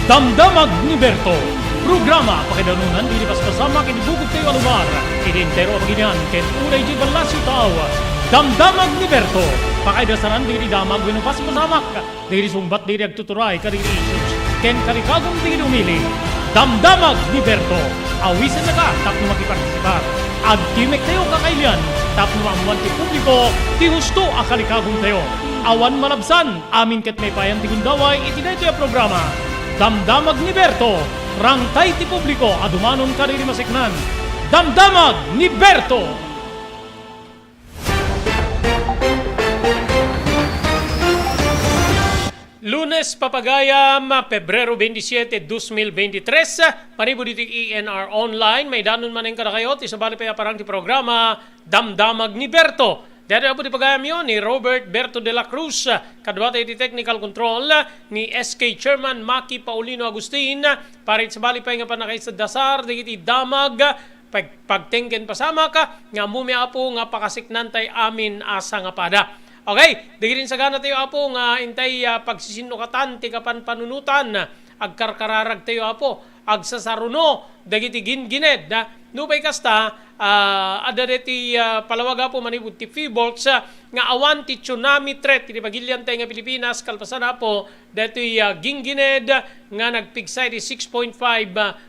Damdamag ni Berto. Programa pakidanunan di paspasama kinibugog kayo alumar. Identero ang ginyan ken unay di balasyo tao. Damdamag ni Berto. Pakaidasaran di damag wino paspasamak. Di sumbat di agtuturay kariri issues. Ken karikagong di umili. Damdamag ni Berto. Awisan na ka tapno makipartisipar. Agtimek tayo kakailian. Tapno maamuan ti publiko. Ti husto akalikagong tayo. Awan malabsan. Amin ket may payan ti gundaway. Itinay ito programa. Damdamag ni Berto, rangtay ti publiko, adumanon kariri masiknan. Damdamag ni Berto! Lunes papagayam, Pebrero 27, 2023. Panibo dito ENR Online. May danon man ang karakayot. Isabali pa parang ti programa, Damdamag ni Berto. Dito po di pagayam yun ni Robert Berto de la Cruz, kadwata iti technical control ni SK Chairman Maki Paulino Agustin, parit sa bali pa nga panakay sa dasar, digiti damag, pagtengken pasama ka, nga mumia po nga pakasiknantay amin asa nga pada. Okay, digirin sa gana tayo apo nga intay pagsisinukatan, ti kapan panunutan, agkarkararag tayo apo, agsasaruno, dagiti gingined, nubay kasta, adareti palawaga po manibud ti Fibolts nga awan ti tsunami threat ti pagilyan tayo nga Pilipinas kalpasan na po dati gingined nga nagpigsay ti 6.5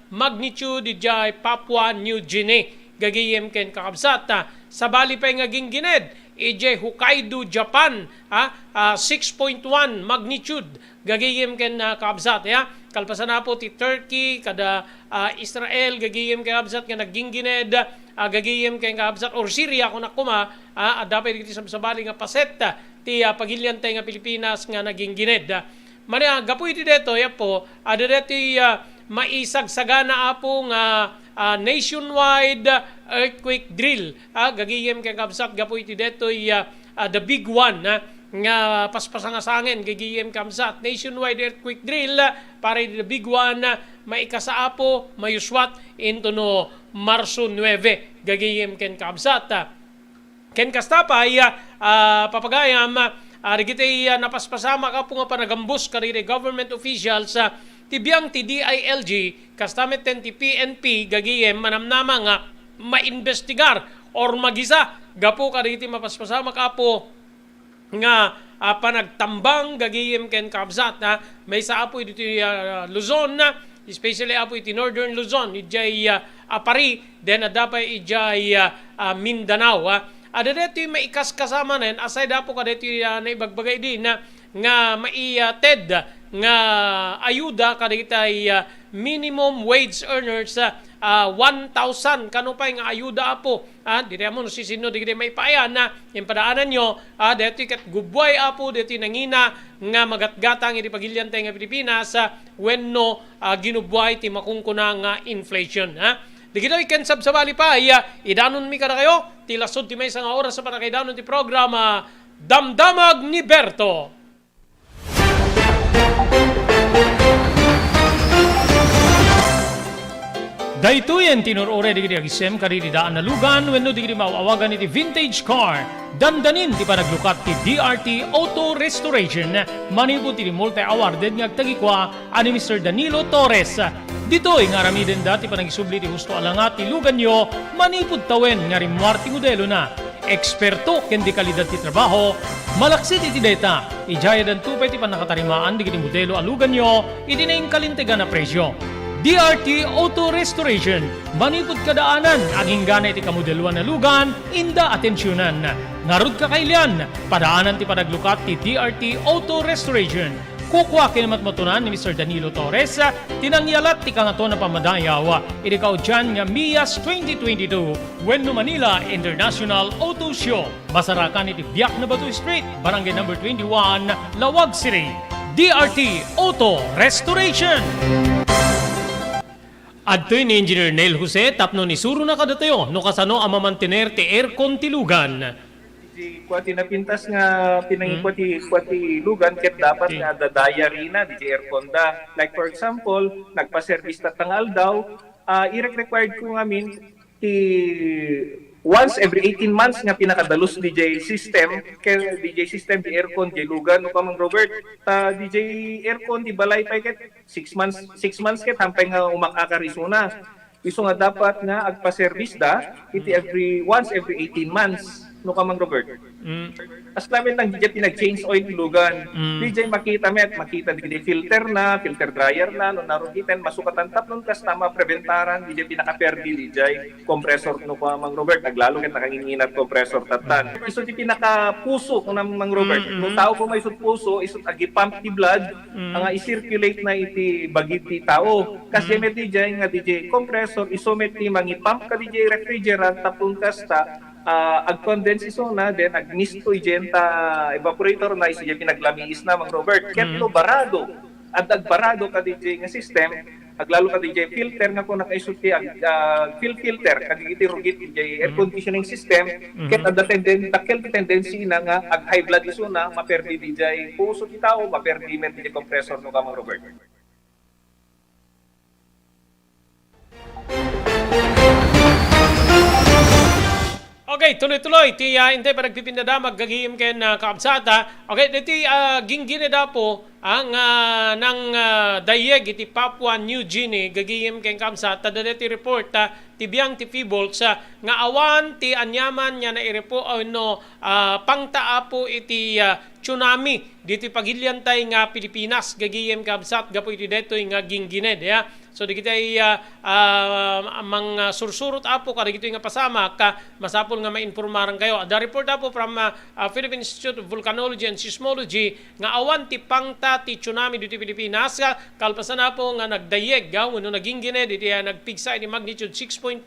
magnitude di Papua New Guinea gagayem ken kakabsat sa bali pa nga gingined EJ Hokkaido, Japan, 6.1 magnitude. Gagayem ken kaabsat, ya. Kalpasan na po ti Turkey, kada Israel, gagayem ken kaabsat nga naggingined, gagayem ken kaabsat, or Syria, kung nakuma, dapat iti sabali nga paset, ti pagilyan tayo nga Pilipinas nga naggingined. Mani, gapu iti deto, ya po, dito maisag sagana apong nationwide earthquake drill. Gagiyem kay kabsat gapo iti detoy the big one nga paspasang asangin gagiyem kabsat nationwide earthquake drill para the big one maikasaapo mayuswat into no Marso 9 gagiyem ken kabsat ken kastapay papagayam rigitay napaspasama ka po nga panagambus karire government officials tibiyang ti DILG, kastamet ten ti PNP, gagiyem, manamnama nga, mainvestigar or magisa, gapo ka riti mapaspasama ka po, nga panagtambang, gagiyem ken kabsat, may sa apo iti Luzon, especially apo iti Northern Luzon, ijay Apari, then adapay ijay Mindanao, ada dito yung maikas kasama nen, aside apo ka dito naibagbagay din, nga maited nga ayuda kaditay minimum wage earners 1,000 kanupay nga ayuda apo dire mo no sisino digde may payan na impadaanan nyo dito kat gubway apo dito nangina nga magatgatang iti pagilyan tayo nga Pilipinas wenno ginubway ti makungkuna nga inflation digito iken sabsabali pa idanon mi kada kayo ti lasod ti may nga oras sa panakaidanon ti programa Damdamag ni Berto. Daytoyen tinurore digiti agisem kariri daan na lugan wenno digiti mawawagan iti vintage car. Dandanin ti panaglukat ti DRT Auto Restoration. Manipod ti multi awarded nga agtagikwa ani Mr. Danilo Torres. Ditoy nga ramiden dati panagisubli ti husto alangat ti lugan nyo manipod tawen nga rimwar ti modelo na. Eksperto ken di kalidad ti trabaho. Malaksit iti data. Ijaya dan tupay ti panakatarimaan digiti modelo alugan nyo iti naing kalintegan na presyo. DRT Auto Restoration, manipod kadaanan, aging gana iti kamodeluan na lugan, inda atensyonan. Narud kakailian, padaanan ti panaglukat ti DRT Auto Restoration. Kukwa kinamatmatunan ni Mr. Danilo Torres, tinangyalat ti kangato na pamadayaw, irikaw dyan nga MIAS 2022, Wenno Manila International Auto Show. Masarakan iti Biak na Batu Street, Barangay number 21, Lawag City. DRT Auto Restoration. Adtoy ni Engineer Nel Jose, tapno ni suro na kadatayo, no kasano ang mamantener ti aircon ti lugan. Di kwati napintas nga pinangikwati lugan ket dapat nga dadaya rina di aircon da. Like for example, nagpa-service ta tangal daw, i-required ko ngamin ti once every 18 months nga pinakadalos DJ system kay DJ system di aircon di lugan no Mang Robert DJ aircon di balay pa ket 6 months ket hampay nga umakakarisuna iso nga dapat nga agpa-service da iti once every 18 months no Mang Robert. As namin lang DJ pinag-change oil lugan. DJ makita di filter dryer na no narugitan masukatan tatlong kas tama preventaran DJ pinaka-perdi DJ compressor no Mang Robert naglalo ket nakanginginat compressor tatan. Iso di pinaka-puso no Mang Robert. No tao ko may isut puso isut agi-pump ti blood nga i-circulate na iti bagiti tao. Kasi met DJ nga DJ compressor iso met ti mangi-pump ka DJ refrigerant tapon kasta ag-condense iso na then ag-misto igenta evaporator na iso pinaglamiis na Mang Robert ketlo barado at agbarado ka DJ nga system aglalo ka DJ filter nga kung nakaisulti filter kagigiti rugit DJ air conditioning system ket ada tendency na nga ag high blood iso na maperdi DJ puso ti tao maperdi men DJ compressor no Mang Robert. Okay, tuloy-tuloy. Ti hindi pa nagpipindada, maggagihim ken kaabsata. Okay, diti gingineda po ang ng dayeg iti Papua New Guinea gagihim ken kaabsata. Dati report tibiyang ti Fibolts nga awan ti anyaman nya na irepo no pangtaa po iti tsunami diti pagilyantay nga Pilipinas gagihim kaabsat gapo iti detoy nga gingined ya. So di kita mang sursurot apo kada gito nga pasama ka masapol nga mainformaran kayo. The report apo from Philippine Institute of Volcanology and Seismology nga awan ti pangta ti tsunami dito Pilipinas kalpasan apo nga nagdayeg wenno naging gine diti nagpigsa iti magnitude 6.5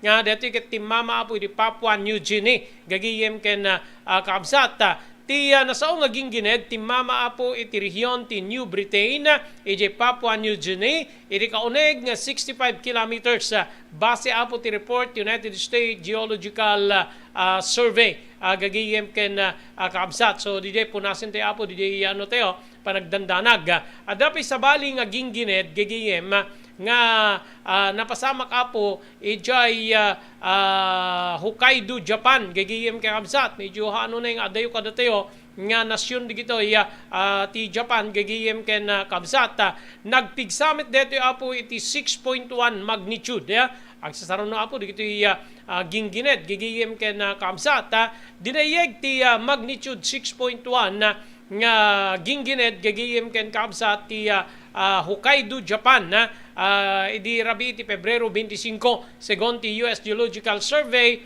nga dito ket ti mama apo iti Papua New Guinea gagiyem ken kaabsat. Ti nasao nga gingined ti mama apo iti rehiyon ti New Britain iti Papua New Guinea iti kauneg nga 65 kilometers base apo ti report United States Geological Survey gagiyem ken kaabsat. So DJ punasen ti apo DJ teo panagdandanag adapi sa bali nga gingined gagiyem nga napasamak apo ijay Hokkaido, Japan gagiyem kay kabsat medyo ano na yung adayo kadateo nga nasyon digito ti Japan gagiyem ken kabsat nagpigsamit deto apo iti 6.1 magnitude agsasaron na apo digito gingined gagiyem ken kabsat dinayeg ti magnitude 6.1 nga gingined gagiyem ken kabsat ti Hokkaido, Japan idi rabi ti Pebrero 25 segon ti US Geological Survey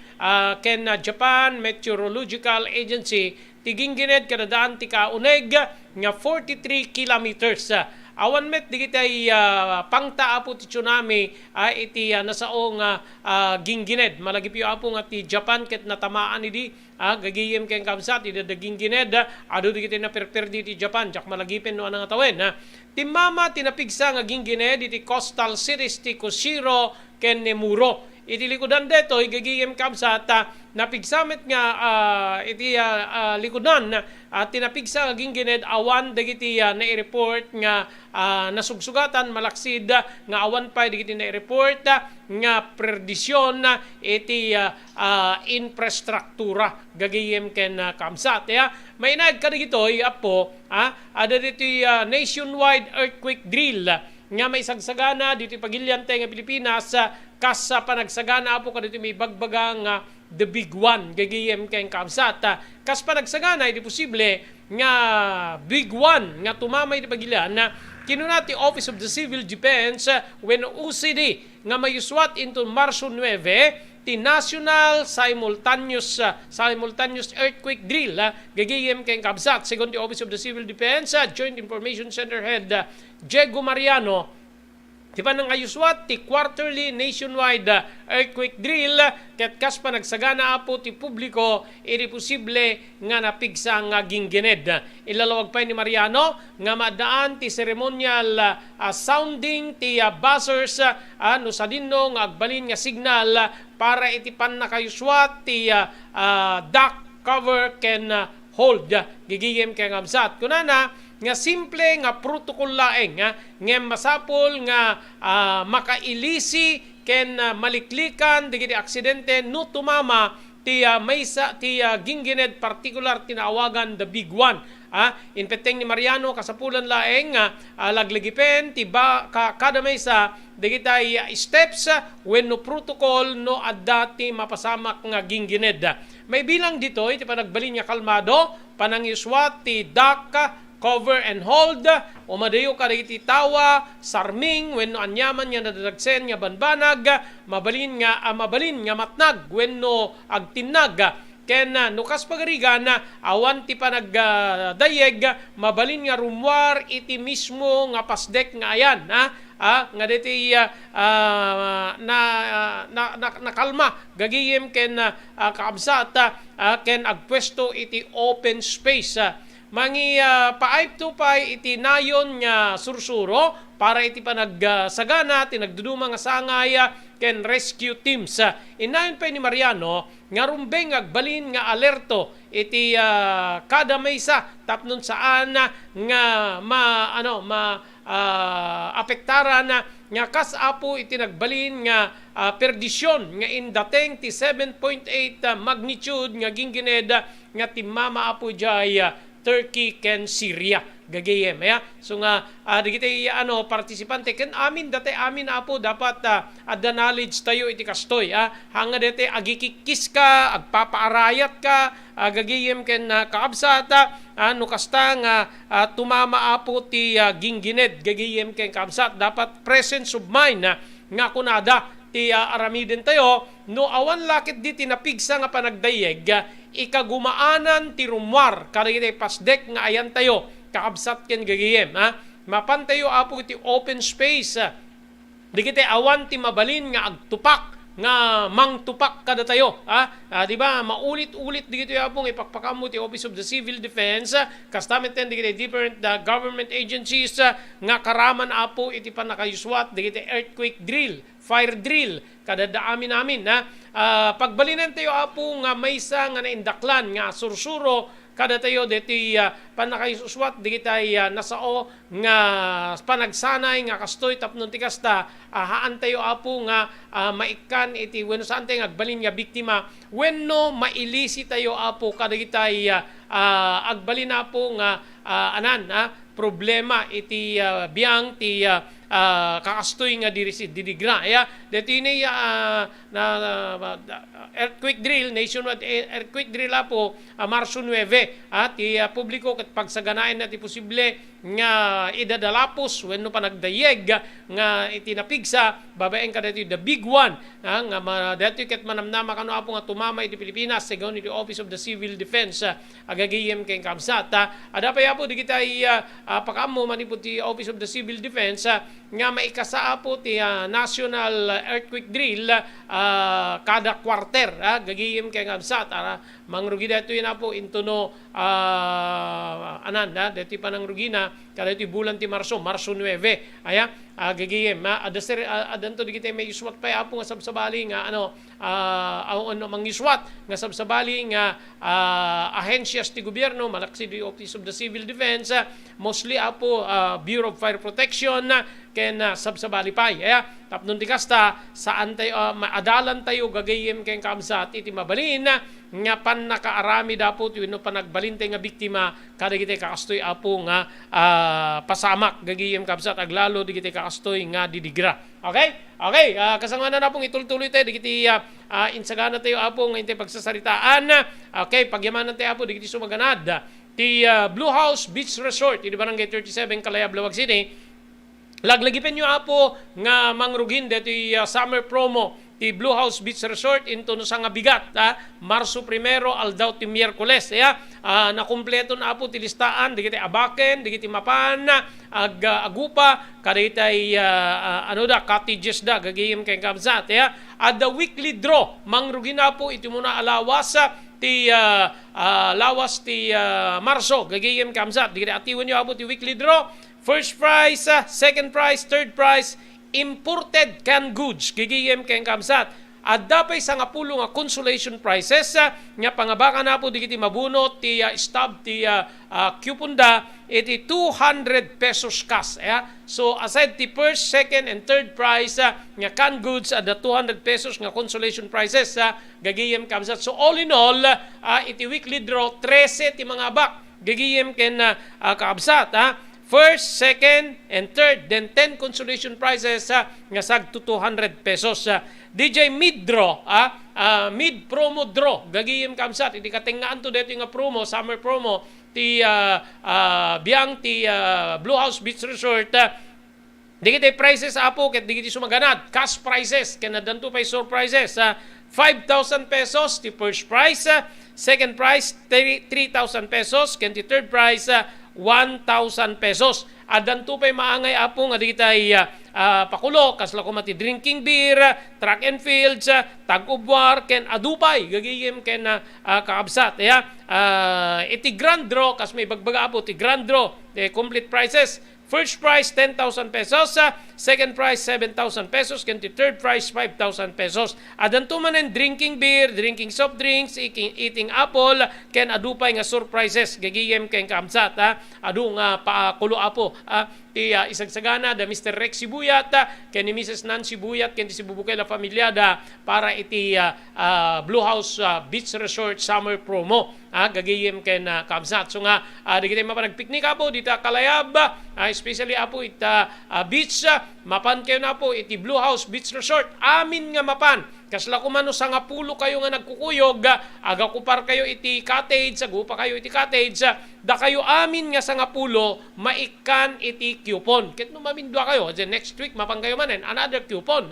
ken Japan Meteorological Agency ti gingined kadadaan ti kauneg nga 43 kilometers awan met digitay pangta apo ti tsunami iti nasaong gingined malagip yu apo nga ti Japan ket natamaan idi gagiyem ken kabsat ida gingined adu digitay na perperdi ti Japan jak malagipen no anang atawen ti mama tinapigsa nga gingined iti coastal cities ti Kushiro ken Nemuro iti likudan deto gagiyem kabsat napigsamet nga iti likudan tinapigsa nga gingined awan dagiti na-report nga nasugsugatan malaksid nga awan pa dagiti na-report nga perdisyon iti infrastruktura gagiyem ken kamsat may inag kadigitoy apo ada diti nationwide earthquake drill nga may sagsagana dito pagilyante nga Pilipinas kas panagsagana apo kadito may bagbagang the big one gagiyem ken kamsat kas panagsagana iti posible nga big one nga tumamay ti pagilyan kinunati Office of the Civil Defense when OCD nga mayuswat into Marso 9 ti National Simultaneous Earthquake Drill gagiyem ken kabsat second the Office of the Civil Defense Joint Information Center Head Diego Mariano ti panangayuswat ti quarterly nationwide earthquake drill ket kas panagsagana apo ti publiko iti posible nga napigsa nga gingined ilalawag pa ni Mariano nga madaan ti ceremonial sounding ti buzzers no sa dinno nga agbalin nga signal para iti panakayuswat ti duck cover ken hold gigiyem ken amsat kunana nga simple nga protocol laeng nga masapol nga makailisi ken maliklikan digiti aksidente no tumama ti maysa ti Gingined, particular tinawagan the big one. In peteng ni Mariano kasapulan laeng laglagipen ti kada maysa digitay steps wenno protocol no adda ti mapasamak nga Gingined. May bilang dito iti panagbalin nga kalmado panangiswat ti DAC cover and hold, o madayo ka iti tawa, sarming, wenno anyaman nga nadadagsen nga banbanag, mabalin nga matnag, wenno agtinag, ken nukas pagarigan, awan ti panagdayeg, mabalin nga rumwar iti mismo nga pasdek nga ayan, nga diti nakalma gagiyem ken kaabsat ken agpwesto iti open space. Mangi paayp tupay iti nayon nga sursuro para iti panagsagana tinagduduma nga sangay ken rescue teams. Inayon pa ni Mariano nga rumbeng agbalin nga alerto iti kada maysa tapnon saan nga apektaran nga kas apo iti nagbalin nga perdisyon nga indateng ti 7.8 magnitude nga Gingined nga timama apo jay Turkey ken Syria gagayem so nga digiti partisipante ken amin apo dapat adda knowledge tayo iti kastoy hanga dete agikikis ka agpapaarayat ka gagayem ken kaabsat no kasta nga tumama apo ti Gingined gagayem ken kaabsat dapat presence of mind nga kunada ti aramiden tayo no awan lakit di tinapigsa nga panagdayeg ikagumaanan ti rumwar kadagiti pasdek nga ayan tayo kaabsat ken gagayem mapantayo apo iti open space digiti awan ti mabalin nga agtupak nga mangtupak kada tayo di ba maulit-ulit digito yapong ipakpakamo ti Office of the Civil Defense kastamenten digiti different government agencies nga karaman apo iti panakayuswat digiti earthquake drill, fire drill kada daamin namin pagbalinan tayo apo nga maysa nga naindaklan nga sursuro kada tayo deti panakayuswat digitay nasao nga panagsanay nga kastoy tapnon ti kasta haan tayo apo nga maikan iti wenno saan tayo agbalin nga biktima wenno mailisi tayo apo kadagitay agbalin apo nga problema iti biyang ti kakastoy nga didigra deti ni earthquake drill, nationwide earthquake drill po Marso 9 ti publiko ket pagsaganaen na ti posible nga idadalapos wenno panagdayeg nga itinapigsa babaeng kada ti the big one nga dati ket manamnama kano apo nga tumama iti Pilipinas segon iti Office of the Civil Defense agagayem ken kamsat ada pa yapo digitay pakamo manipud ti Office of the Civil Defense nga maikasa po ti national earthquake drill kada kwarter gagiyem kay ngabsat mangrugi dito yun po intuno dito pa nang rugina kada ito bulan ti Marso 9 gagiyem adanto di kita may iswat pa po nga sabsabali nga mangiswat nga sabsabali nga ahensyas ti gobyerno malaksi di Office of the Civil Defense mostly po Bureau of Fire Protection ken sabsabali pay tapnon ti kasta saan tayo maadalan tayo gagayem ken kamsat iti mabalin nga pan nakaarami dapo wenno panagbalinte nga biktima kada giti kakastoy apo nga pasamak gagayem kamsat aglalo di giti kakastoy nga didigra. Okay, kasangana na pong itultuloy tayo digiti insagana tayo apo nga inte pagsasaritaan. Okay, pagyamanan tayo apo digiti sumaganad ti Blue House Beach Resort iti Barangay 37 Calaya, Blawag City. Laglagipen nyo apo nga mangrugin dito summer promo ti Blue House Beach Resort into no nga bigat Marso 1 aldaw ti Miyerkules nakumpleto na apo ti listaan digiti abaken digiti mapan agupa kaditay cottages da gagayem ken kamsat at the weekly draw mangrugin apo iti muna alawas ti lawas ti Marso gagayem kamsat digiti atiwen nyo apo ti weekly draw. First prize, second prize, third prize, imported canned goods. Gigiyem ken kamsat. adda pay sa nga pulo nga consolation prizes nga pangabaka na po di kiti mabunot ti stab ti kupunda iti 200 pesos cash. So aside ti first, second, and third prize nga canned goods at the 200 pesos nga consolation prizes gagiyem kabsat. So all in all, iti weekly draw 13 ti mga abak gagiyem ken kaabsat. First, second, and third, then 10 consolation prizes nga sag to 200 pesos. DJ mid-draw, mid-promo draw, gagiyem kamsat, iti katingaan to dito nga promo, summer promo, ti biyang ti Blue House Beach Resort, di kita prizes apo, ket di kita sumaganad, cash prizes, ken nadanto pay surprises, 5,000 pesos, ti first prize, second prize, 3,000 pesos, ken ti third prize, 1,000 pesos. Adan to pay maangay apo nga ditay pakulo kasla ko mati drinking beer, track and fields, tag-ubwar ken adupay gagiyem ken kaabsat. Iti grand draw kas may bagbaga apo ti grand draw, complete prices. First prize 10,000 pesos, second prize 7,000 pesos, ken ti third prize 5,000 pesos. Adan to manen drinking beer, drinking soft drinks, eating apple, ken adupay nga surprises gagiyem ken kaabsat. Adu nga pakulo apo ti isagsagana da Mr. Rex Sibuyat ken ni Mrs. Nancy Buyat ken ti Sibubukay la Familiada para iti Blue House Beach Resort Summer Promo. Gagiyem ken kaabsat. So nga di kita mapanagpiknik apo dita Kalayab, especially apo ita beach, mapan kayo na po iti Blue House Beach Resort. Amin nga mapan. Kasla kumano sa nga pulo kayo nga nagkukuyog, aga kupar kayo iti cottage, agupa kayo iti cottage, da kayo amin nga sa nga pulo, maikan iti coupon. Ket no mamindwa kayo, the next week mapan kayo manen, another coupon.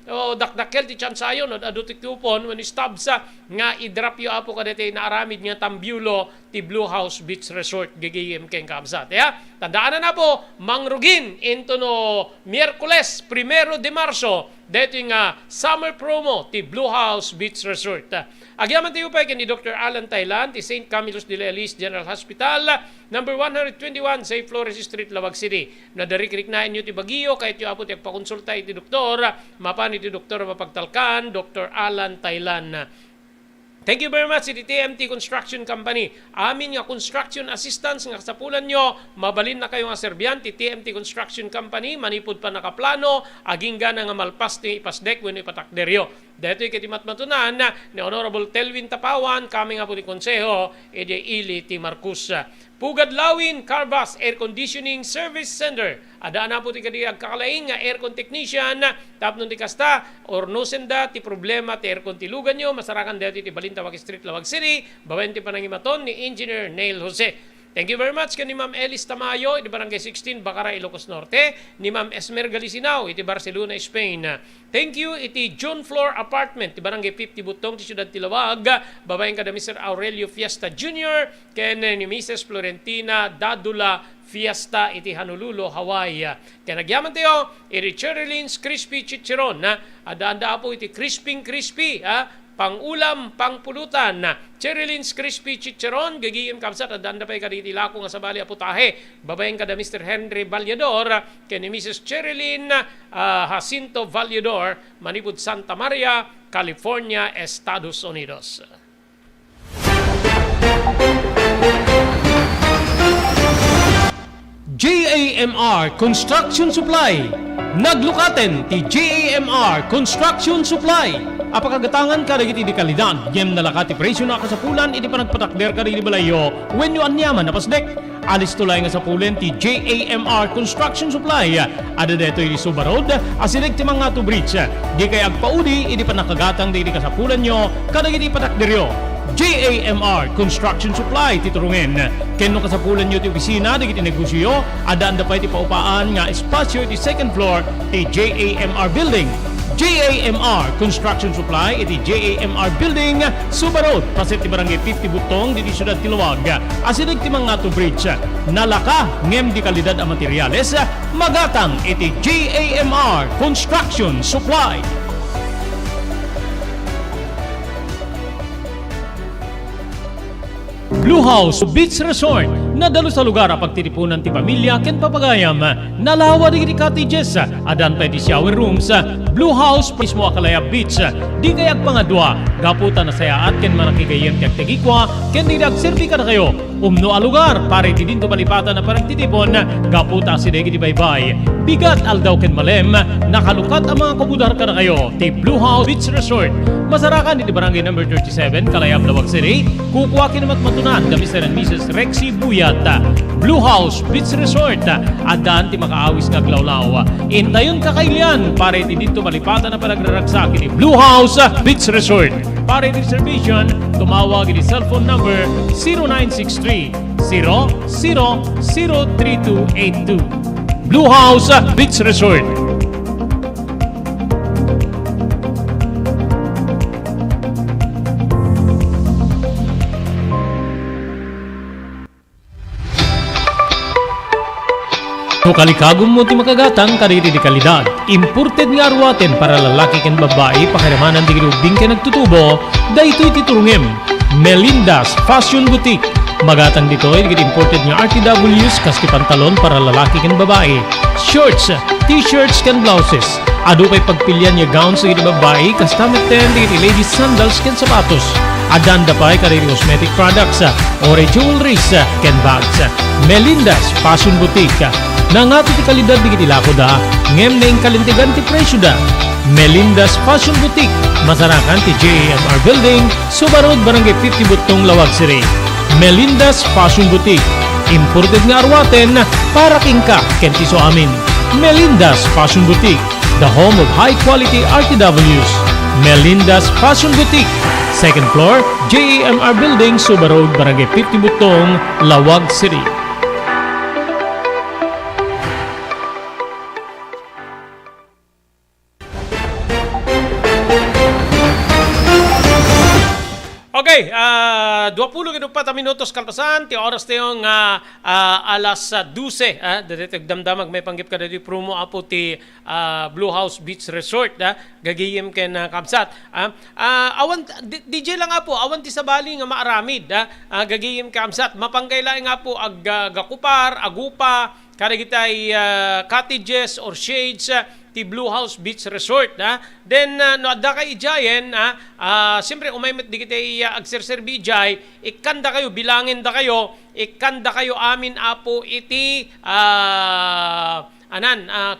O dakdakel ti chance ayon, adu ti coupon, when stab sa nga i-drop yo apo kadete na aramid nga tambyulo ti Blue House Beach Resort, gigiyem ken kabsat. Tandaan na po, mangrugin into no Miyerkules, 1 de Marso, dito nga summer promo ti Blue House Beach Resort. Agyaman tayo pa ni Dr. Alan Thailand, ti St. Camillus de la Elise General Hospital, number 121, St. Flores Street, Lawag City. Nadarikrik na inyo ti Baguio, kahit yung apo ti pakonsulta iti doktor, mapan iti doktor mapagtalkan, Dr. Alan Thailand. Thank you very much iti TMT Construction Company. Amin nga construction assistance nga kasapulan nyo, mabalin na kayo nga serbiyan ti TMT Construction Company, manipod pa nakaplano, aging gana nga malpas ti ipasdek when ipatakderyo. Dito kiti matmatunan ni Honorable Telvin Tapawan, kami nga po ni Konseho, edi Ili ti Marcus. Pugad Lawin, Carbas Air Conditioning Service Center. Adaan na po ti kadiag kakalaing nga aircon technician, tapnon ti kasta, or nosenda ti problema ti aircon ti lugan nyo, masarakan dito ti Balintawak Street, Lawag City, bawen ti panangimaton ni Engineer Neil Jose. Thank you very much ni Ma'am Elis Tamayo, iti Barangay 16, Bacara, Ilocos Norte. Ni Ma'am Esmer Galisinao, iti Barcelona, Spain. Thank you, iti John Floor Apartment, iti Barangay 50, Butong, iti Ciudad Tilawag. Babaeng kada Mr. Aurelio Fiesta Jr., ken ni Mrs. Florentina Dadula Fiesta, iti Honolulu, Hawaii. Kaya nagyaman tayo, iti Cherylins Crispy Chichiron. Adaanda po iti Crispy, pang-ulam, pang-pulutan, Cherylins Crispy Chicharon, gagiyim kapsat, at danda pa'y kaditi lako nga sa bali aputahe. Babaeng kada Mr. Henry Vallador, kaya ni Mrs. Cherylin Jacinto Vallador, Manipud, Santa Maria, California, Estados Unidos. JAMR Construction Supply. Naglukaten ti JAMR Construction Supply. Apakagatangan ka dagiti di kalidad, yem nalakati presyo na kasapulan, iti panagpatakder ka di balayo, when you anyaman na pasdek. Alis tulay nga sa pulen ti JAMR Construction Supply. Ada deto iti Subarod, asilig ti mga to bridge. Di kay agpaudi, iti panakagatang di kasapulan nyo, kadagiti patakderyo. JAMR Construction Supply titurungin. Kenno kasapulan nyo ti opisina, digiti negosyo, adaan da pa iti paupaan nga espasyo iti second floor ti JAMR Building. JAMR Construction Supply, iti JAMR Building, Subarod, pasit ti Barangay 50 Butong, diti Ciudad Tilawag. Asilig ti mga to bridge, nalaka, ngem di kalidad a materyales, magatang iti JAMR Construction Supply. Blue House Beach Resort, Nadalo sa lugar ang pagtitipunan ti pamilya ken papagayam. Nalawa di cottages, adan pa di shower rooms, Blue House mismo Akalaya Beach. Di kayag pangadwa, gaputan na sayaat ken manakigayem ti agtegikwa, ken di agserbi ka na kayo. Umno a lugar, pare ti dinto malipatan na parang titipon, gaputa si Degi di baybay. Bigat aldaw ken malem, nakalukat ang mga kabudar ka na kayo. Ti Blue House Beach Resort. Masarakan di barangay number 37, Kalayab, Lawag City. Kukuha kinamat matunan kami Mr. and Mrs. Rexy Buyat. Blue House Beach Resort. Adaan ti makaawis nga glawlaw. Intayon kakailian, pare ti dito malipatan na panagraragsak ni Blue House Beach Resort. Pare reservation, tumawag ni cellphone number 0963 003282. Blue House Beach Resort. No kalikagom mo ti makagatang kariri di kalidad. Imported nga arwaten para lalaki ken babae pakiramanan di grubing ken nagtutubo. Daytoy titurungem. Melinda's Fashion Boutique. Magatang dito ay imported nga RTWs kaski pantalon para lalaki ken babae. Shorts, t-shirts ken blouses. Ado pay pagpilian nga gowns di babae kastamit ten di ladies sandals ken sapatos. Adanda pay kariri cosmetic products, ore jewelries ken bags. Melinda's Fashion Boutique. Nangato ti kalidad di kitilako da, ngem na yung kalintigan ti presyo da. Melinda's Fashion Boutique, masarakan ti JAMR Building, Subarod, Barangay 50 Butong, Lawag City. Melinda's Fashion Boutique, imported nga arwaten para kingka kenti so amin. Melinda's Fashion Boutique, the home of high-quality RTWs. Melinda's Fashion Boutique, second floor, JAMR Building, Subarod, Barangay 50 Butong, Lawag City. Okay, 24 minutos kalpasan, ti oras tayong alas 12. Dito damdamag may panggip ka dito promo apo ti Blue House Beach Resort. Gagiyem ken kamsat. Awan, DJ lang apo, awan ti sabali nga maaramid. Gagiyem kamsat. Mapanggayla nga po ag gakupar, agupa, karigitay cottages or shades, ti Blue House Beach Resort. Then, no adda kay ijayen, siyempre umaymet di kita agserserbi ijay, ikanda kayo, bilangin da kayo, ikanda kayo amin apo iti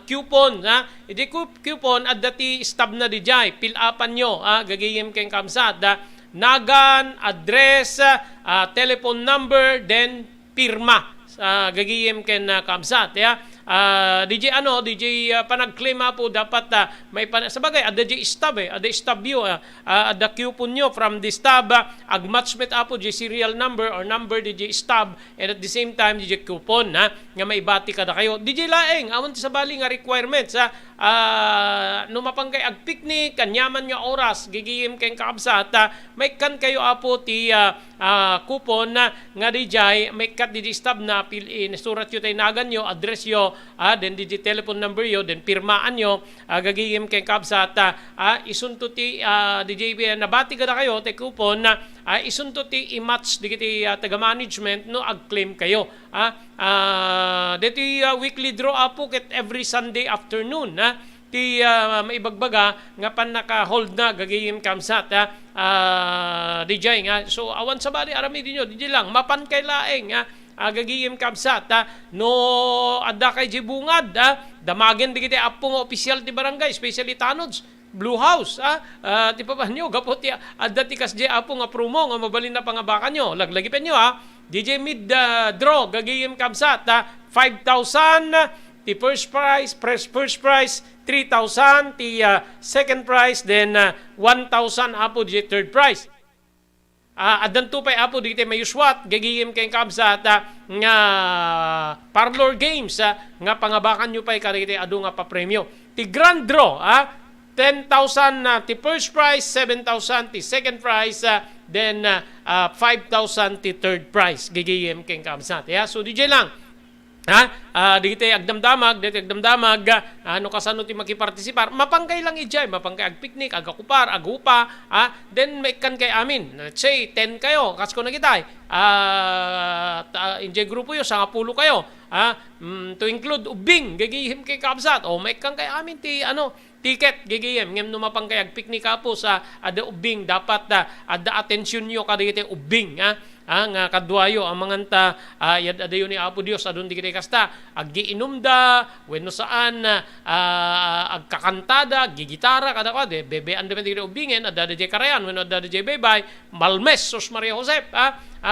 coupon. Iti coupon adda ti stab na di jay, pilapan nyo, gagayim keng kamsat, nagan, address, telephone number, then pirma. Gagiyem ken kamsat DJ panag-claim po dapat may sabagay ada DJ stab ada stab yo ada coupon nyo from the stab ag-matchmet po DJ serial number or number DJ stab and at the same time DJ coupon nga maibati kada kayo DJ laeng awan ti sabali nga requirements no mapanggay ag picnic kanyaman nga oras gigiyem ken kamsat may kan kayo apo ti coupon nga DJ may kat DJ stab na pilin surat yo tay nagan yo address yo then digit telephone number yo then pirmaan yo gagiyem kay kabsat isunto ti DJ nabati kada kayo tay coupon isunto ti i-match digiti taga management no ag-claim kayo dito weekly draw apo ket every Sunday afternoon ti maibagbaga nga pan naka-hold na gagiyem kamsat DJ nga so awan sa bali arami dinyo DJ lang mapan kay laeng gagiyem kamsat no adda kay jibungad damagen di kita apong opisyal ti barangay especially tanods Blue House ti papanyo gapot ti adda ti kasje apong nga promo nga mabalin na pangabakan nyo laglagipen nyo DJ mid draw gagiyem kamsat 5,000 ti first prize 3,000 ti second prize then 1,000 apo di third prize. Adan to pay apo di may uswat gagiyem kay kamsat nga parlor games nga pangabakan nyo pay karite adu nga papremyo. Ti grand draw 10,000 ti first prize, 7,000 ti second prize, then 5,000 ti third prize gagiyem kay kamsat. So DJ lang Digiti agdamdamag, ano kasano ti makipartisipar, mapangkay lang ijay, mapangkay ag picnic, ag akupar, ag upa, then may kan kay amin. Let's say 10 kayo, kasko na kitay. Injay grupo yo, 10 kayo. To include ubing, gagihim kay kabsat. O may kan kay amin ti ticket gigiyem ngem no mapangkay ag picnic po sa ada ubing dapat ada atensyon nyo kada iti ubing nga kadwayo ang manganta yad adayo ni Apo Dios adun di kiti kasta aggiinumda wenno saan agkakantada gigitara kada ko de bebean de kiti ubingen ada de karayan wenno ada de bebay Malmes sus Maria Josep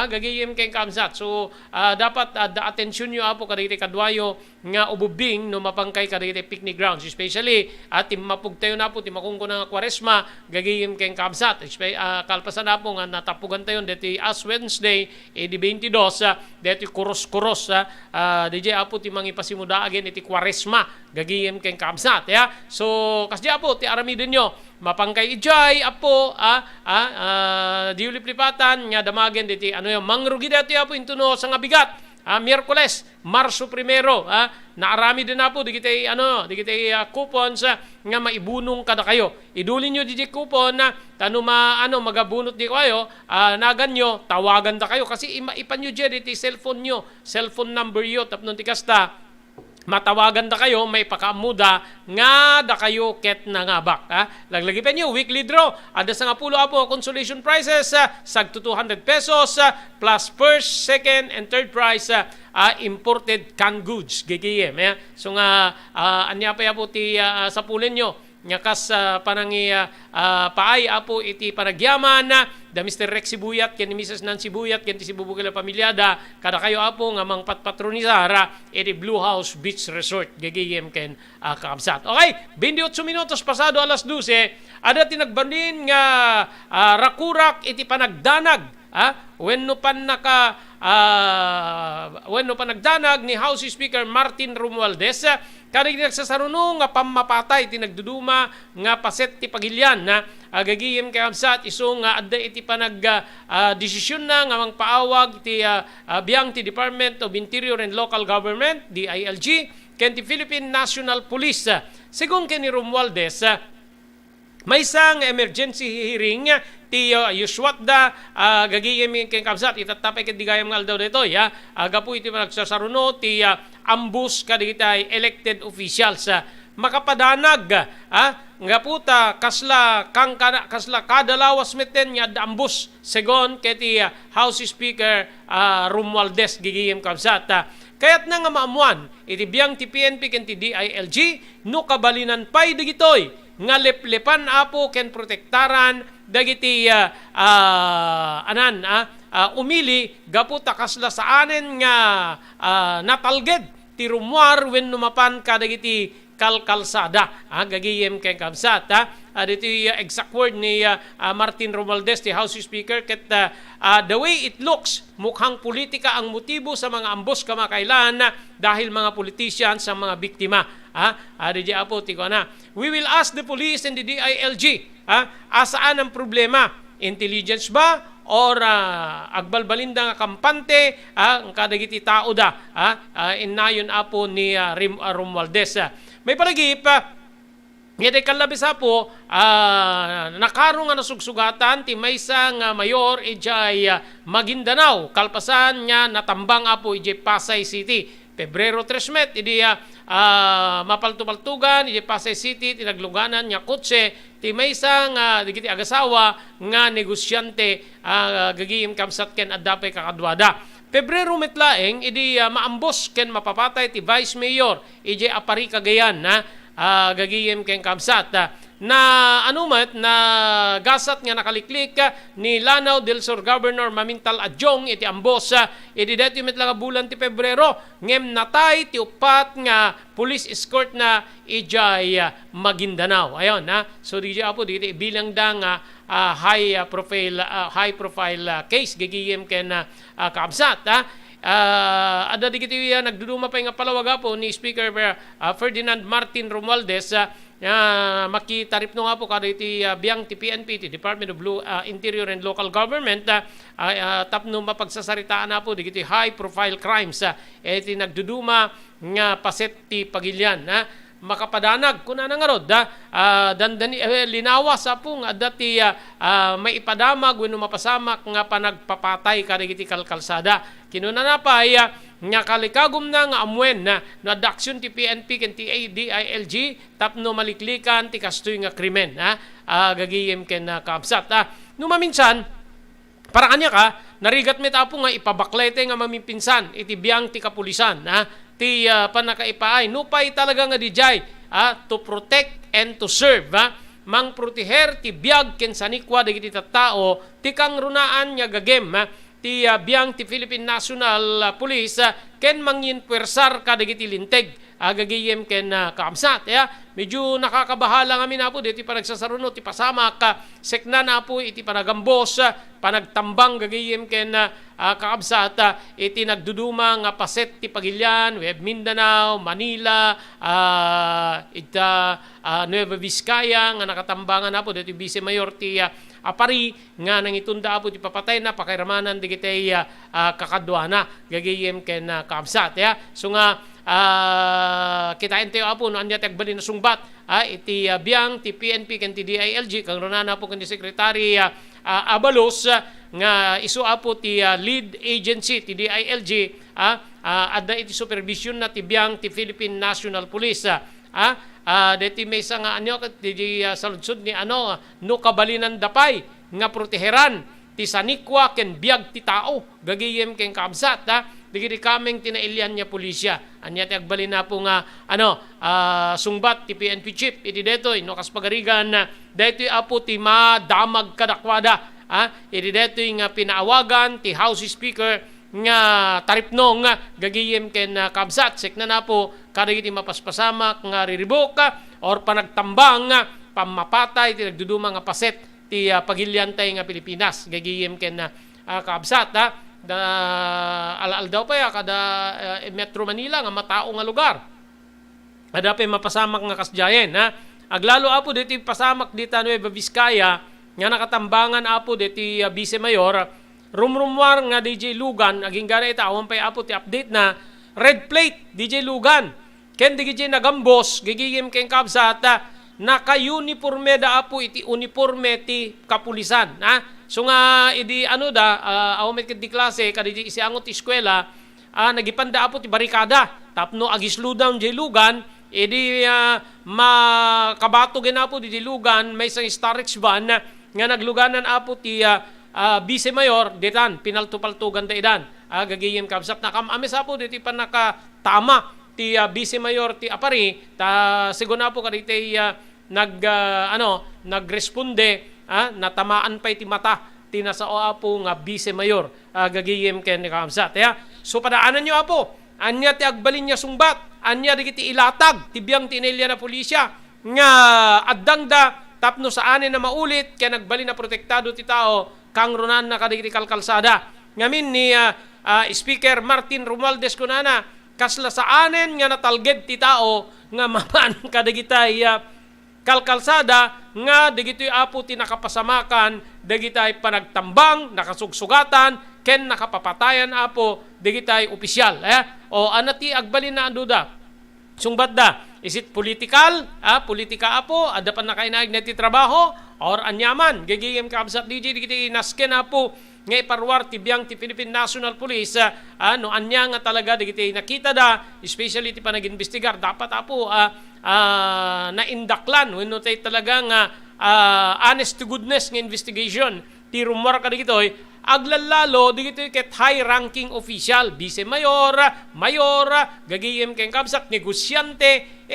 gagiyem kay kamsat so dapat ada atensyon nyo apo kada iti kadwayo nga ububing no mapangkay kada iti picnic grounds especially at mapugtayo na po ti makungko ng Kwaresma gagiyem kay kamsat kalpasan na po nga natapugan tayo deti as Wednesday di 22 deti kuros-kuros DJ apo ti mangipasimuda again iti Kwaresma gagiyem kay kamsat so kasdi apo ti aramiden nyo mapangkay ijay apo diuliplipatan nga damagen deti mangrugi deti apo intuno sa nga bigat Miyerkules, Marso 1, naarami din na po di kitay coupons nga maibunong kada kayo. Idulin nyo di coupon na magabunot di kayo, naganyo, tawagan da kayo kasi ipan nyo di cellphone nyo, cellphone number yo tapnon ti kasta matawagan da kayo, may pakamuda nga da kayo ket nangabak. Laglagi pa nyo, weekly draw. Ada sa nga pulo apo, consolation prizes, sag to 200 pesos, plus first, second, and third prize, imported canned goods. GGM. So nga, anya pa po ti sa pulin nyo. Nyakas panangi paay apo iti panagyaman da Mr. Rex Sibuyat ken ni Mrs. Nancy Sibuyat ken ti Sibubukil pamilyada kada kayo apo nga mangpatpatronisara iti Blue House Beach Resort gagayem ken kakabsat. Okay, 28 minutos pasado alas 12 ada tinagbandin nga rakurak iti panagdanag wenno panagdanag ni House Speaker Martin Romualdez kadig nagsasaruno nga pamapatay tinagduduma nga paset ti pagilyan gagiyem kay amsat iso nga adda iti panag desisyon na nga mangpaawag ti biang ti Department of Interior and Local Government DILG ken ti Philippine National Police sigon ken ni Romualdez may isang emergency hearing ti Yuswatda gagiyem kay kamsat itatapay ket digayam ngal daw dito agapu iti nagsasaruno ti ambus kadigitay elected officials makapadanag nga puta kasla kadalawas meten nga ambus segon ket ti House Speaker Romualdez gigiyem kamsat kayat na nga maamuan iti biang ti PNP ken ti DILG no kabalinan pay digitoy nga leplepan apo ken protektaran dagiti umili gaputa kasla saanen nga natalged ti rumwar wenno numapan kadagiti kalkalsada gagiyem ken kamsat dito exact word ni Martin Romualdez ti House Speaker ket the way it looks mukhang politika ang motibo sa mga ambos kamakailan dahil mga politicians sa mga biktima DJ apo ti ko na we will ask the police and the DILG asaan ang problema intelligence ba or agbalbalinda nga kampante ang kadagiti tao da inayon apo ni Romualdez may palagip ngede kalabis po nakarong nga nasugsugatan ti maysa nga mayor ijay Maguindanao kalpasan nya natambang apo ijay Pasay City Pebrero 3 met idi mapaltupaltugan idi Pasay City tinagluganan nya kotse ti maysa nga digiti agasawa nga negosyante gagiyem kamsat ken addapay kakadwada Pebrero metlaeng idi maambos ken mapapatay ti Vice Mayor ijay Apari Cagayan gagiyem ken kamsat na anumat na gasat nga nakaliklik ni Lanao del Sur Governor Mamintal Adjong iti ambos iti dati met lang bulan ti Pebrero ngem natay ti upat nga police escort na ijay Maguindanao ayon so di apo diti bilang da nga high profile case gagiyem ken kamsat ada digiti nagduduma pa nga palawaga po ni Speaker Ferdinand Martin Romualdez makitarip no nga po kada iti biyang ti PNP, ti Department of Interior and Local Government, tapno mapagsasaritaan na po digiti high profile crimes, iti nagduduma nga paset ti pagilyan, makapadanag kuna nga rod dandani linawas apong dati may ipadamag wenno mapasamak nga panagpapatay kadagiti kalkalsada kinuna na pa nga kalikagom na nga amwen na adaksyon ti PNP ken ti DILG tapno maliklikan ti kastoy nga krimen gagiyem ken kaabsat no maminsan para kanya ka narigat met apo nga ipabaklete nga mamipinsan iti biyang ti kapulisan ti panakaipaay nupay talaga nga dijay to protect and to serve mang proteher ti biag ken sanikwa dagiti tattao ti kang runaan nga gagem ti biyang ti Philippine National Police ken mangin puwersar kadagiti linteg gagiyem ken kaamsat medyo nakakabahala nga minapo diti panagsasarunot ti pasamak sekna na po iti panagambos panagtambang gagiyem ken kaamsat iti nagduduma nga paset ti pagilyan web Mindanao, Manila, Nueva Vizcaya nga nakatambangan na po diti Vice Mayor ti Apari nga nangitunda po ti papatay na pakairamanan digiti kakadwana gagiyem ken kaamsat so nga kitain tayo apo no anya tagbali na sungbat iti biyang ti PNP ken ti DILG kang runana po ken ti Secretary Abalos nga isu apo ti lead agency ti DILG adda iti supervision na ti biyang ti Philippine National Police deti may nga anyo ti saludsod ni no kabalinan dapay nga proteheran ti sanikwa ken biag ti tao gagiyem ken kaabsat digiti kameng tinailyan niya pulisya anya ti agbalin na po nga sungbat ti PNP chief iti detoy no kas pagarigan detoy apo ti madamag kadakwada iti detoy nga pinaawagan ti House Speaker nga taripnong gagiyem ken kabsat sekna na po kadagiti mapaspasamak nga riribok or panagtambang pamapatay ti nagduduma nga paset ti pagilyantay nga Pilipinas gagiyem ken kabsat alaal daw pa kada Metro Manila nga matao nga lugar ada pa mapasamak nga kasjayen aglalo apo diti pasamak dita Nueva Vizcaya nga nakatambangan apo diti Vice Mayor rumrumwar nga DJ Lugan aging gara ita awan pa apo ti update na red plate DJ Lugan ken DJ nagambos gigiyem ken kabsat naka-uniforme da apo iti uniforme ti kapulisan so nga idi awmet ket di klase kadidi isiangot ti eskwela nagipanda apo ti barikada tapno agisludan di lugan idi makabato genapo di lugan may isang Starex van nga nagluganan apo ti Vice Mayor detan pinaltupaltugan da idan gagiyem kabsat nakamamis apo diti panakatama ti Vice Mayor ti Apari siguna po kaditi nagresponde natamaan pa iti mata tinasao apo nga Vice Mayor gagiyem ken kaamsat so padaanan nyo apo anya ti agbalin niya sungbat anya digiti ilatag tibiyang tinilya na pulisya nga addang da tapno saan na maulit kaya nagbalin na protektado ti tao kang runan na kadigiti kalkalsada ngamin ni Speaker Martin Romualdez kunana kasla saanen nga natalged ti tao nga maman kadigitay kalkalsada nga digitoy apo ti nakapasamakan digitay panagtambang nakasugsugatan ken nakapapatayan apo digitay opisyal o anati agbalin na anduda sungbat da is it political politika apo ada pa nakainaig na ti trabaho or anyaman gagiyem kabsat DJ digiti nasken apo nga iparwar ti biyang ti Philippine National Police no anya nga talaga digiti nakita da especially ti panag-investigar dapat apo naindaklan wenno tay talagang honest to goodness nga investigation ti rumor kadigitoy aglalalo digitoy ket high ranking official Vice Mayor Mayor gagiyem ken kabsat negosyante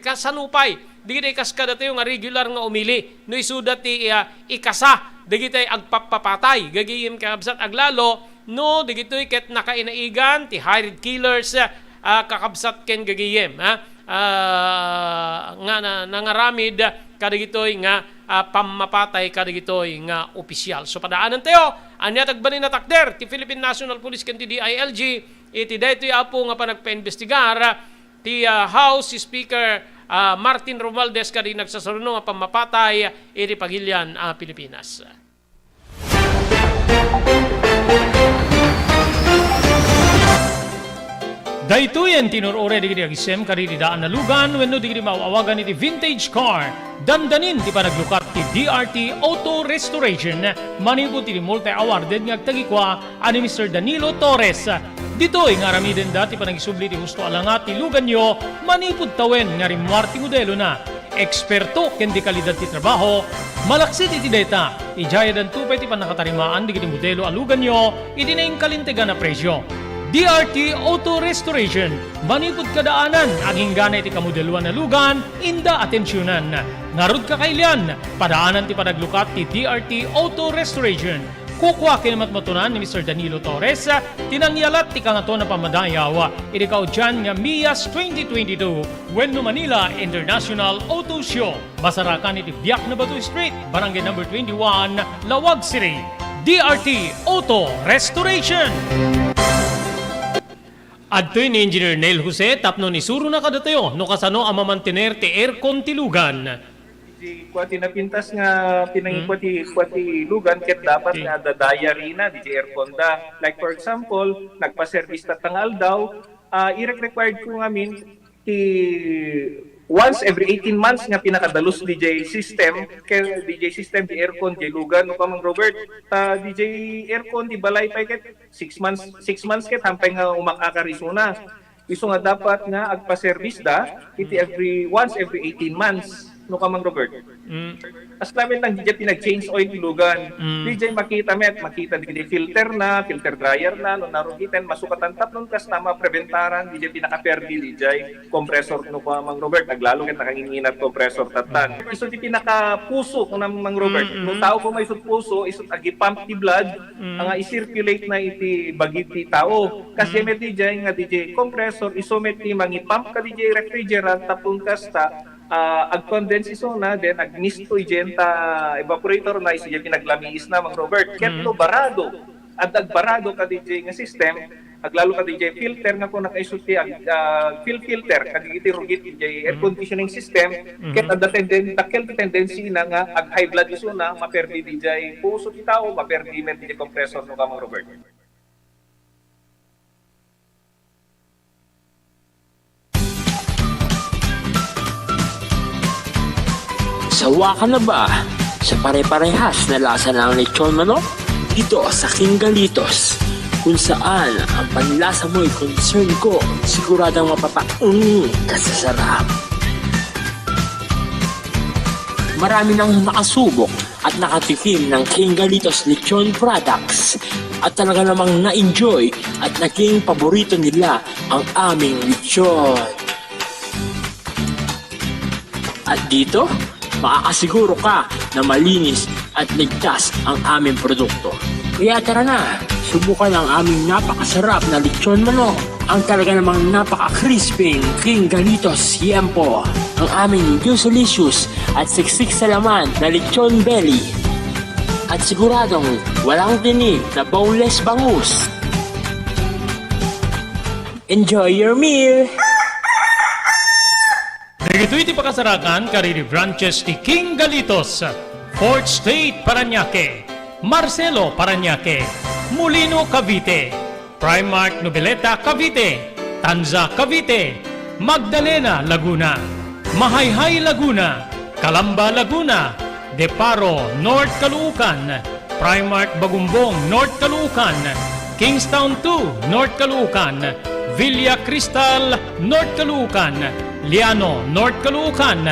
kasanupay digitoy kaskada tayo nga regular nga umili no isuda ti ikasa digitoy agpapapatay gagiyem ken kabsat aglalo no digitoy ket nakainaigan ti hired killers kakabsat ken gagiyem nga nangaramid kadigitoy nga pamapatay kadigitoy nga opisyal. So padaanan tayo anya tagbalin na takder ti Philippine National Police ken ti DILG iti daytoy apo nga panagpa-investigar ti House Speaker Martin Romualdez kadi nagsasaruno nga pamapatay iti Pagilian, Pilipinas. Daytoyen tinurore di agisem kadi daan na lugan wenno di maawagan iti vintage car. Dandanin ti panaglukat ti DRT Auto Restoration manipod ti multi-awarded nga agtagikwa ani Mr. Danilo Torres. Ditoy nga ramiden dati panagisubli ti husto alangat ti lugan nyo manipod tawen nga rimwarti modelo na. Eksperto ken di kalidad ti trabaho, malaksit iti data, ijaya dan tupay ti panakatarimaan di kiti modelo alugan nyo, iti na kalintegan na presyo. DRT Auto Restoration, manipod kadaanan, aging gana iti kamodeluan na lugan, inda atensyonan. Ngarod kakailian, padaanan ti panaglukat ti DRT Auto Restoration. Kukwa kinamatmatunan ni Mr. Danilo Torres, tinangyalat ti kangato na pamadayaw, irikaw dyan nga MIAS 2022, Wenno Manila International Auto Show. Basarakan iti Biak na Batu Street, Barangay number 21, Lawag City. DRT Auto Restoration. Adtoy ni Engineer Neil Jose, tapno ni Suro na kadatayo, no kasano ang mamantener ti aircon ti lugan. Di kwati napintas nga pinangikwati lugan ket dapat nga dadaya rina di aircon da. Like for example, nagpa-service tatangal daw, i-required ko ngamin ti once every 18 months nga pinakadalos DJ system kay DJ system di aircon di lugan no kamang Robert DJ aircon di balay pa ket 6 months ket hampay nga umakakarisuna iso nga dapat nga agpa-service da iti once every 18 months no kamang Robert. As namin lang DJ pinag-change oil ti lugan. DJ makita di filter dryer na no narugitan masukatan tapnon kas tama preventaran DJ pinaka-perdi DJ compressor no kamang Robert naglalo ket nakanginginat compressor tatan. Iso ti pinaka-puso no Mang Robert. No tao ko may isut puso isut agi-pump ti blood nga i-circulate na iti bagit ti tao. Kasi met DJ nga DJ compressor iso met ti mangi-pump ka DJ refrigerant tapon kas ta ag-condense iso na, then ag-misto igenta evaporator na iso pinaglamiis na Mang Robert. Ketlo barado. At ag-barado ka DJ nga system, aglalo ka DJ filter nga kung nakaisulti filter, kagigiti rugit DJ air conditioning system, ket at the tendency na nga ag-high blood iso na, maperdi DJ puso ti tao, maperdi men DJ compressor no ka Mang Robert. Sawa ka na ba sa pare-parehas na lasa ng lechon manok? Dito sa King Galitos, kung saan ang panlasa mo'y concern ko, siguradang kasasarap. Marami nang nakasubok at nakatikim ng King Galitos lechon products at talaga namang na-enjoy at naging paborito nila ang aming lechon. At dito, makakasiguro ka na malinis at ligtas ang aming produkto. Kaya tara na, subukan ang aming napakasarap na lechon manok. Ang talaga namang napaka-crisping King Galitos Yempo. Ang aming juicelicious at siksik sa laman na lechon belly. At siguradong walang tinig na boneless bangus. Enjoy your meal! Dagitoy iti pakasarakan kariri branches ti King Galitos, Fort State Parañaque, Marcelo Parañaque, Molino Cavite, Primark Noveleta Cavite, Tanza Cavite, Magdalena Laguna, Mahayhay Laguna, Calamba Laguna, Deparo North Caloocan, Primark Bagumbong North Caloocan, Kingstown 2 North Caloocan, Villa Cristal North Caloocan, Liano, North Caloocan,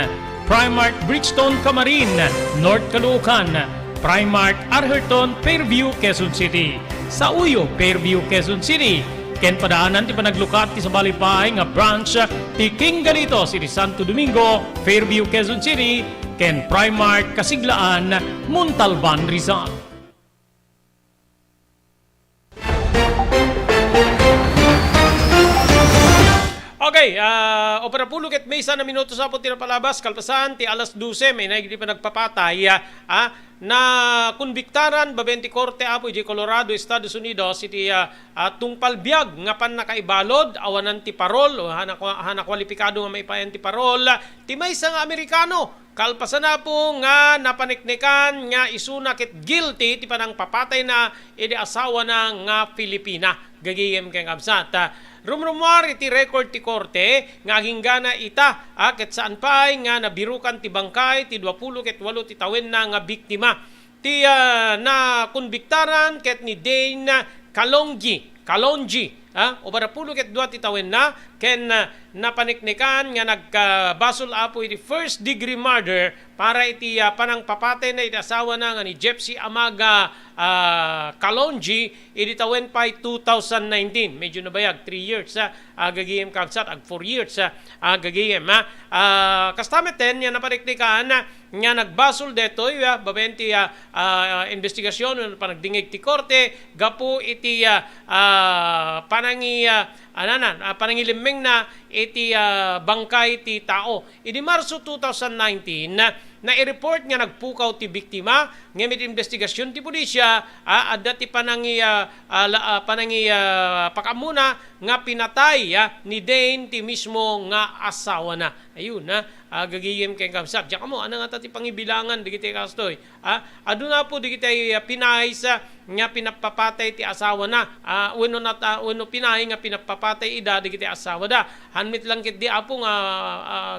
Primark Bridgestone Camarin, North Caloocan, Primark Arherton, Fairview, Quezon City. Sa Uyo, Fairview, Quezon City. Ken padaanan ti panaglukat ti sa balipay nga branch ti King Galitos iti Santo Domingo, Fairview, Quezon City. Ken Primark Kasiglaan, Montalban, Rizal. Okay, Okay, opera pulo ket may isa na minuto sa po tinapalabas, kalpasan, ti alas 12, may naigdi pa nagpapatay, na konbiktaran, 20 korte apo di Colorado, Estados Unidos, iti tungpalbiag nga pan nakaibalod, awanan ti parol, o hana kwalipikado nga maipayan ti parol, ti may isang Amerikano, kalpasan na po nga napaniknikan nga isuna ket guilty ti panang papatay na iti asawa na nga Filipina. Gagiyem kay kabsat. Rumrumwar iti record ti korte nga ginggana ita ket saan pay nga nabirukan ti bangkay ti 20 ket 8 ti tawen na nga biktima. Ti na konbiktaran ket ni Dane Kalonji. O para pulo ket 2 ti tawen na ken napaniknikan nga nagbasol apo iti first degree murder para iti panang papatay na iti asawa na nga ni Jepsi Amaga Kalonji iti tawen pay 2019. Medyo nabayag 3 years gagiyem kabsat ag 4 years gagiyem kastameten nga napaniknikan nga nagbasol detoy babenti investigasyon panagdingig ti korte gapu iti panangilimeng na iti bangkay ti tao. Idi Marso 2019 na i-report nga nagpukaw ti biktima ngamit investigasyon ti pulisya adda ti panangi pakamuna nga pinatay ni Dane ti mismo nga asawa na. Ayun gagiyem kay kabsat. Diyan mo ano nga ti pangibilangan digiti kastoy. Aduna po digiti pinay sa nga pinapapatay ti asawa na. Uno pinay nga pinapapatay ida digiti asawa da. Hanmit lang kit di apo nga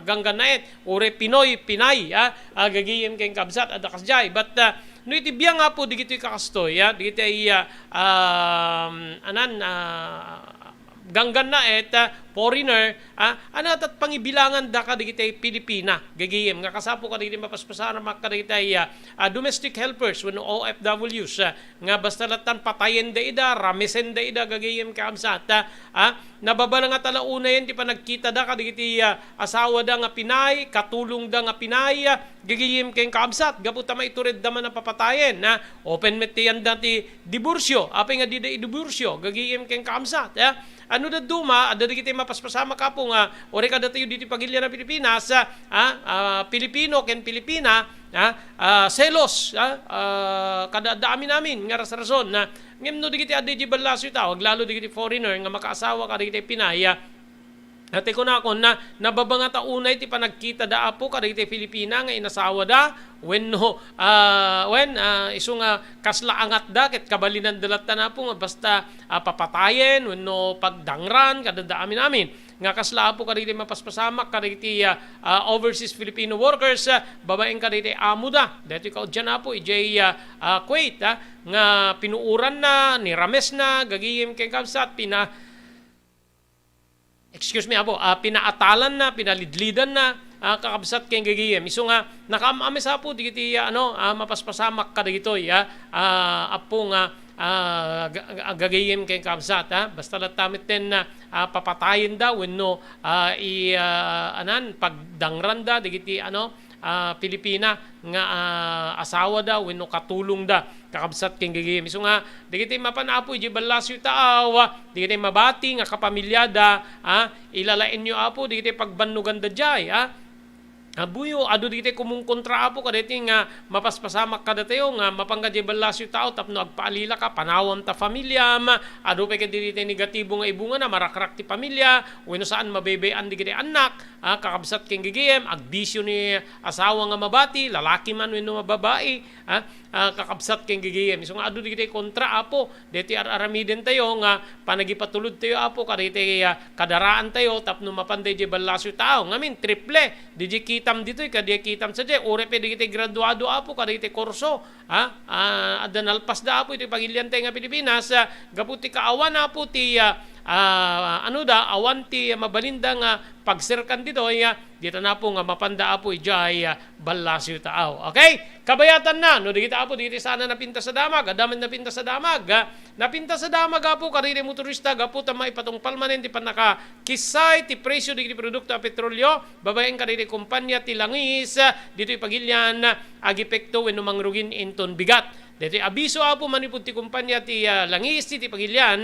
gangganaet ure Pinoy pinay gagiyem kay kabsat ada kasjay. But no iti biya nga po digiti kakastoy digiti ganggan na foreigner anatat pangibilangan da ka digiti Pilipina gagiyem nga kasapo ka digiti mapaspasana makka digiti domestic helpers wenno OFWs nga basta latan patayen da ida ramesen da ida gagiyem ka amsat nababala nga talauna yan di pa nagkita da ka digiti asawa da nga Pinay katulong da nga Pinay gagiyem kay kaamsat gaputa maitured da man napapatayen open metian dati diborsyo apay nga di da idiborsyo gagiyem kay kaamsat ano da duma ada digiti mapaspasama ka po nga ore kada tayo dito pagilya na Pilipinas Pilipino ken Pilipina selos kada dami namin nga rason na ngem no digiti addi balasyo tawag lalo digiti foreigner nga makaasawa ka digiti Pinaya. Ate ko na ako na nababanga taunay ti panagkita da apo kada iti Filipina nga inasawa da when iso nga kaslaangat da ket kabalinan dalat na po nga basta papatayen wenno pagdangran kada dami namin nga kasla po kada iti mapaspasamak kada iti overseas Filipino workers babaeng kada iti amo da dito ikaw dyan po ijay Kuwait nga pinuuran na nirames na gagiyem kay kabsat pinaatalan na, pinalidlidan na, kakabsat kayong gagiyem. Iso nga, nakaamamis po, digiti, mapaspasamak ka dito, apo nga, gagayim kay kabsat basta latamit din na papatayin daw wenno pagdangran da digiti Pilipina nga asawa da wenno katulong da kakabsat king gagayim so nga digiti mapanapo iji balasyo taaw digiti mabati nga kapamilyada ilalain nyo apo digiti pagbannugan da jay buyo adu digiti kumungkontra apo kaditi nga mapaspasamak kadatayo nga mapanggadya balasyo tao tapno agpaalila ka panawam ta familia adu pa kaditi negatibo nga ibunga na marakrak ti pamilya wenno saan mabebean digiti anak kakabsat king gigiem agbisyo ni asawa nga mabati lalaki man wenno mababae kakabsat king gigiem so nga adu digiti kontra apo diti aramiden tayo nga panagipatulod tayo apo kaditi kadaraan tayo tapno mapanday di balasyo tao ngamin triple di kitam dito kadi kitam sadya ore pe digiti graduado apo kadi iti kurso adanalpas da apo iti pagilyantay nga Pilipinas gaputi kaawan apo ti awan ti mabalinda nga pagserkan dito dito na po nga mapanda apo ijay balasyo taaw. Okay? Kabayatan na no digiti apo digiti sana napinta sa damag adaman napinta sa damag napinta sa damag apo karire motorista gaputa maipatong palmanen ti panaka kisay ti presyo digiti produkto a petrolyo babaeng karire kumpanya ti langis dito ipagilyan agipekto wenno mangrugin inton bigat dito abiso apo manipud ti kumpanya ti langis ti pagilyan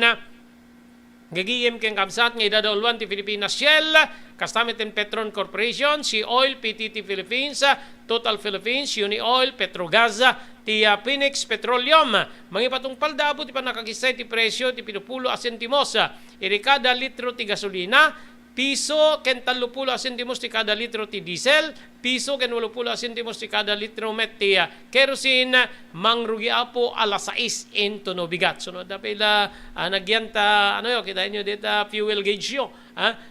gagiyem keng kabsat nga idadaulwan ti Pilipinas Shell, Kastamit and Petron Corporation, Sea Oil, PTT Philippines, Total Philippines, Unioil, Petrogas, ti Phoenix Petroleum. Mangipatong palda po ti panakakisay ti presyo ti 70 sentimos iri kada litro ti gasolina, piso ken 30 sentimos ti kada litro ti diesel, piso ken 80 sentimos ti kada litro met ti kerosene, mangrugi apo alas 6 into no bigat. So no dapela nagyanta ano yo kita inyo dita fuel gauge yo.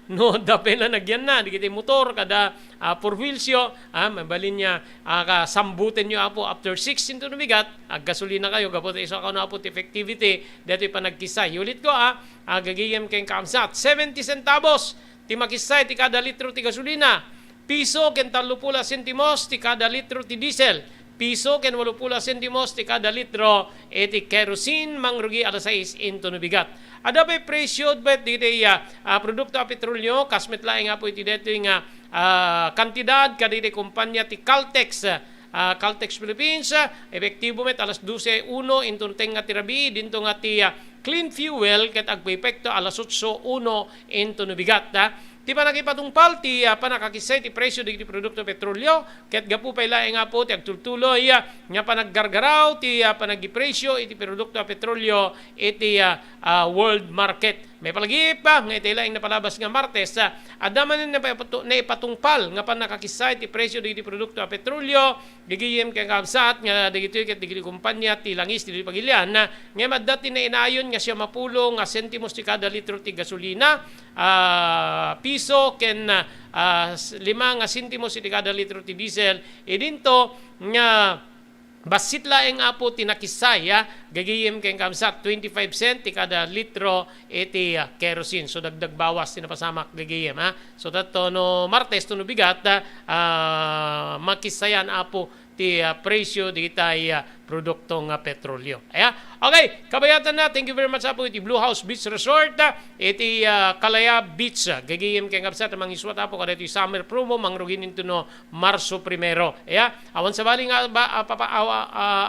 No dapela nagyan na di kiti motor kada four wheels yo, mabalin niya sambutin nyo apo after 6 into no bigat, gasolina kayo gapot iso ka na apo ti effectivity dito pa nagkisay. Ulit ko gagiyem keng kamsat 70 centavos ti makisay ti kada litro ti gasolina, piso ken 30 sentimos ti kada litro ti diesel, piso ken 80 sentimos ti kada litro ti kerosene, mangrugi alas 6 into no bigat. Ada pa presyo bet di produkto a petrolyo kasmet laeng nga po iti dito nga kantidad kadiri kumpanya ti Caltex. Caltex Philippines, epektibo met alas 12:01 into tenga tirabi dinto nga ti clean fuel ket agpepekto alas 8:01 into no bigat. Ti panakipatungpal ti panakakisay ti presyo di produkto petrolyo ket gapu pay laeng nga po ti agtultuloy nga panaggargaraw ti panagipresyo iti produkto petrolyo iti world market. May palagip nga iti laeng napalabas nga Martes adaman na ipatungpal nga panakakisay ti presyo di produkto petrolyo gigiyem kay kabsat nga digitoy ket digiti kumpanya ti langis ti pagilian nga madati na inayon nga siya mapulo nga sentimos ti kada litro ti gasolina, piso ken 5 nga sentimos ti kada litro ti diesel idinto nga basit laeng apo tinakisay gagiyem keng kamsat 25 cent ti kada litro iti kerosene. So dagdag bawas tinapasamak gagiyem so dato no Martes to no bigat makisayan apo ti presyo di tay produkto nga petrolyo. Okay, kabayatan na. Thank you very much po iti Blue House Beach Resort, iti Kalaya Beach. Gagiyem kay ngabsat mang iswat po kada iti summer promo mangrugin into no Marso 1. Awan sa bali nga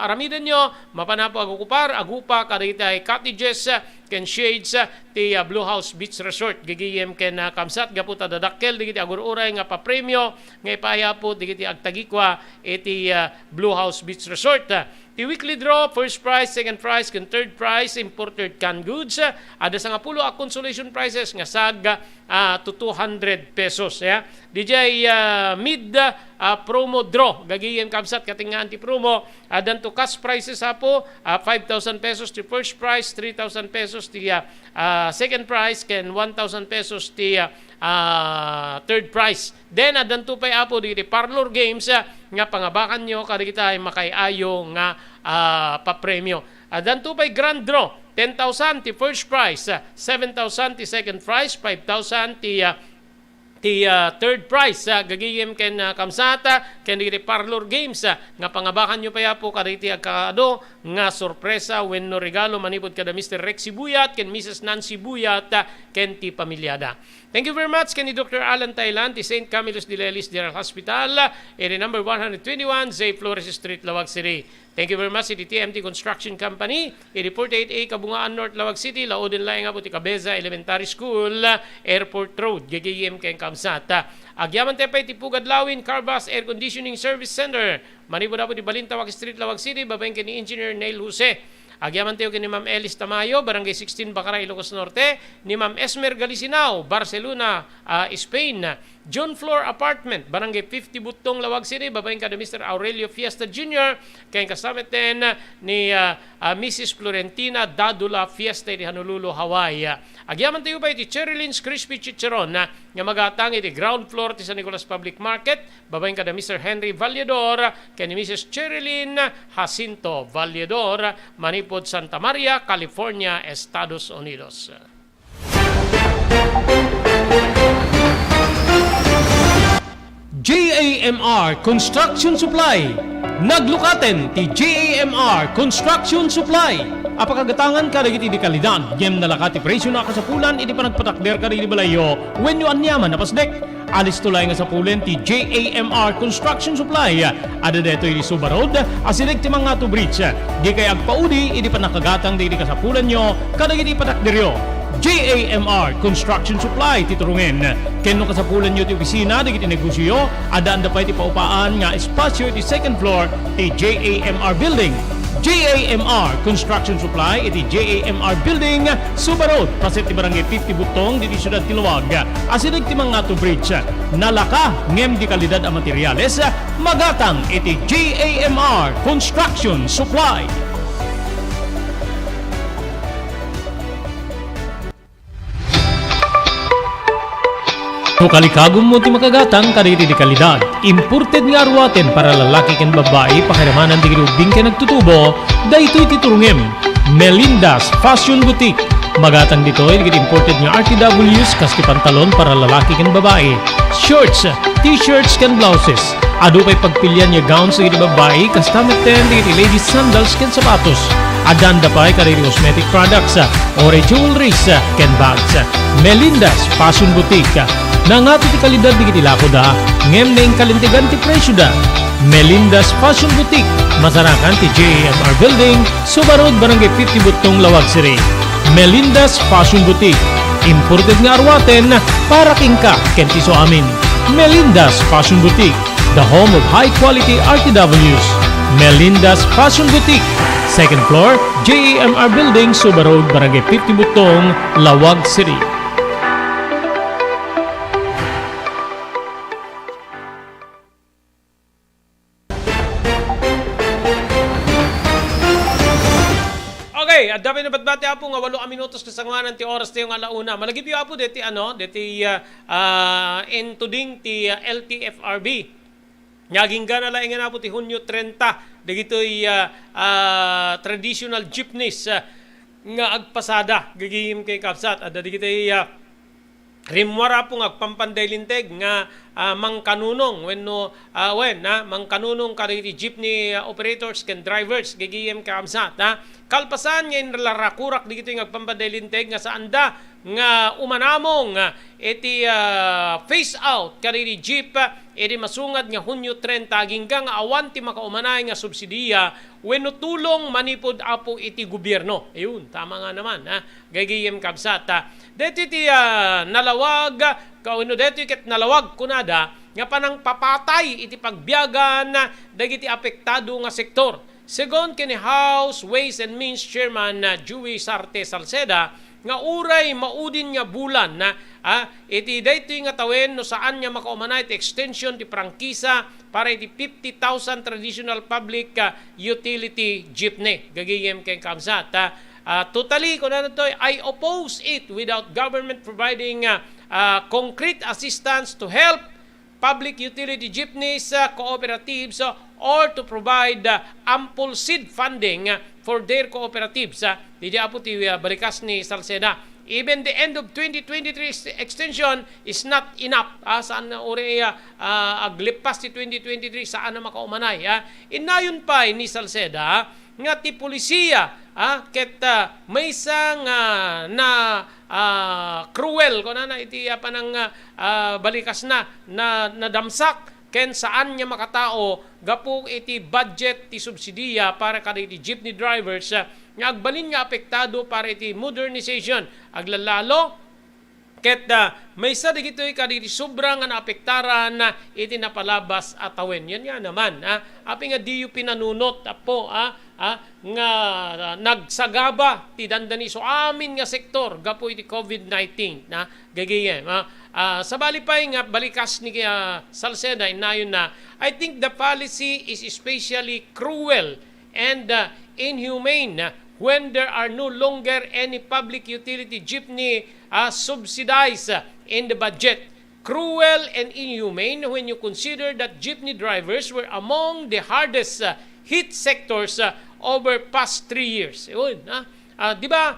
aramidan nyo mapanapo agupa kada iti cottages ken shades ti Blue House Beach Resort. Gagiyem ken kamsat gaputa dadakkel digiti agururay nga papremyo nga ipaya po digiti agtagikwa iti Blue House Beach Resort. Ti weekly draw, first prize, second prize, ken third prize, imported canned goods. Ada sa nga pulo consolation prizes nga sag to 200 pesos. DJ mid promo draw. Gagiyem kamsat katingaan ti promo. Adan to cash prizes po 5,000 pesos ti first prize, 3,000 pesos ti second prize, ken 1,000 pesos ti third prize. Then adan to pay apo di parlor games nga pangabakan nyo kada kita ay makayayo nga papremyo. Adan to pay grand draw 10,000 ti first prize, 7,000 ti second prize, 5,000 ti third prize. Gagiyem ken kamsata ken di parlor games nga pangabakan nyo pa po kada iti agkado nga sorpresa when no regalo manipod kada Mr. Rexy Buyat ken Mrs. Nancy Buyat ken ti pamilyada. Thank you very much kani Dr. Alan Thailand ti St. Camillus de Lelis General Hospital area number 121 Zay Flores Street, Lawag City. Thank you very much iti TMT Construction Company iti 48A Kabungaan North, Lawag City. Laodin laeng nga po ti Cabeza Elementary School, Airport Road. Gagiyem ken kamsata. Agyaman tayo pa iti Pugad Lawin Carbas Air Conditioning Service Center. Manipod po ti Balintawak Street, Lawag City. Babaeng ken ni Engineer Neil Jose. Agyaman tayo ni Ma'am Elis Tamayo, Barangay 16, Bakaray, Ilocos Norte. Ni Ma'am Esmer Galisinao, Barcelona, Spain. John Floor Apartment, Barangay 50, Butong, Lawag City. Babaeng ka ni Mr. Aurelio Fiesta Jr. Kaya kasamit din ni Mrs. Florentina Dadula Fiesta di Honolulu, Hawaii. Agyaman tayo pa iti Cherry Lynn's Crispy Chicharon nga magatang iti ground floor ti San Nicolas Public Market. Babaeng ka ni Mr. Henry Valledor kaya ni Mrs. Cherry Lynn Jacinto Valledor, Manipod, Santa Maria, California, Estados Unidos. JAMR Construction Supply. Naglukaten ti JAMR Construction Supply. Apakagatangan ka dagiti di kalidad, gem nalakati presyo na kasapulan, iti panagpatakder ka di balayo, when you anyaman napasdek. Alis tulay nga sa pulen ti JAMR Construction Supply. Ada deto iti Suba Road, asinig ti mga to bridge. Di kay agpaudi, iti panakagatang di kasapulan nyo, kadagiti patakderyo. JAMR Construction Supply titurungin. Kenno kasapulan nyo ti opisina di kiti negosyo, adaan da pa iti paupaan nga espasyo iti second floor ti JAMR Building. JAMR Construction Supply iti JAMR Building, Suba Road, paset ti barangay 50 Butong, diti syudad ti Luwag. Asinig ti Mangato Bridge, nalaka ngem di kalidad a materyales, magatang iti JAMR Construction Supply. No kalikagom mo ti makagatang kariri di kalidad. Imported nga arwaten para lalaki ken babae pakiramanan di ubing ken nagtutubo, daytoy titurungem. Melinda's Fashion Boutique. Magatang ditoy digit imported nga RTWs kas ti pantalon para lalaki ken babae. Shorts, t-shirts ken blouses. Adu pay pagpilyan nga gowns digit babae kas tameten digit ladies sandals ken sapatos. Adanda pay kariri cosmetic products, ore jewelries ken bags. Melinda's Fashion Boutique. Nangato ti kalidad di kiti lako da, ngem na yung kalintigan ti presyo da. Melinda's Fashion Boutique, masarakan ti JAMR Building, Suba Road, Barangay 50 Butong, Lawag City. Melinda's Fashion Boutique, imported nga arwaten para kingka kenti so amin. Melinda's Fashion Boutique, the home of high quality RTWs. Melinda's Fashion Boutique, second floor, JAMR Building, Suba Road, Barangay 50 Butong, Lawag City. At dapat na batbati apo nga 8 minutos kasanganan ti oras ti yung alauna. Malagip yung apo deti intuding ti LTFRB. Ngaging gana lang nga po ti Hunyo 30. Dagito'y traditional jeepneys nga agpasada. Gagihim kay Kapsat. At dagito'y rimwara po nga agpampanday linteg nga mangkanunong mangkanunong kariti jeepney operators ken drivers gagiyem kaamsat kalpasan nga inlarakurak digito yung agpampanday linteg nga saanda nga umanamong iti face out kariti jeep iti masungad nga Hunyo 30 hanggang awan ti makaumanay nga subsidiya wenno tulong manipod apo iti gobyerno. Ayun, tama nga naman gagiyem kabsat. Dito iti nalawag kauno dito ket nalawag kunada nga panang papatay iti pagbiyagan dagiti apektado nga sektor. Segon kini House Ways and Means Chairman Joey Sarte Salceda nga uray maudin nga bulan iti dayto nga tawen no saan nga makaumanay ti extension ti prangkisa para iti 50,000 traditional public utility jeepney gagiyem kay kamsat. Totally, kung ano to, I oppose it without government providing concrete assistance to help public utility jeepneys, cooperatives, or to provide ample seed funding for their cooperatives. Hindi po ti balikas ni Salceda. Even the end of 2023 extension is not enough. Saan na uri aglipas ti 2023, saan na makaumanay. Inayon pa ni Salceda nga ti polisiya ket may isang cruel ko na iti panang balikas na nadamsak ken saan niya makatao gapo iti budget ti subsidiya para kaditi jeepney drivers nga agbalin nga apektado para iti modernization aglalalo ket may sa digitoy kaditi sobrang nga naapektaran iti napalabas atawen. Yan nga naman api nga diyo pinanunot apo nga nagsagaba ti dandani so amin nga sektor gapo iti COVID-19 gagayem sabali pa nga balikas ni Salceda inayon na I think the policy is especially cruel and inhumane when there are no longer any public utility jeepney subsidized in the budget. Cruel and inhumane when you consider that jeepney drivers were among the hardest hit sectors over past 3 years. Yun, di ba?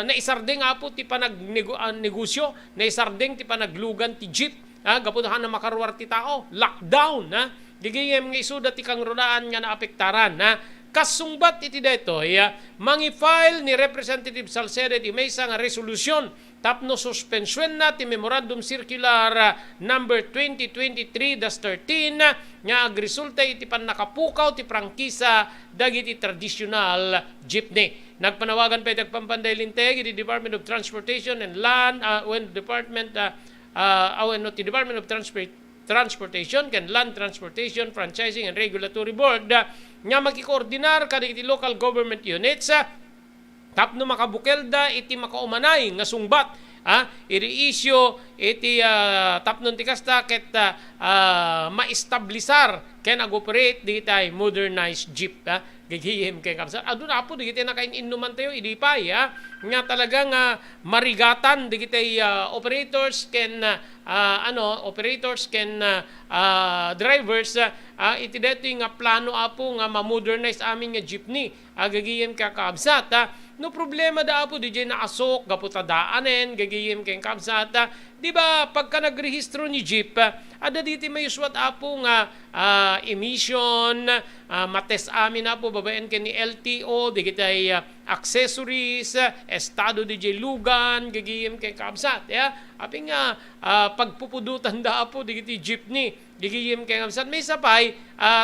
Naisarding po ti panagnegosyo, naisarding ti panaglugan ti jeep, gapudahan na makarwar ti tao, lockdown, digayem nga isuda ti kang runaan nga naapektaran, kasungbat iti daytoy mangi-file ni Representative Salceda ti maysa nga resolusyon tapno suspensyon na ti Memorandum Circular number 2023-13 nga agresulta iti pannakapukaw ti prangkisa dagiti traditional jeepney. Nagpanawagan pa iti agpampandaylinteg iti Department of Transportation and Land when Department ti Department of Transportation ken Land Transportation Franchising and Regulatory Board nga makikoordinar kadagiti local government units tapno makabukelda iti makaumanay nga sungbat iri-issue iti tapnon ti kasta ket ma-establisar ken ag-operate digitay modernized jeep gigihim kay kapsat adun apo digitay nakain-inuman tayo idipay nga talagang marigatan digitay operators ken drivers iti detoy nga plano apo nga ma-modernize amin nga jeepney gagihim ka kabsat no problema da apo DJ na asok gaputadaanen gagihim kay kabsat di ba pagka nagrehistro ni jeep ada diti may uswat apo nga emission mates amin apo babaen ken ni LTO digitay accessories estado DJ lugan gagihim kay kabsat aping pagpupudutan da apo digiti jeepney gigihim kay kabsat may sapay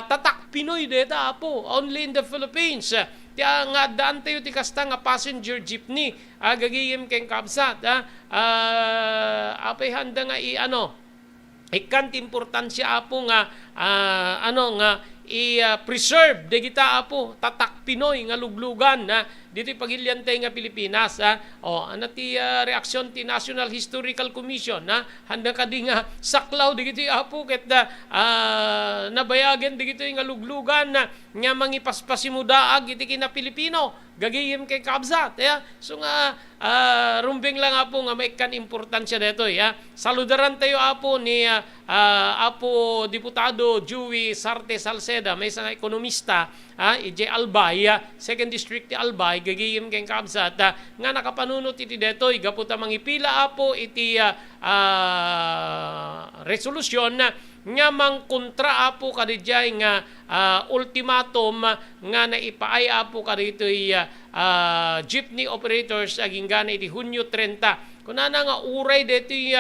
tatak Pinoy deta apo only in the Philippines Tiya nga daan tayo ti kasta nga passenger jeepney gagiyim keng kabsat apay handa nga ikant importansya apo nga i-preserve dagita apo tatak Pinoy nga luglugan dito pagilyantay nga Pilipinas ti reaksyon ti National Historical Commission handa ka di nga saklaw digito apo ket nabayagen digito nga luglugan nga mangipaspasimudaag iti kina Pilipino gagiyim kay kabsat so nga rumbing lang apo nga maikan importansya detoy saludaran tayo apo ni apo Diputado Joey Sarte Salceda may isang ekonomista EJ Albay second district ti Albay gagiyim kay kabsat nga nakapanunot iti detoy gaputa mangipila apo iti resolusyon nga mangkontra apo kadijay nga ultimatum nga naipaay apo kaditoy jeepney operators aging gana iti Hunyo 30 kunana nga uray detoy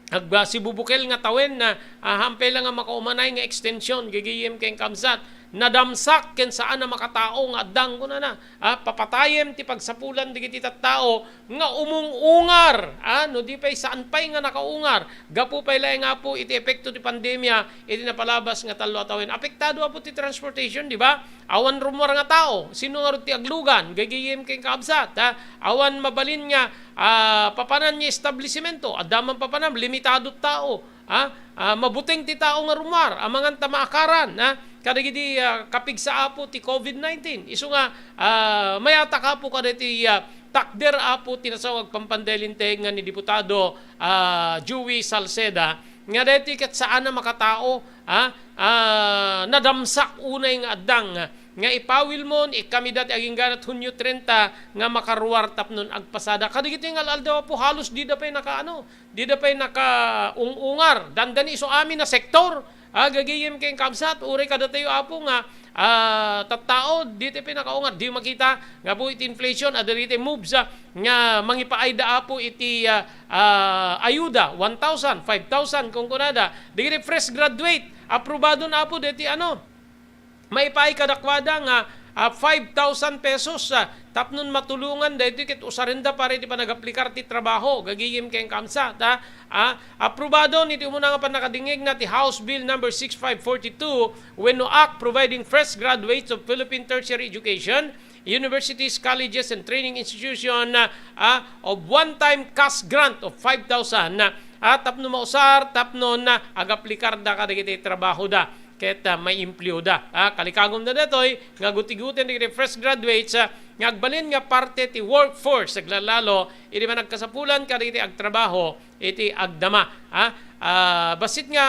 agsibubukel nga tawen na hampay lang nga makaumanay nga extension gigiyim keng kamsat nadamsak ken saan na makatao nga addang kuna na papatayem ti pagsapulan digiti tattao nga umungungar no di pay saan pay nga nakaungar gapu pay laeng nga po iti epekto ti pandemya iti napalabas nga talo atawen apektado apo ti transportation di ba awan rumor nga tao sino nga ti aglugan gagiyem keng kabsat awan mabalin nga papanan niya establishmento adaman papanan limitado tao mabuting ti tao nga rumar amangan tamakaran kadagiti kapig sa apo ti COVID-19 isu nga mayata ka po kaditi takder apo tinasawag pampandelinteg nga ni Diputado Joey Salceda nga deti ket saan na makatao nadamsak unay nga addang nga ipawil mon ikamidat aging ganat Hunyo 30 nga makaruwar tapnon agpasada kadagiti nga aldaw po halos di da pay naka-ungar dandani iso amin na sektor gagiyim keng kabsat uray kada tayo apo nga tattao dito pinakaungar di makita nga po iti inflation adalite moves nga mangipaayda apo iti ayuda 1,000 5,000 kung kunada digiti fresh graduate aprobado na apo diti maipaay kadakwada nga 5,000 pesos tapnon matulungan dahito kit usarenda para iti panagaplikar ti trabaho gagiyim keng kamsa aprobado niti umuna nga panakadingig na ti House Bill number 6542 when no act providing fresh graduates of Philippine tertiary education universities, colleges, and training institution of one-time cash grant of 5,000 tapno mausar tapnon agaplikar da kadagiti trabaho da ket may empleo da kalikagom na detoy nga guti-guten digiti fresh graduates nga agbalin nga parte ti workforce saglalalo iti man nagkasapulan kadagiti agtrabaho iti agdama basit nga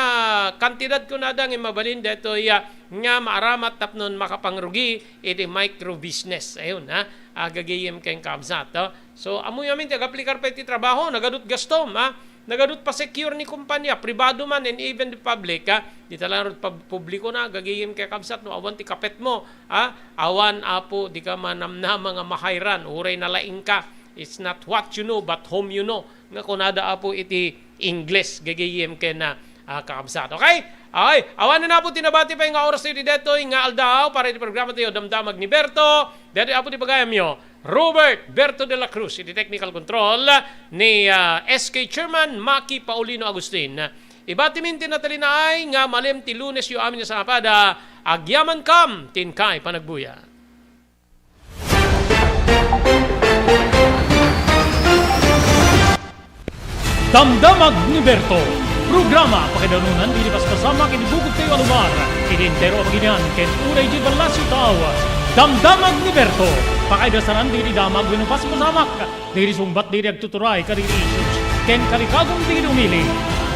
kantidad kunada nga mabalin detoy nga maaramat tapnon makapangrugi iti micro business ayun gagayem keng kamsat so amoy amin ti agaplikar pa iti trabaho nagadut gastom nagadot pa secure ni kumpanya, pribado man and even the public, di talaga publiko na, gagayim kay kabsat, no, awan ti kapet mo, awan apo, di ka manamna mga mahayran, uray na laing ka, it's not what you know, but whom you know, nga kunada apo iti English, gagayim kay na kakabsat. Okay? Okay, awan na po tinabati pa yung oras tayo dito, yung aldaw, para iti programa tayo, damdamag ni Berto, dito apo ti pagayam nyo, Robert Berto de la Cruz, iti technical control ni SK Chairman Maki Paulino Agustin. Ibati min tinatalina ay nga malim ti Lunes yu amin sa apada, agyaman kam, tinkay panagbuya. Damdamag ni Berto, programa pakidanunan dilipas kasama kinibugog kayo alumar, kinintero maginan ken uray di balasyo tao. Damdamag ni Berto, pakaidasaran diri damag winupas masamak, diri sumbat diri agtuturay kariri issues, ken kalikagong diri umili.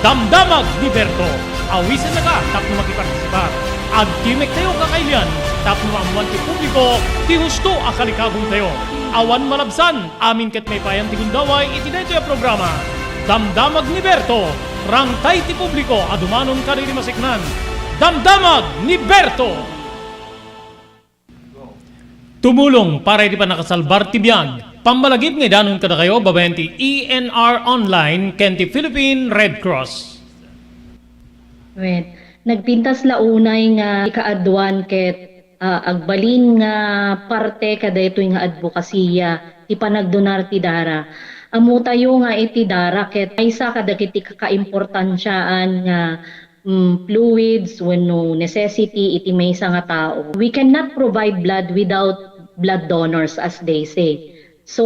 Damdamag ni Berto, awisan na ka tapno makipartisipar. Agtimek tayo kakailian, tapno maamuan ti publiko, ti husto akalikagong tayo. Awan malabsan, amin ket may payang ti gundaway iti daytoy a programa. Damdamag ni Berto, rangtay ti publiko adumanon kariri masiknan. Damdamag ni Berto. Tumulong para iti panakasalbar ti biyag. Pambalagip nga danon kada kayo babayan ti ENR Online ken ti Philippine Red Cross. Wait, nagpintas launay nga ikaadwan ket agbalin nga parte kada ito nga advokasya ti panagdonar ti dara. Amo tayo nga iti dara ket aysa kadagiti kakaimportansyaan nga fluids wenno necessity iti maysa nga tao. We cannot provide blood without blood donors as they say. So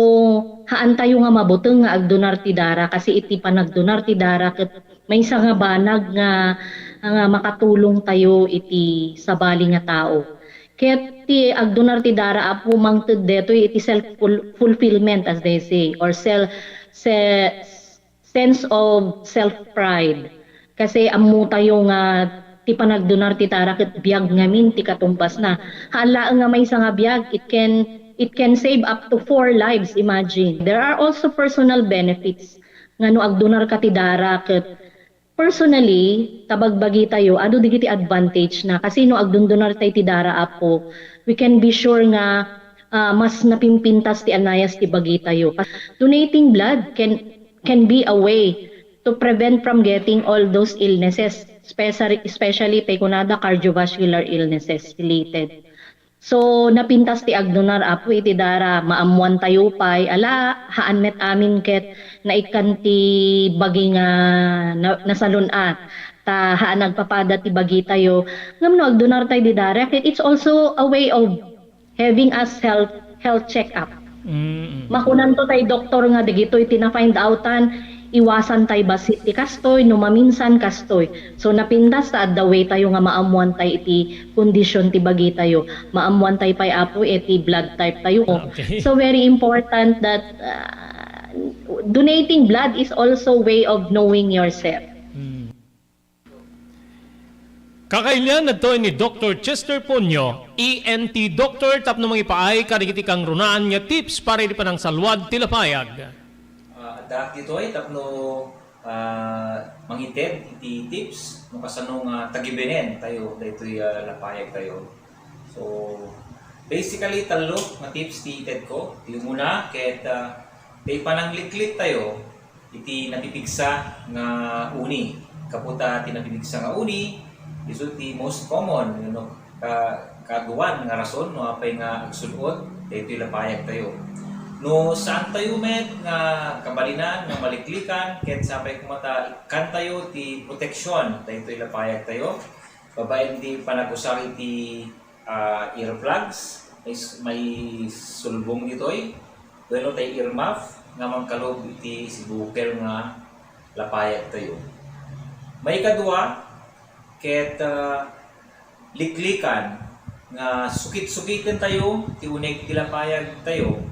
haan tayo nga mabuteng nga agdonar ti dara kasi iti panagdonar ti dara ket maysa nga banag nga makatulong tayo iti sabali nga tao. Ket ti agdonar ti dara apo mangted deto iti self fulfillment as they say or sense of self pride. Kasi ammo tayo nga ti panagdonar ti dara ket biag ngamin ti katumbas na. Hala nga may nga biag it can save up to 4 lives, imagine. There are also personal benefits nga no agdonar ka ti dara ket personally, tabagbagi tayo, ado digiti advantage na kasi no agdundunar tayo ti dara apo, we can be sure nga mas napimpintas ti anayas ti bagi tayo. Donating blood can be a way to prevent from getting all those illnesses, especially tayo kunada cardiovascular illnesses related. So napintas ti agdonar apo iti dara maamuan tayo pay ala haan met amin ket naikan ti bagi nga nasalunat ta haan nagpapada ti bagi tayo ngam agdonar tayo di dara ket it's also a way of having us health check up. Makunan to tayo doktor nga digitoy tina-find outan iwasan tayo basit ti kastoy no maminsan kastoy. So napintas ta the way tayo nga maamuan tayo iti kondisyon ti bagi tayo. Maamuan tayo pay apo iti blood type tayo. Okay. So very important that donating blood is also way of knowing yourself. Kakailian na to ni Dr. Chester Ponyo, ENT Doctor, tapno mga ipaay karigiti kang runaan nga tips para iti panang salwad tilapayag. Dahil dito ay tapno mangited iti tips no kasano nga tagibenen tayo daytoy lapayag tayo. So basically talo nga tips ti ited ko. Ti muna ket tay panangliklit tayo iti napipigsa nga uni. Kaputa ti napipigsa nga uni isu ti most common kaduan nga rason no apay nga agsulod daytoy lapayag tayo. No saan tayo met nga kabalinan nga maliklikan ket sapay kumata kan tayo ti proteksyon daytoy lapayag tayo babaen ti panagusar iti earplugs may sulbong ditoy wenno tay earmuff nga mangkalob iti sibukel nga lapayag tayo may kadua ket liklikan nga sukit-sukitan tayo ti unig ti lapayag tayo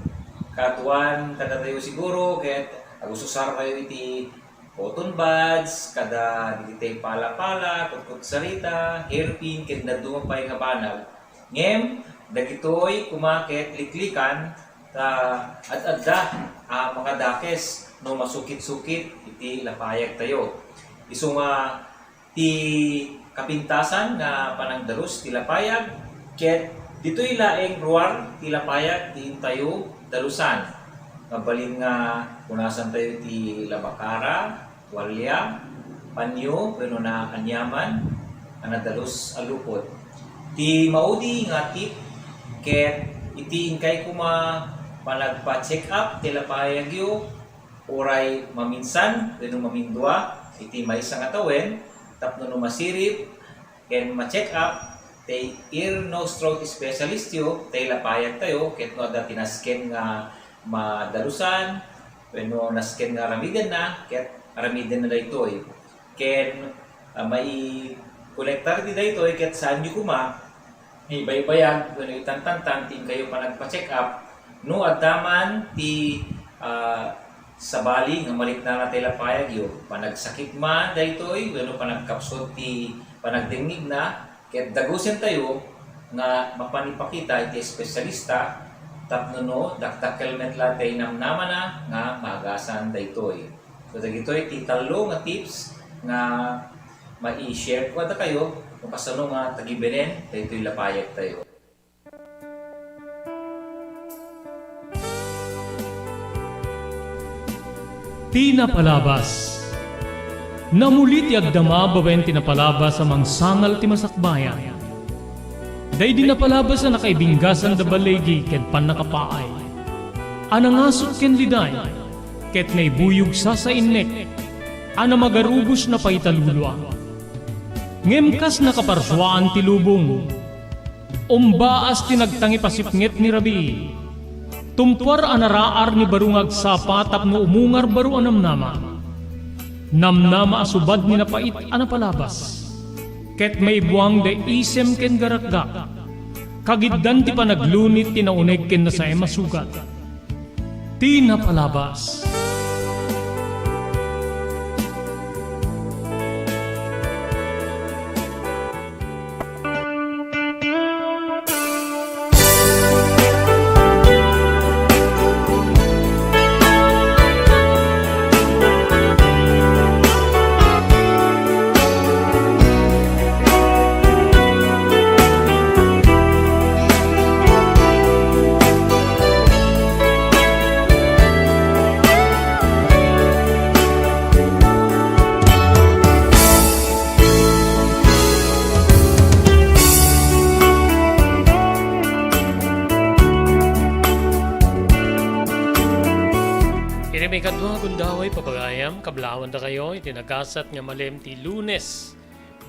katuan kada tayo siguro ket agususar tayo iti cotton buds kada digitay pala-pala kutkut sarita hairpin ket naduma pay nga banag ngem dagitoy kumaket liklikan at adda mga dakes no masukit-sukit iti lapayag tayo. Isu nga ti kapintasan nga panagdalos ti lapayag ket dito'y laeng ruwar ti lapayag ti tayo dalusan. Kabalin nga punasan tayo ti labakara, walya, panyo, pero na anyaman, anadalos alupot. Ti maudi nga tip ket iti inkay kuma panagpa-check up ti lapayag yo oray maminsan wenno mamindua iti maysa nga tawen tapno no masirip ken ma-check up ti ear nose throat specialist yo ti lapayag tayo ket no adda tinasken nga madalusan wenno nasken nga aramiden na ket aramiden na daytoy ken may kolektar di daytoy ket saan yu kuma ibaybayag wenno itantantan tin kayo pa nagpa-check up no addaman ti sabali nga malikna na tayo lapayag yo panagsakit man daytoy wenno panagkapsot ti panagdingnig na ket dagusen tayo nga mapanipakita iti espesyalista tapno no daktakelmet latay namnaman na nga magasan daytoy. So dagitoy ti talo nga tips nga mai-share ko ada kayo kung kasano nga tagibenen daytoy lapayag tayo. Tinapalabas. Namulit ti agdama bawen tinapalabas amang sangal ti masakbayan. Day di napalabas na nakaibinggasan da balegi ket pan nakapaay. Anangasot ken liday ket naibuyog sa innek. Ana magarubos na paitalulwa. Ngemkas nakaparswaan ti lubong. Umbaas tinagtangi pasipnget ni Rabi. Tumpar anaraar ni barungag sapa tapno umungar baru anamnama. Namnama asubad ni napait anapalabas. Ket may buwang da isem ken garakgak. Kagiddan ti panaglunit tinauneg ken nasay masugat. Tinapalabas. May kadwa gundaway papagayam, kablawan da kayo, itinakasat nga malem ti Lunes.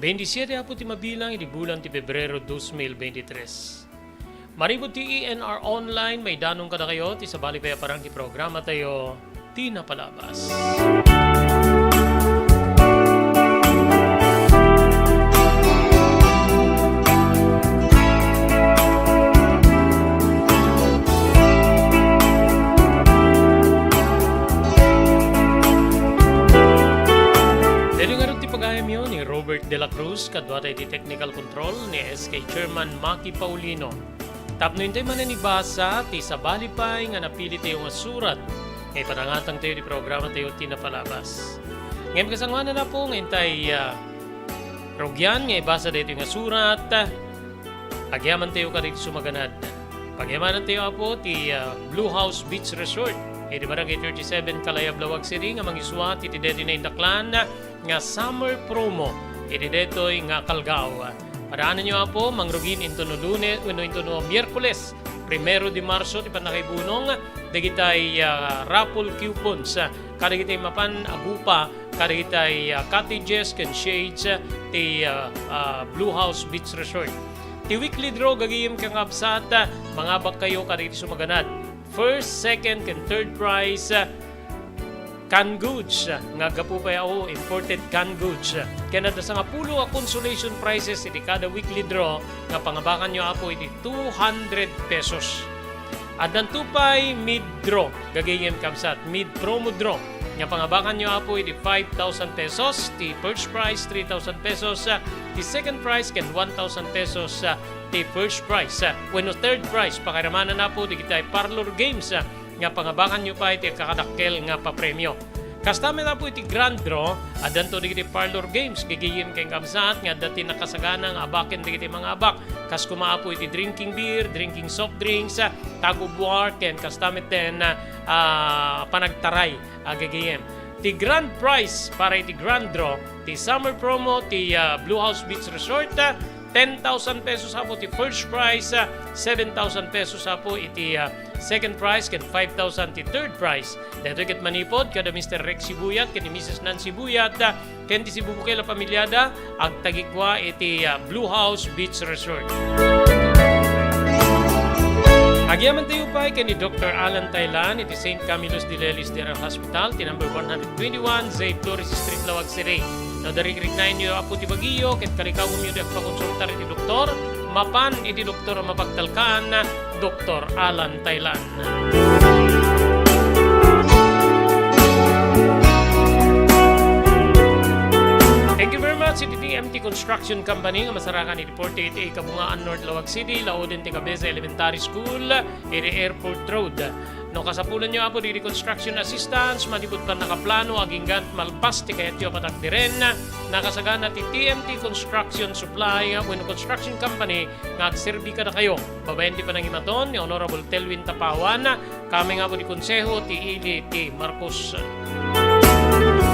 27 apo ti mabilang, iti bulan ti Pebrero 2023. Maribot ti ENR Online, may danong kada kayo, ti sabali pa parang ti programa tayo, Tinapalabas. Robert De La Cruz, kadwa tayo di technical control ni SK Chairman Maki Paulino. Tapno hintay man ni basa, ti sabali pa'y nga napili tayo nga surat. Ngay panangatang tayo di programa tayo Tinapalabas. Ngayon kasangwana na po, ngayon tayo rogyan, ngay basa tayo nga surat. Agyaman tayo ka rin sumaganad. Pagyamanan tayo po, ti Blue House Beach Resort. Iti barangay 37 Calayab-Lawag City nga mangiswa iti deti na indaklan nga summer promo iti detoy nga Calgao. Padaanan nyo po mangrugin into no Lunes into no Miyerkules 1 de Marso ti panakaibunong dagitay raffle coupons kadagitay mapan agupa kadagitay cottages ken shades ti Blue House Beach Resort. Ti weekly draw gagayem kang absat mga bak kayo kadagitay sumaganad. First, second, and third prize canned goods nga gapu pa yao imported canned goods. Kaya na sa nga pulo consolation prizes iti kada weekly draw nga pangabakan nyo apo iti 200 pesos. At tupay mid draw gagayem kamsat mid promo draw nga pangabakan nyo apo iti 5,000 pesos, ti first prize 3,000 pesos, ti second prize ken 1,000 pesos, ti first prize. When third prize, pakiramanan na po di kita parlor games nga pangabangan nyo pa iti kakadakkel nga papremyo. Kastami na po iti grand draw, adan to digiti parlor games, gigiyim kay kamsat, nga dati nakasagana nga abaken digiti mga abak. Kas kumaa po iti drinking beer, drinking soft drinks, tagubuar, ken kastamit din panagtaray, gigiyim. Ti grand prize para iti grand draw, ti summer promo, ti Blue House Beach Resort, 10,000 pesos po ti first prize, 7,000 pesos po iti second prize, ken 5,000 ti third prize. Dito ket manipod kada Mr. Rex Sibuyat ken ni Mrs. Nancy Buyat ken ti Sibubukay la pamilyada ag tagikwa iti Blue House Beach Resort. Agyaman tayo pa ken ni Dr. Alan Taylan iti St. Camillus de Lelis General Hospital ti number 121 Zay Flores Street, Lawag City. No darigrignayin nyo apo ti Baguio ket kalikawom nyo di agpakonsultar iti doktor mapan iti doktor mapagtalkan Dr. Alan Taylan. Thank you very much iti TMT Construction Company nga masarakan iti 48A Kabungaan North, Lawag City, laodin ti Cabeza Elementary School iti Airport Road. No kasapulan nyo apo di construction assistance, manibot pa nakaplano, aginggan malpas, ti kayat yung patagdiren, nakasagana ti TMT Construction Supply, when construction company, nga agserbi ka na kayo. Babayan di pa ng imaton, ni Honorable Telwin Tapawan, kami nga po di konseho, ti Ili, ti Marcos.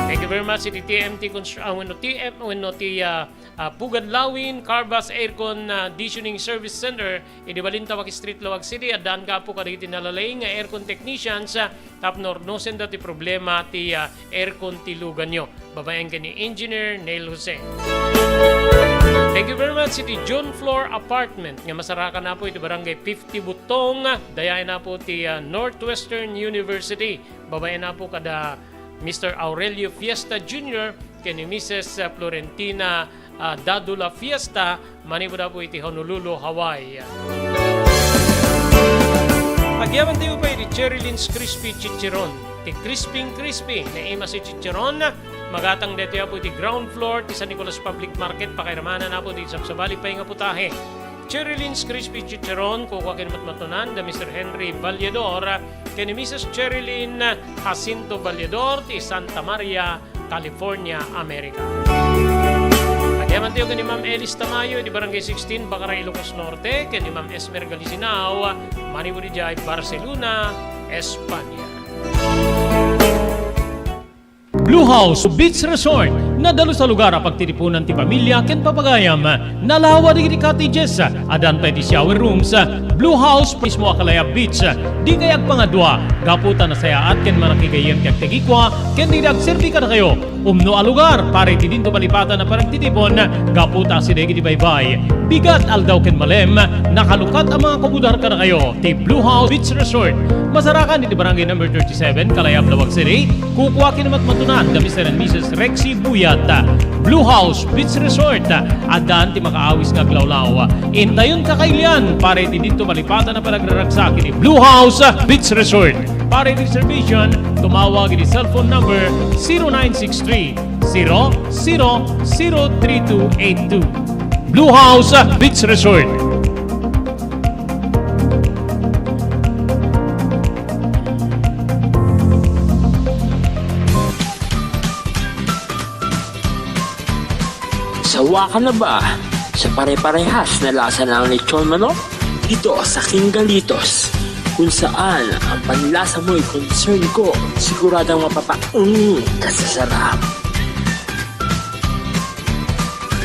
Thank you very much iti TMT Pugad Lawin Carbas Aircon Conditioning Service Center iti Balintawak Street, Lawag City. At daan ka po kadagiti nalalay nga aircon technicians tapnor no senda ti problema ti aircon ti lugan nyo. Babayan ka ni Engineer Neil Jose. Thank you very much iti John Floor Apartment nga masarakan na po iti Barangay 50 Butong, dayain na po ti Northwestern University. Babayan na po kada Mr. Aurelio Fiesta Jr. ken ni Mrs. Florentina Dadula Fiesta, manibuda po iti Honolulu, Hawaii. Agyaman tayo pa iti Cherylyn's Crispy Chichiron. Ti Crisping Crispy na ima si Chichiron, magatang dito po iti ground floor ti San Nicolas Public Market, pakiramanan na po iti Sabsabali pa nga putahe. Cherylyn's Crispy Chicharon, kukuha kinmatmatunan da Mr. Henry Valledor, ken ni Mrs. Cherylyn Jacinto Valledor, ti Santa Maria, California, America. Agyaman tayo ken ni Ma'am Elis Tamayo, di Barangay 16, Bakaray, Ilocos Norte, ken ni Ma'am Esmer Galisinao, manibudi jay Barcelona, Espanya. Blue House Beach Resort, nadalo sa lugar pagtitipunan ti pamilya ken papagayam, nalawa di cottages, adan pa ti shower rooms, Blue House mismo akalaya beach, di kayag pangadwa, gaputan na sayaat ken manakigayem kag tegikwa, ken di agserbi ka na kayo, umno a lugar, pare ti dinto palipatan na parang titipon, gaputa si degi di baybay, bigat aldaw ken malem, nakalukat ang mga kabudar ka na kayo, ti Blue House Beach Resort, masarakan di Barangay number 37, Kalayab, Lawag City, kukuha kinamatmatunan da Mr. and Mrs. Rexy Buyat, Blue House Beach Resort, adan ti makaawis nga glawlaw. Intayon kakailan, pare ti dito malipatan na palagraragsak ni Blue House Beach Resort. Pare reservation, tumawag ni cellphone number 0963 003282. Blue House Beach Resort. Sawa ka na ba sa pare-parehas na lasa ng lechon manok? Dito sa King Galitos, kung saan ang panlasa mo'y concern ko, siguradang kasasarap.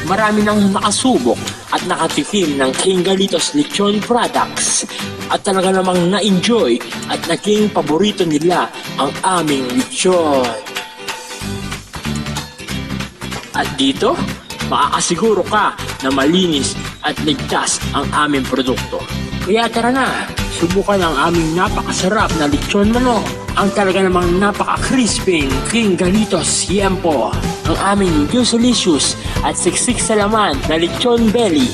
Marami nang nakasubok at nakatikim ng King Galitos lechon products at talaga namang na-enjoy at naging paborito nila ang aming lechon. At dito, makakasiguro ka na malinis at ligtas ang aming produkto. Kaya tara na, subukan ang aming napakasarap na lechon manok. Ang talaga namang napaka-crispy King Galitos Yempo. Ang aming delicious at siksik sa laman na lechon belly.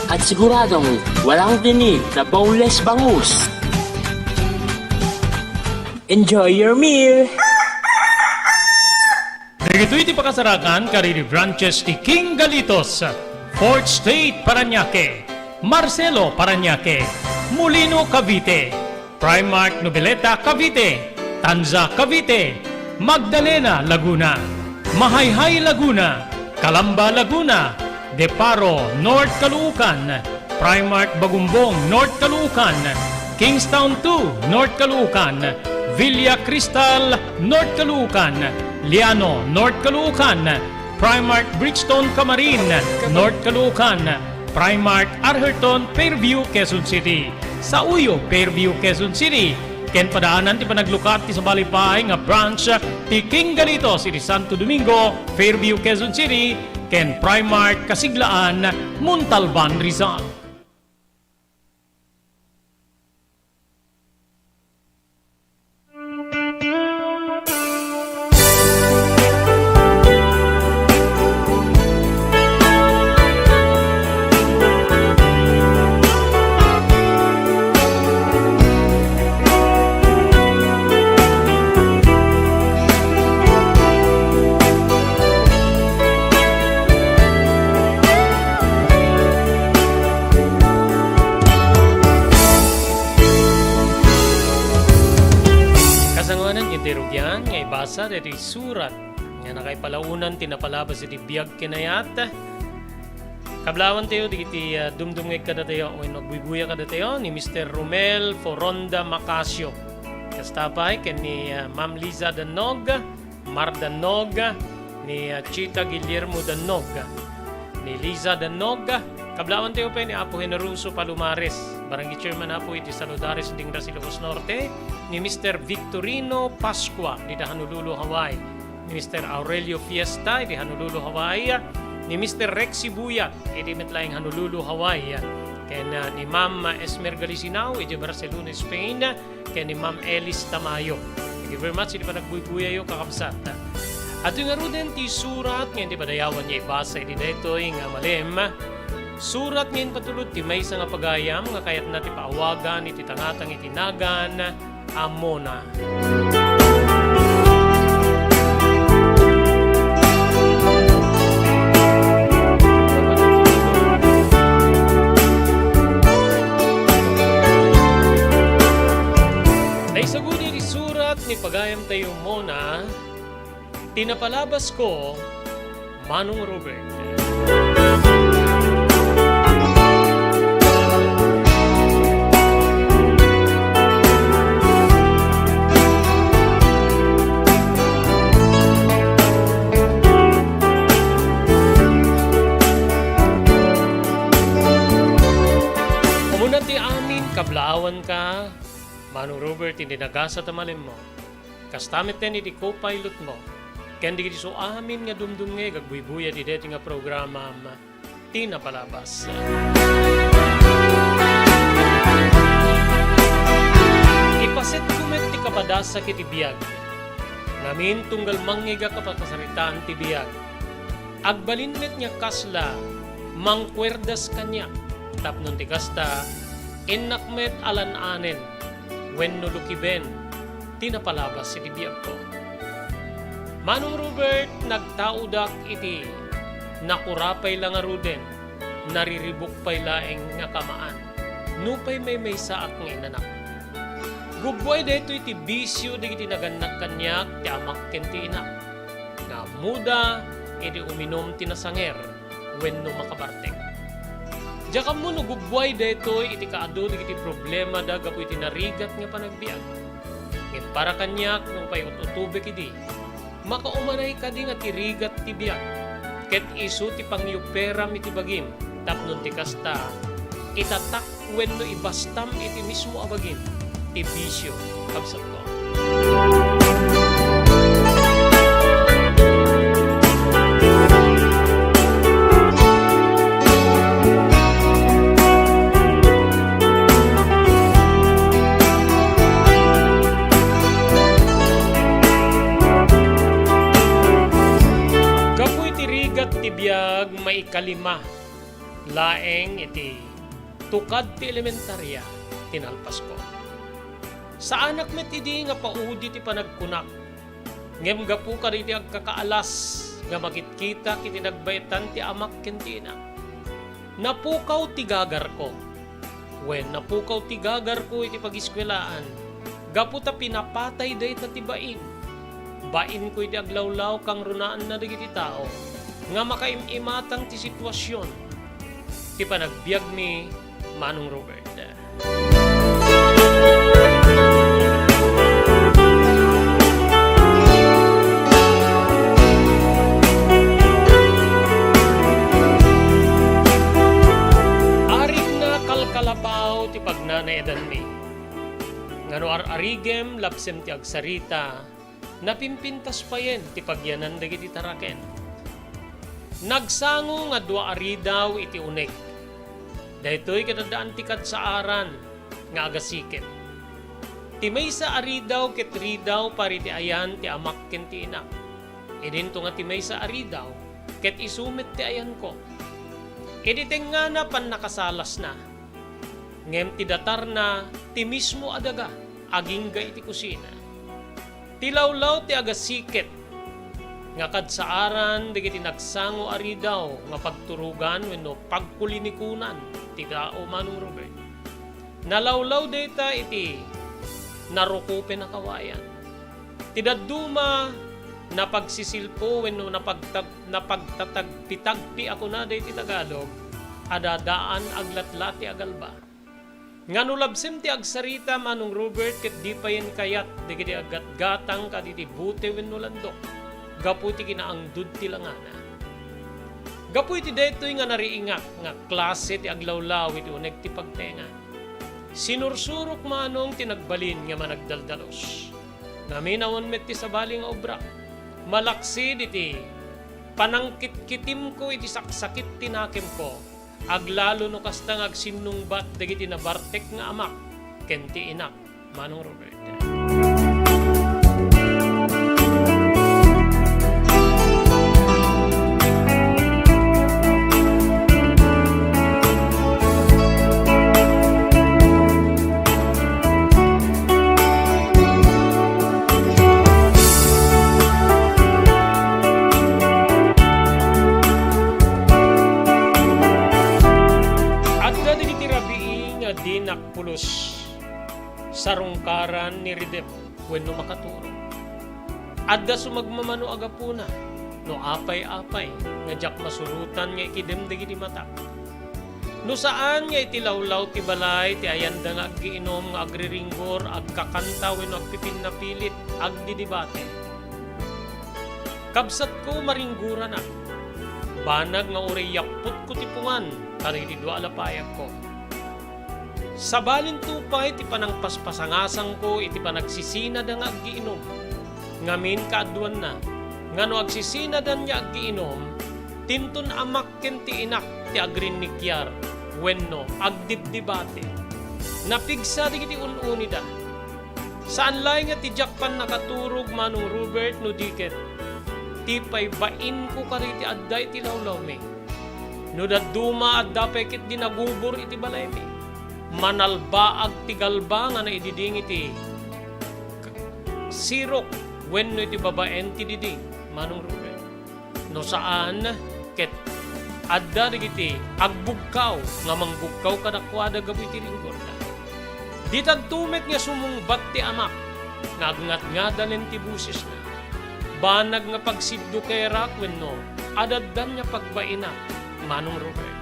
At siguradong walang tinig na boneless bangus. Enjoy your meal! Dito iti pakasarakan kariri branches ti King Galitos, 4th State, Parañaque. Marcelo Parañaque, Molino Cavite, Primark Noveleta Cavite, Tanza Cavite, Magdalena Laguna, Mahayhay Laguna, Calamba Laguna, Deparo North Caloocan, Primark Bagumbong North Caloocan, Kingstown 2 North Caloocan, Villa Cristal North Caloocan, Liano North Caloocan, Primark Bridgestone Camarin North Caloocan, Primark Arherton Fairview Quezon City, sa Uyo Fairview Quezon City, ken padaanan ti panaglukat ti sa Balipay nga branch ti King Galito City Santo Domingo Fairview Quezon City, ken Primark Kasiglaan Montalban Rizal. Derugyan nga ibasa deti surat nga nakaipalaunan tinapalabas iti biyag kinayat kablawan tayo digiti dumdumngeg kada tayo o nagbubuya kada tayo ni Mr. Romel Foronda Macasio kastapay ken ni Ma'am Liza Danog, Mar Danog, ni Chita Guillermo Danog, ni Liza Danog, kablawan tayo pa ni Apo Generoso Palumares, barangay chairman Apo iti Saludares Dingra Ilocos Norte, ni Mr. Victorino Pascua di Honolulu, Hawaii, ni Mr. Aurelio Fiesta di Honolulu, Hawaii, ni Mr. Rexy Buyat di Metlaing Honolulu, Hawaii, ken ni Ma'am Esmer Galisinao di Barcelona, Spain, ken ni Ma'am Elis Tamayo. Thank you very much di pa nagbubuya yo kakabsat. At yung nga din ti surat nga di padayawan niya ibasa di detoy nga malim. Surat ngayon patulot ti may nga pagayam nga kayat na ti paawagan iti tangatang itinagan amona. Naisaguni di surat ni pagayam tayo mona, tinapalabas ko Manong Robert. Kablawan ka, Manong Robert, hindi nagasa tamalim mo. Kastamit ten iti co-pilot mo. Kendi kiti so amin nga dumdumnge, gagbuibuya di deti nga programa tinapalabas. Ipaset kumet ti kapadasa kiti biyag. Namin tunggal mangiga kapakasaritaan ti biyag. Agbalinmet niya kasla, mangkwerdas kanya. Tapnon ti kasta, inakmet alan-anen, wenno lukiben, tinapalabas iti biyag ko. Manong Robert, nagtaudak iti, nakurapay lang nga ruden, nariribok pay laeng nga kamaan, nupay may saak nga inanak. Gubway dito iti bisyo di iti naganak kanyak, ti amak kenti inak. Nga muda, iti uminom tinasanger, wenno makabartek. Diya mo nagubway dito iti kaado iti problema da gapu iti narigat nga panagbiag. Ngit para kanyak nung pay utubek iti, makaumanay ka di nga tirigat ti biag. Ket isu ti pangyuperam iti bagim, tapnon ti kasta, itatak wenno ibastam iti mismo abagim, ti bisyo kabsat ko. Biyag may ikalima laeng iti tukad ti elementarya tinalpas ko. Sa anak met idi nga paudi ti panagkunak. Ngem gapu ka iti agkakaalas nga makitkita kiti nagbaytan ti amak ken ti ina. napukaw tigagar ko. When napukaw tigagar ko iti pag-iskwelaan, gaputa pinapatay day ta tibain. Bain ko iti aglawlaw kang runaan na dagiti tao, nga makaimimatang ti sitwasyon. Ti panagbiag mi Manong Robert. Kalapaw ti pagnanaedan mi. Ngano arigem lapsem ti agsarita, napimpintas pa yen ti pagyanan dagiti taraken. Nagsango nga dua ari daw iti unek. Daytoy kadadaan ti kadsaaran nga agasiket. Ti maysa ari daw ket ri daw pari ti ayan ti amak ken ti inak. Idinto nga ti maysa ari daw ket isumit ti ayan ko. Iditeng nga na pan nakasalas na. Ngem ti datar na ti mismo adaga agingga iti kusina. Tilawlaw ti agasiket nga kadsaaran digiti nagsango ari daw nga pagturugan wenno pagkulinikunan ti tao Manong Robert. Nalawlaw deta iti narukupe na kawayan. Ti dadduma na pagsisilpo wenno napagtatagpitagpi ako na deti Tagalog adadaan aglatlat ti agalba. Ngano labsem ti agsarita Manong Robert ket di pa yen kayat digiti agatgatang kaditi bute wenno landok. Gapu ti kinaangdud ti langana. Gapu iti daytoy nga nariingak nga klase ti aglawlaw iti uneg ti pagtenga. Sinursurok manong tinagbalin nga managdaldalos. Naminawan met ti sabali nga obra. Malaksid iti panangkitkitim ko iti saksakit tinakem ko. Aglalo no kastang agsimnungbat dagiti nabartek nga amak ken ti inak Manong Robert. Nakpulos sarungkaran ni Ridep wenno makaturo. Adda sumagmamano agapuna no apay-apay nga jak masurutan nga ikidem dagiti mata. No saan nga itilawlaw ti balay ti ayanda nga aggiinom nga agriringgor agkakanta wenno agpipinnapilit agdidibate. Kabsat ko maringgura na. Banag nga uray yaput ko tipungan kadagiti dua alapayag ko. Sa balin tupay iti panangpaspasangasang ko iti panagsisinadan nga aggiinom. Ngamin kaaduan na, ngano agsisinadan niya aggiinom, tintun amak ken ti inak ti agrinikyar, wenno agdibdibate. Napigsa digiti ununida. Saan lay nga ti jakpan nakaturog Manong Robert no diket, tipay bain ko kariti adday ti lawlaw mi. No dadduma adda peket dinagubor iti balay mi. Manalbaag ti galba nga naididing iti sirok wenno iti babaen ti diding Manong Robert. No saan ket adda digiti agbugkaw nga mangbugkaw kadakwada gabu iti ringgor na. Di tagtumet nga sumungbat ti amak nga agngat-ngadanen ti busis na. Banag nga pagsiddo kay rak wenno adaddan nga pagbaina Manong Robert.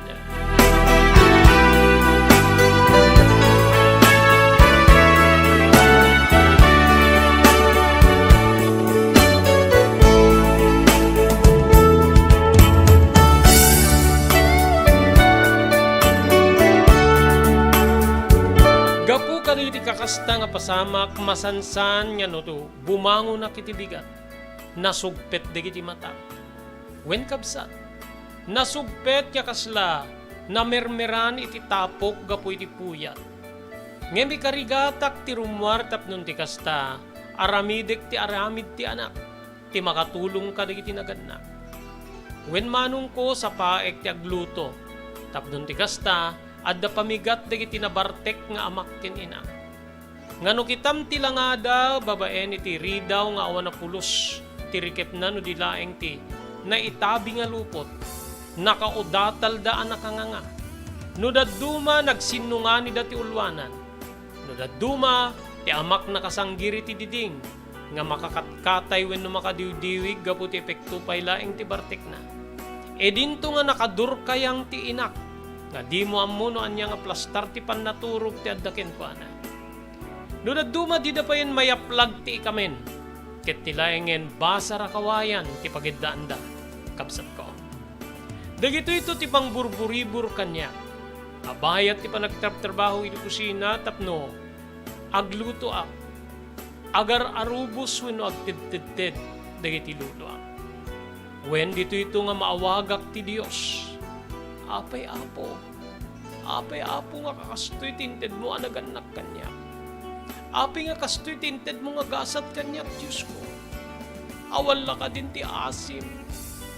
Gapu kaditi kakasta nga pasamak masansan nga no to bumango na kiti bigat. Nasugpet digiti mata. Wen kabsat. Nasugpet ya kasla namermeran iti tapok gapu iti puyat. Ngemi karigatak ti rumwar tapnon ti kasta aramidek ti aramid ti anak. Ti makatulong ka digiti nagannak. Wen manong ko sa paek ti agluto. Tapnon ti kasta adda pamigat dagiti nabartek nga amak ken ina. Ngano kitam ti langada babaen iti ridaw nga awan na pulos ti rikep na no dilaeng ti naitabi nga lupot nakaudatal daan nakanganga No daduma nagsinungani dati ulwanan. No daduma ti amak nakasanggiri ti diding nga makakatkatay wenno makadiwdiwig gapu ti epekto pay laeng ti bartek na. E dinto nga nakadurkayang ti inak nga di mo ammo no anya nga plastar ti pannaturog ti addaken kuana. No daduma di da payen mayaplag ti ikamen ket ti laengen basa ra kawayan ti pagiddaan da kabsat ko. Dagito ito ti pangburburibur kanya. Abayat ti panagtrabaho iti kusina tapno agluto ak. Agar arubos wenno agtidtid dagiti luto ak. Wen dito ito nga maawagak ti Dios. Apay apo nga kakastoy tinted mo anaganak kanya. Apay nga kastoy tinted mo nga gasat kanya, Diyos ko. Awal la ka din ti asim.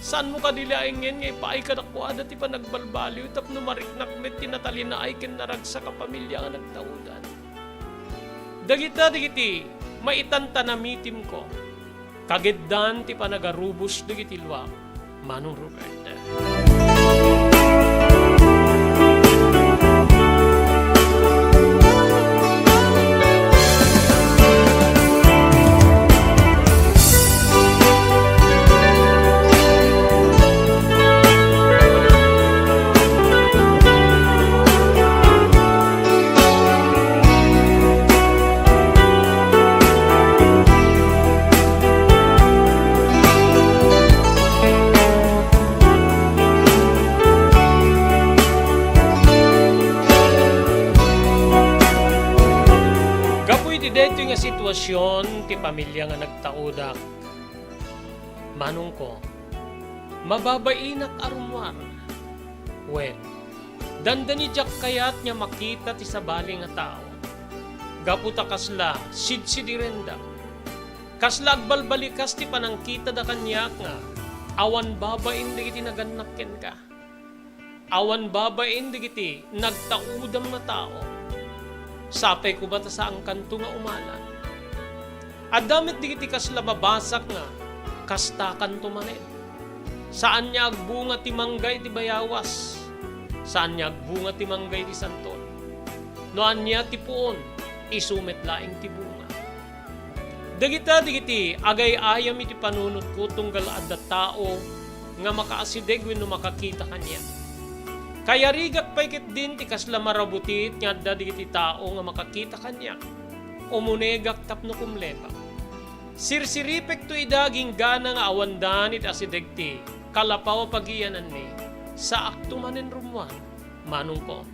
Saan mo ka dilaingin nga ipaay ka nakuada ti panagbalbaliw tapno mariknak met tinatalina ay ken naragsa ka pamilya nga nagtaudan. Dagiti maitantanamitim ko. Kagiddan ti panagarubos dagiti luwak. Manong Roberta. Dito nga sitwasyon ti pamilya nga nagtaudak. Manong ko, mababainak arumwar. Wen, dandani jak kayat niya makita ti sabali nga tao. Gaputa kasla, sidsidirenda. Kasla agbalbalikas ti panangkita da kanyak nga, awan babain digiti naganakken ka. Awan babain digiti nagtaudam na tao. Sapay ko ba ta sa ang kanto nga umalan? Adamit digiti kasla mabasak nga, kasta kanto manen. Saan niya agbunga ti manggay ti bayawas? Saan niya agbunga ti manggay ti santol? Noan niya ti puon, isumet laing ti bunga. Digiti agay ayam iti panunot ko tunggal adda tao nga makaasideg wenno makakita kanya. Kaya rigak paikit din ti kasla marabutit nga adda digiti tao nga makakita kanya. Umunegak tapno kumlepa. Sirsiripek to idaging gana nga awandan it asidegti kalapaw pagiyanan ni sa akto manen rumwan manong ko.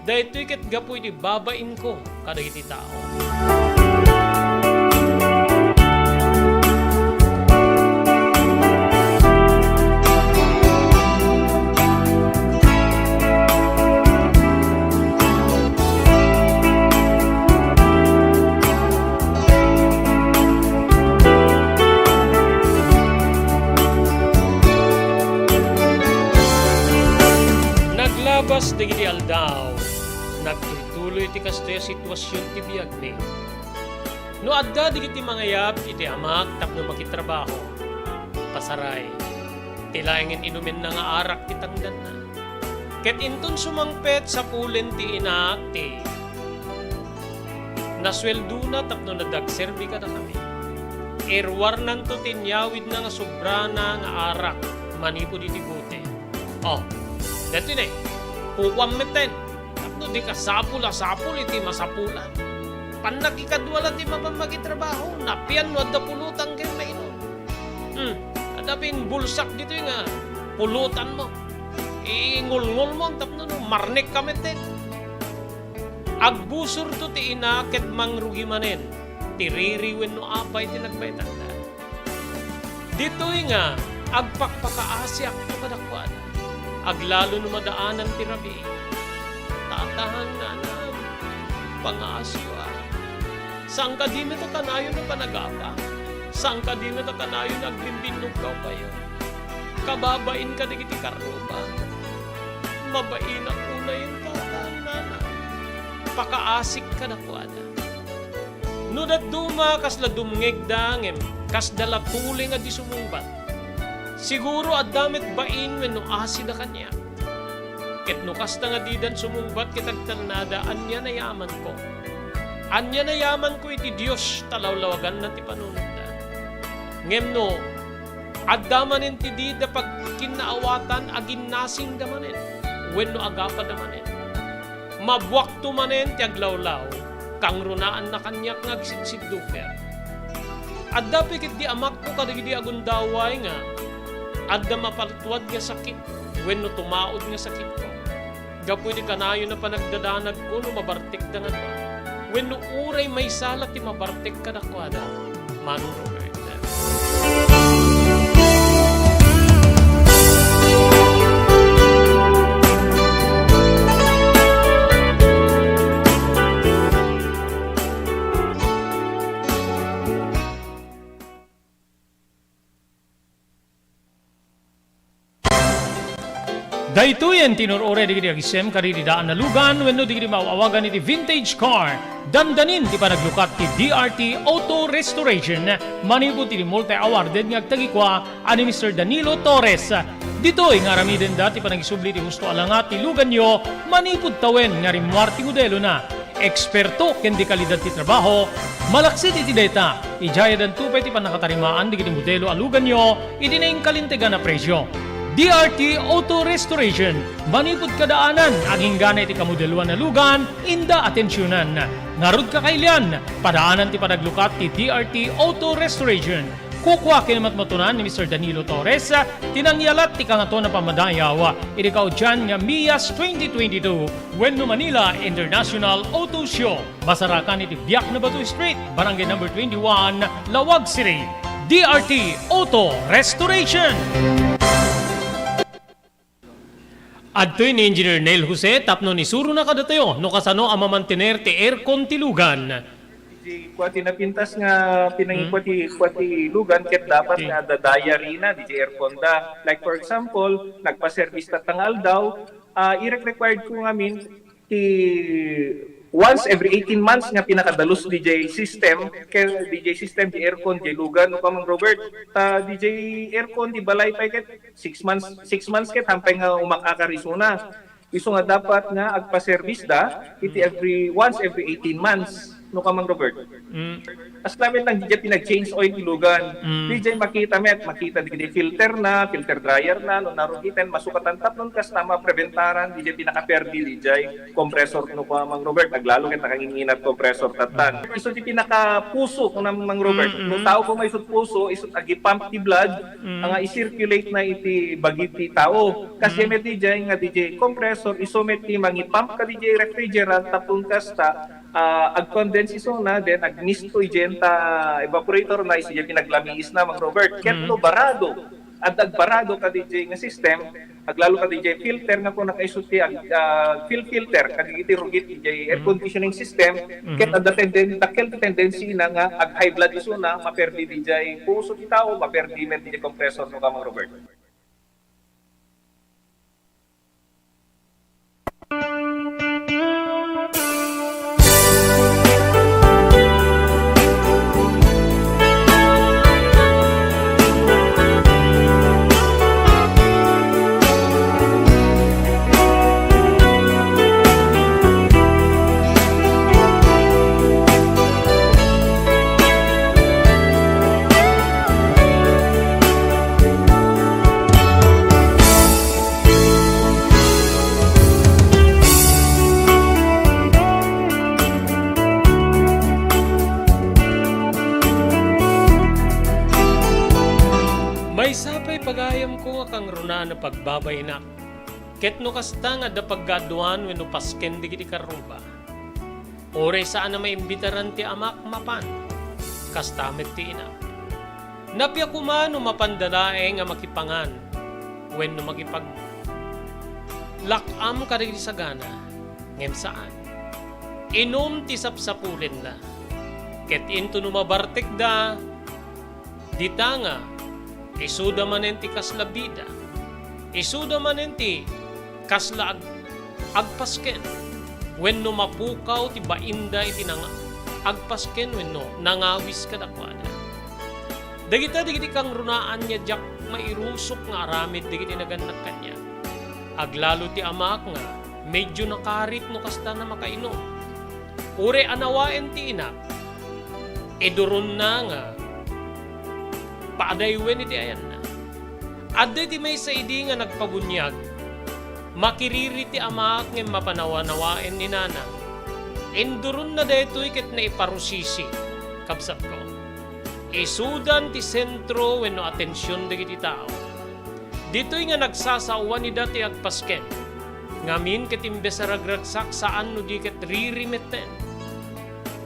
Dahito ikat gapoy di babain ko kadagiti tao. Naglabas digiti aldaw, nagtuloy ti kastoy sitwasyon ti biag ni. No adda digiti mangayab iti amak tapno makitrabaho. Pasaray, tilaingin inumin na nga arak ti tangdan na. Ket inton sumangpet sa pulen ti inak ti nasweldo na tapno nadagserbi ka na kami. Irwar nanto tinyawid na nga sobra na nga arak manipo di tibuti. Oh, dito na puwameten. Tapno di ka sapul iti masapulan. Panakikadwala ti mamamagitrabaho. Napian mo adda pulutan kayo na ino. Adapin bulsak dito nga pulutan mo. Iingol-ngol mo tapno no marnek kameten. Agbusur to ti ina ket mangrugi manen. Tiririwen no apay ti nagpaitanda. Dito'y nga agpakpakaasyak to kadakwan. Aglalo no madaanan ti rabi. Tatahang nanam pangaasyo Saan ka din na kanayo na panagapa? Saan ka din na kanayo nagbimbinnog ka kayo? Kababain ka na kiti karuba. Mabain ang una yung tatang nana. Pakaasik ka na kuana. Nudat duma kasla dumngeg dangem, kasdala tuling at disumumbat. Siguro at damit bain when no asi na kanya. Ket no kasta nga didan sumungbat kitag talnada, anya na yaman ko. Anya na yaman ko iti Diyos talawlawagan na ti panunod. Ngem no, adda manen ti di da pag kinaawatan agin nasing da manen. Wenno agapa da manen. Mabwakto manen ti aglawlaw, kang runaan na kanyak nga agsidsidduker. Adda pikit di amak ko kadagidi agundaway nga, adda mapaltuad nga sakit, wenno tumaod nga sakit ko. Gapoy di kanayo na panagdadanag ko no mabartik da nga ba. Wenno uray may salat ti mabartik kadakwada. Manong Robert. Daytoyen tinurore digidi agisem karidi daan na lugan wenno digidi maawagan iti vintage car. Dandanin ti panaglukat ti DRT Auto Restoration. Manipod ti multi-awarded nga agtagikwa ani Mr. Danilo Torres. Ditoy nga ramiden dati panagisubli ti husto alangat ti lugan nyo, manipod tawen nga rimwar ti modelo na. Eksperto ken di kalidad ti trabaho, malaksit iti data. Ijaya dan tupay ti panakatarimaan digidi modelo alugan nyo, iti na kalintegan na presyo. DRT Auto Restoration, manipod kadaanan, aging gana iti kamodeluan na lugan, inda atensyonan. Narud kakailian, padaanan ti panaglukat ti DRT Auto Restoration. Kukwa kinamat matunan ni Mr. Danilo Torres, tinangyalat ti kangato na pamadayaw, irikaw dyan nga Mias 2022, Wenno Manila International Auto Show. Basarakan iti Biak na Batu Street, Barangay number 21, Lawag City. DRT Auto Restoration. Adtoy ni Engineer Neil Jose, tapno ni Suro na kadatayo, no kasano ang mamantener ti aircon ti lugan. Di kwati na pintas nga pinangikwati lugan ket dapat nga dadaya rina di aircon da. Like for example, nagpa-service tatangal daw, i-required ko ngamin ti once every 18 months nga pinakadalos DJ system kay DJ system di aircon di lugan no kamang Robert ta DJ aircon di balay pa ket 6 months ket hampay nga umakakarisuna iso nga dapat nga agpa-service da iti once every 18 months no kamang Robert. As namin lang DJ pinag-change oil ilugan. DJ makita di filter dryer na no narugitan masukatan tapnon kas tama preventaran DJ pinaka-perdi DJ compressor no kamang Robert naglalo ket nakanginginat compressor tatan. Iso ti pinaka-puso no namang Robert. No tao ko may isut puso isut agi pump ti blood nga i-circulate na iti bagiti tao. Kasi met DJ nga DJ compressor iso met ti mangi-pump ka DJ refrigerant tapon kasta ag-condense iso na then ag-misto igenta evaporator na isi pinaglamiis na mang Robert ketlo barado at agbarado ka DJ nga system aglalo ka DJ filter nga ko nakaisuti filter kaditi rugit DJ air conditioning system ket adda tendency na nga ag high blood iso na maperdi DJ puso ti tao maperdi men DJ compressor no ka mang Robert. May sapay pagayam ko nga kang runa na pagbabay na. Ket no kasta nga da paggaduan wenno pasken digiti karuba. Ore saan na maimbitaran ti amak mapan. Kastamet ti ina. Napya kumano mapandalae nga makipangan. Wenno makipag lakam ka digiti sagana. Ngem saan? Inom ti sapsapulin na. Ket into no mabartek da dita nga isuda manen ti kasla bida. Isuda manen ti kasla agpasken. Wenno mapukaw ti bainda iti nang agpasken wenno nangawis kadakwada. Dagiti kang runaan niya jak mairusok nga aramid digiti naganak kanya. Aglalo ti amak nga, medyo nakarit no kasta na makainom. Ure anawain ti inak, eduron na nga, paadaywen iti ayan na. Adde ti may sa idi nga nagpabunyag, makiriri ti amak nga mapanawa-nawain ni nanang. Enduron na deto'y ket na iparusisi, kabsat ko. Isudan ti sentro wenno atensyon dagiti tao. Dito'y nga nagsasawa ni dati agpasken. Ngamin ket imbes ragragsak saan no di ket ririmeten.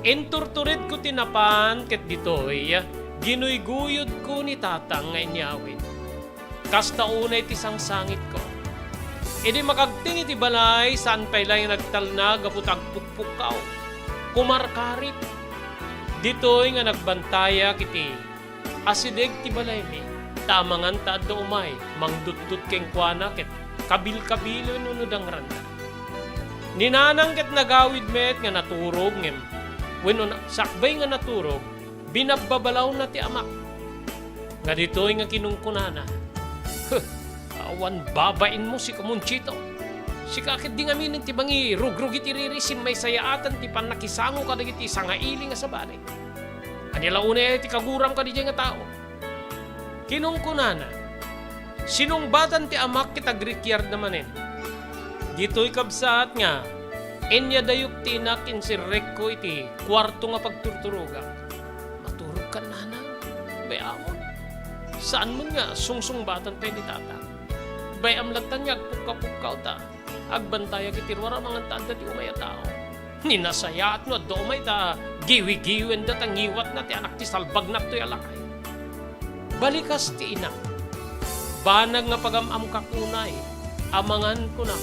Enturtured ko tinapan ket dito'y ginuyguyod ko ni tatang nga inyawin. Kasta unay ti sangsangit ko. Idi makagting iti balay saan pailay nagtalnag apot agpukpukaw. Kumarkarip. Dito'y nga nagbantaya kiti asideg ti balay mi. Tamangan taad do umay, mangdutdut keng kuana ket kabil-kabilo nunod ang randa. Ninanang ket nagawid met nga naturog ngem. Wenno sakbay nga naturog, binabbabalaw na ti amak. Nga dito'y nga kinungkunana. Awan babain mo si Kamunchito. Si kakit di ngamin ti bangi rugrug iti ririsin may sayaatan ti panakisango ka dagiti sangaili nga sabali. Anila unay ti kaguram ka di nga tao. Kinungkunana. Sinungbatan ti amak kita grikyard namanen. Dito'y kabsaat nga. Enya dayok ti inak insirek ko iti kwarto nga pagturturuga. Maturog ka nanang. Bayamon. Saan mo nga sungsungbatan pa ni tatang? Bayam latan niya agpuka-pukaw ta. Agbantaya kitirwara mga tanda ti umaya tao. Ninasayaat no do umay ta giwi-giwen da tangiwat na ti anak ti salbag na to'y alakay. Balikas ti inak. Banag nga pagamam kakunay. Amangan ko na.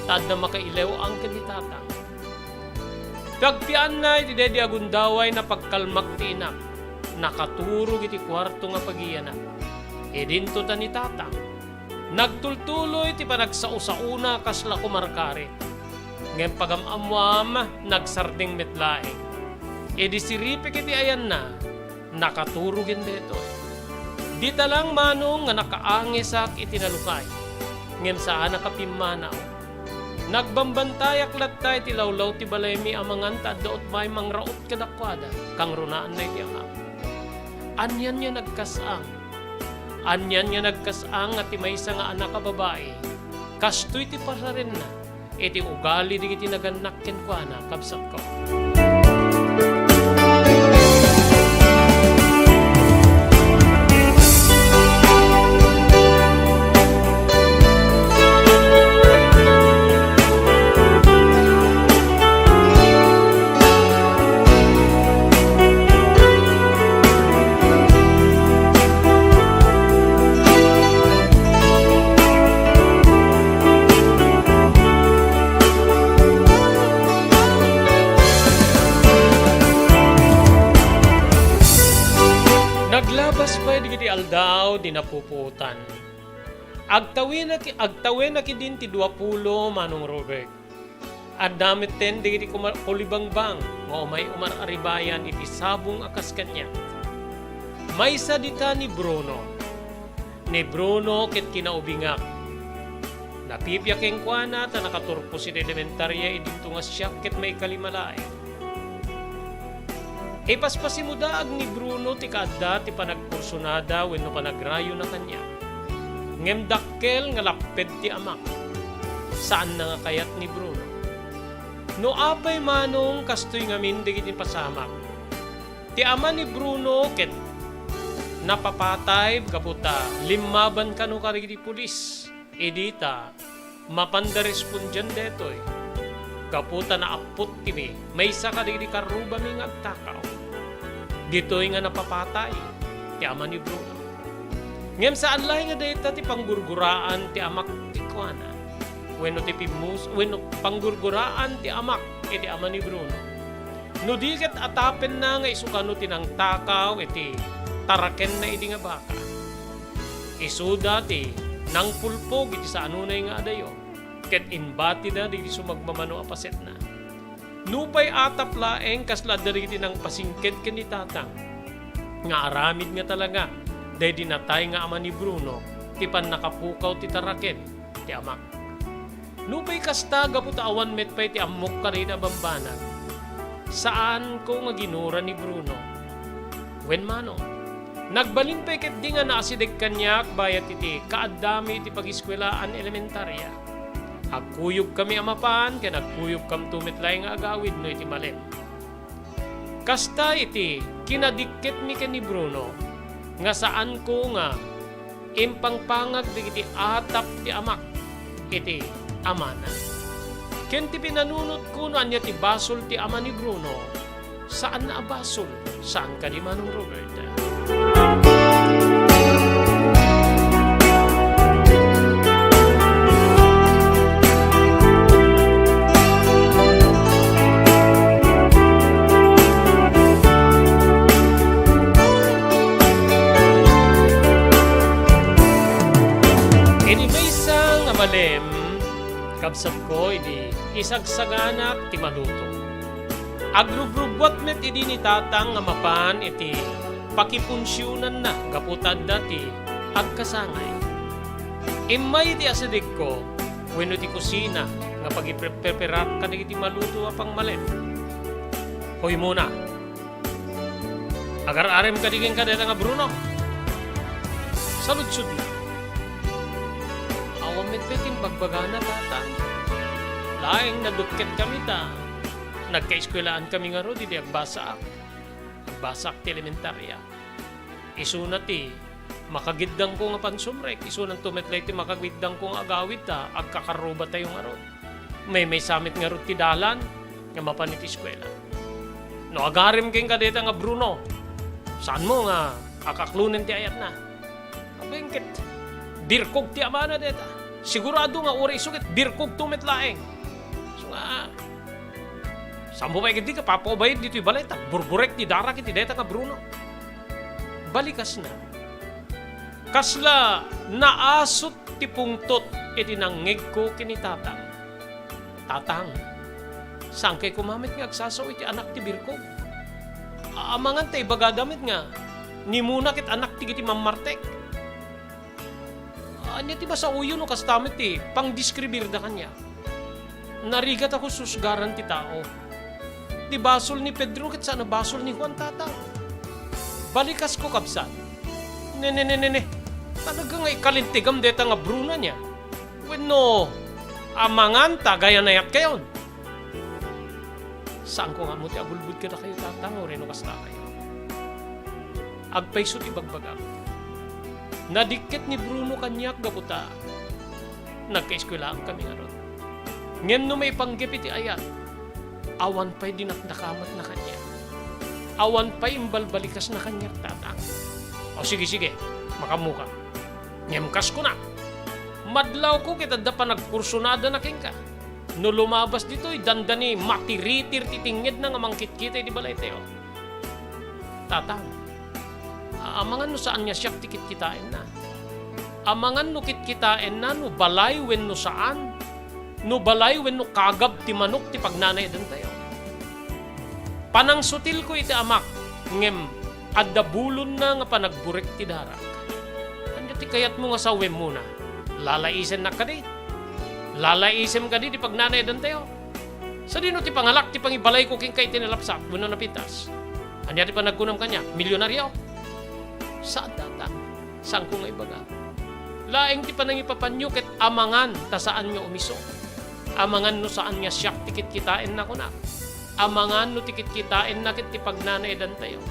Tad na makailew ang kanitatang. Pagpian na iti dedi agundaway na pagkalmak ti inak. Nakaturog iti kwarto nga pagiyanak. E dinto ta ni tatang. Nagtultuloy ti panagsausauna kasla kumarkari. Ngayon pagamamwam nagsarding metlaeng. E di siripik iti ayan na. Nakaturugin dito. Di talang manong nga nakaangisak iti nalukay. Ngayon saan nakapimanaw. Nagbambantayak lattay ti lawlaw ti balay mi amangan ta doot may mangraot kadakwada. Kang runaan na iti amang. Anyan niya nagkasang. Anyan niya nagkasang at maysa nga anak ka babae. Kastoy ti pasarin na. Iti ugali di iti naganak kenkwana kabsat ko. Naglabas pa digiti aldaw di napuputan. Agtawin na din ti 20 manong Robert. At damit ten digiti kulibangbang nga umay umararibayan iti sabong akas kanya. Maysa dita ni Bruno. Ni Bruno ket kinaubingak. Napipiyakeng kuana ta nakaturpo si elementarya idinto nga siya ket may kalimalay. Ipaspasimudaag ni Bruno ti kadda ti panagkursunada wenno panagrayo na kanya. Ngem dakkel nga laped ti amak. Saan na nga kayat ni Bruno? No apay manong kastoy ngamin digiti pasamak. Ti ama ni Bruno ket napapatay kaputa limaban kano karigi pulis. Edita mapandarespondyan detoy. Kaputa na apot timi maysa karigi karuba mi ngagtakaw. Dito'y nga napapatay, ti ama ni Bruno. Ngem saan lahi nga dayta ti panggurguraan ti amak ti kuana. Wenno ti pimus, wenno panggurguraan ti amak iti ama ni Bruno. No di ket atapen na nga isukano tinang takaw iti taraken na iti nga baka. Isuda ti nang pulpog iti sa anunay nga adayo. Ket inbati da di sumagmamano apaset na. Nupay atap laeng kasla dari ng pasingked ken ni tatang. Nga aramid nga talaga, dahi dinatay nga ama ni Bruno, ti pan nakapukaw ti taraken, ti amak. Nupay kasta gaputa awan met pay ti amok ka rin abambanag. Saan ko nga ginura ni Bruno? Wen mano, nagbalin pay ket di nga naasidig kanyak bayat iti kaadami iti pag-iskwelaan elementarya. Agkuyog kami amapan, kaya nagkuyog kam tumitlay nga agawid no iti malim. Kasta iti kinadikit mi ken ni Bruno, nga saan ko nga impangpangag iti atap ti amak iti amana. Ken ti pinanunot ko no anya ti basol ti ama ni Bruno, saan na basol? Saan ka di Manong Robert? Malim, kabsat ko, idi isagsaganak ti maluto. Agrubrubot met idi ni tatang nga mapan iti pakipunsyunan na gaputad dati agkasangay. Imay ti asidig ko, wenno ti kusina nga pagipreparat ka iti maluto apang malim. Hoy muna, agar-arem ka diging kadeta nga Bruno. Saludsud na. Awamit-pitin pagbagana tatang. Laing nadukket kami ta. Nagka-eskwelaan kami nga ro, di agbasak. Agbasak ti elementarya. Isuna ti, makagidang ko nga pansumrek. Isunan tumetlay ti makagidang ko nga agawid ta. Agkakaruba tayo nga ro. May samit nga ro ti dalan. Nga mapanit eskwela. No agarim keng kadeta nga Bruno. Saan mo nga akaklunen ti ayat na? Abengket. Birkog ti amana deta. Sigurado nga uri sukit birkog tumetlaeng. So nga, sambo pa ikiti ka papabayad dito yung balay. Burburek ti darak iti deta nga Bruno. Balikas na. Kasla naasot ti pungtot iti nangig ko kini tatang. Tatang, saan kay kumamit nga agsasaw iti anak ti birkog? Amangan tayo bagadamit nga. Ni muna kit anak ti kiti mamartek. Anya ti ba sa uyo no kastamit ti pang-describir da kanya. Narigat ako susgaran ti tao. Di basol ni Pedro ket sana basol ni Juan tatang. Balikas ko kabsat. Ne. Talaga nga ikalintigam deta nga Bruno niya. Wenno amangan ta gaya nayat kayon. Saan ko nga mo ti agulbud ka na kayo tatang o reno kasta kayo. Agpayso ti bagbagam. Nadikit ni Bruno kanyak gaputa. Nagka-eskwelaan kami nga ron. Ngem no may panggip iti ayat, awan pa'y dinakdakamat na kanya. Awan pa'y imbalbalikas na kanyak tatang. O sige, makamuka. Ngem kas ko na. Madlaw ko kita da pa nagkursunada na king ka. No lumabas dito'y dandani matiritir titingid na nga mangkit-kita di balay tayo. Tatang. Amangan no saan niya siyak tikit kitain na. Amangan no kitkitain na no balay wen no saan. No balay wen no kagab ti manok ti pagnanay dan tayo. Panang sutil ko iti amak. Ngem adabulon na nga panagburek ti darak. Anya ti kayat mo nga sawem muna. Lalaisen na ka di. Lalaisem ka di ti pagnanay dan tayo. Sa dino ti pangalak ti pangibalay ko king kay tinalapsak. Muna napitas. Anya ti panagkunam kanya. Milyonaryo. Saan tatang? Saan ko nga ibaga? Laeng ti panangipapanyo ket amangan ta saan nyo umiso. Amangan no saan nga siyak tikit kitain na ko na. Amangan no tikit kitain na ket ti pagnanay dan tayo.